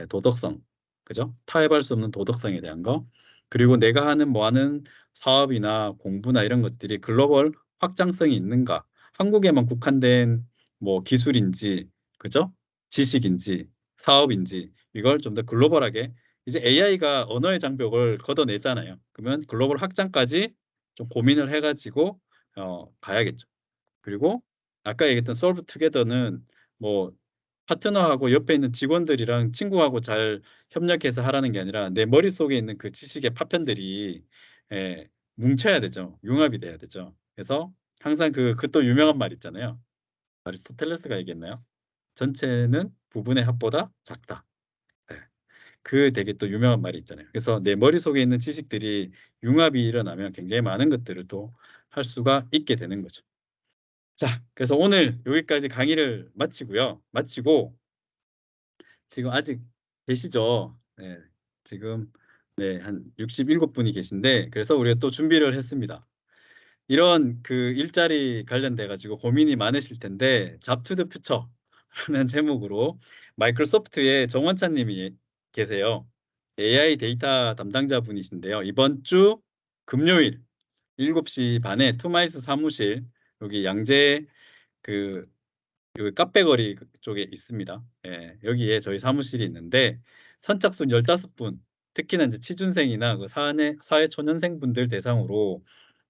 도덕성 그죠? 타협할 수 없는 도덕성에 대한 거 그리고 내가 하는 뭐 하는 사업이나 공부나 이런 것들이 글로벌 확장성이 있는가 한국에만 국한된 뭐 기술인지 그죠? 지식인지 사업인지 이걸 좀 더 글로벌하게 이제 AI가 언어의 장벽을 걷어내잖아요. 그러면 글로벌 확장까지 좀 고민을 해가지고 가야겠죠. 그리고 아까 얘기했던 솔브 투게더는 뭐 파트너하고 옆에 있는 직원들이랑 친구하고 잘 협력해서 하라는 게 아니라 내 머릿속에 있는 그 지식의 파편들이 뭉쳐야 되죠. 융합이 돼야 되죠. 그래서 항상 그 또 유명한 말 있잖아요. 아리스토텔레스가 얘기했나요? 전체는 부분의 합보다 작다. 네. 그 되게 또 유명한 말이 있잖아요. 그래서 내 머릿속에 있는 지식들이 융합이 일어나면 굉장히 많은 것들을 또 할 수가 있게 되는 거죠. 자, 그래서 오늘 여기까지 강의를 마치고 지금 아직 계시죠? 네, 지금 네, 한 67분이 계신데 그래서 우리가 또 준비를 했습니다. 이런 그 일자리 관련돼 가지고 고민이 많으실 텐데 잡투 더 퓨처라는 제목으로 마이크로소프트의 정원찬 님이 계세요. AI 데이터 담당자분이신데요. 이번 주 금요일 7시 반에 투마이스 사무실 여기 양재 그 여기 카페거리 쪽에 있습니다. 예, 여기에 저희 사무실이 있는데 선착순 15분 특히나 이제 취준생이나 그 사회 초년생분들 대상으로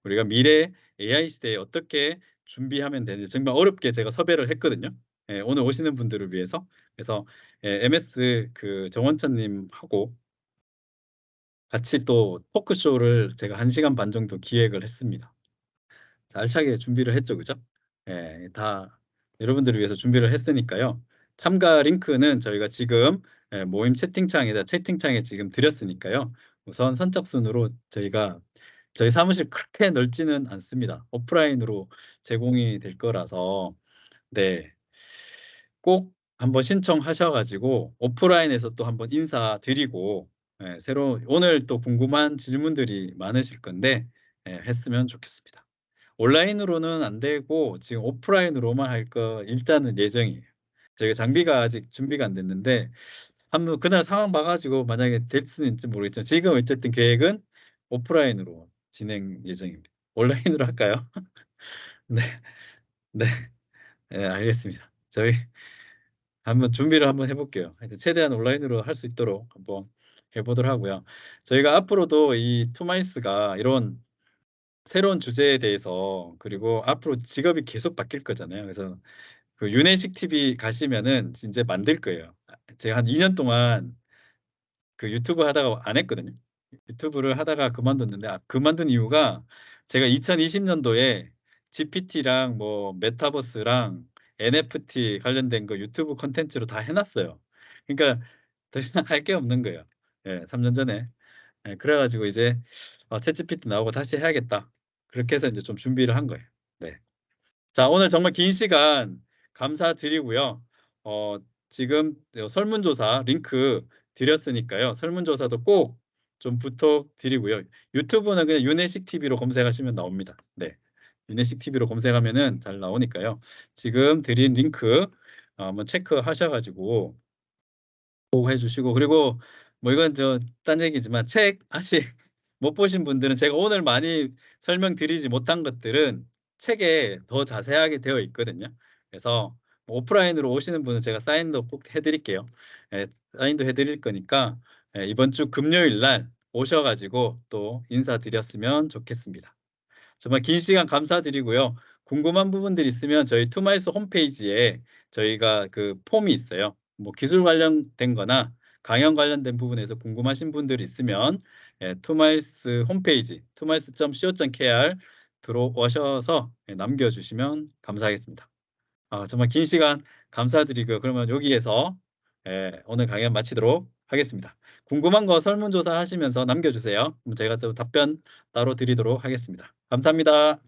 우리가 미래 AI 시대에 어떻게 준비하면 되는지 정말 어렵게 제가 섭외를 했거든요. 예, 오늘 오시는 분들을 위해서. 그래서 MS 그 정원찬 님하고 같이 또 토크쇼를 제가 1시간 반 정도 기획을 했습니다. 알차게 준비를 했죠. 그죠? 예. 다 여러분들을 위해서 준비를 했으니까요. 참가 링크는 저희가 지금 모임 채팅창에 지금 드렸으니까요. 우선 선착순으로 저희가 저희 사무실 그렇게 넓지는 않습니다. 오프라인으로 제공이 될 거라서 네. 꼭 한번 신청하셔 가지고 오프라인에서 또 한번 인사드리고 새로 오늘 또 궁금한 질문들이 많으실 건데 했으면 좋겠습니다. 온라인으로는 안 되고 지금 오프라인으로만 할 거 일단은 예정이에요. 저희가 장비가 아직 준비가 안 됐는데 한번 그날 상황 봐 가지고 만약에 됐을지 모르겠지만 지금 어쨌든 계획은 오프라인으로 진행 예정입니다. 온라인으로 할까요? 네. 네. 예 알겠습니다. 저희 한번 준비를 한번 해 볼게요. 하여튼 최대한 온라인으로 할 수 있도록 한번 해 보도록 하고요. 저희가 앞으로도 이 투마일스가 이런 새로운 주제에 대해서 그리고 앞으로 직업이 계속 바뀔 거잖아요. 그래서 그 윤회식 TV 가시면은 진짜 만들 거예요. 제가 한 2년 동안 그 유튜브 하다가 안 했거든요. 유튜브를 하다가 그만뒀는데 그만둔 이유가 제가 2020 년도에 GPT랑 뭐 메타버스랑 NFT 관련된 거 유튜브 콘텐츠로 다 해 놨어요. 그러니까 더 이상 할 게 없는 거예요. 예 3년 전에. 예 그래 가지고 이제 챗GPT 나오고 다시 해야겠다. 그렇게 해서 인제 좀 준비를 한 거예요. 네. 자 오늘 정말 긴 시간 감사드리고요. 어 지금 설문조사 링크 드렸으니까요. 설문조사도 꼭 좀 부탁드리고요. 유튜브는 그냥 윤회식 TV로 검색하시면 나옵니다. 네. 윤회식 TV로 검색하면은 잘 나오니까요. 지금 드린 링크 한번 체크하셔 가지고 꼭 해 주시고 그리고 뭐 이건 딴 얘기지만 책 아직 못 보신 분들은 제가 오늘 많이 설명드리지 못한 것들은 책에 더 자세하게 되어 있거든요. 그래서 뭐 오프라인으로 오시는 분은 제가 사인도 꼭 해 드릴게요. 예 사인도 해 드릴 거니까 이번 주 금요일 날 오셔 가지고 또 인사드렸으면 좋겠습니다. 정말 긴 시간 감사드리고요. 궁금한 부분들 있으면 저희 투마일스 홈페이지에 저희가 그 폼이 있어요. 뭐 기술 관련된 거나 강연 관련된 부분에서 궁금하신 분들 있으면 투마일스 홈페이지 투마일스.co.kr 들어오셔서 남겨 주시면 감사하겠습니다. 정말 긴 시간 감사드리고요. 그러면 여기에서 오늘 강연 마치도록 하겠습니다. 궁금한 거 설문조사 하시면서 남겨 주세요. 그럼 제가 또 답변 따로 드리도록 하겠습니다. 감사합니다.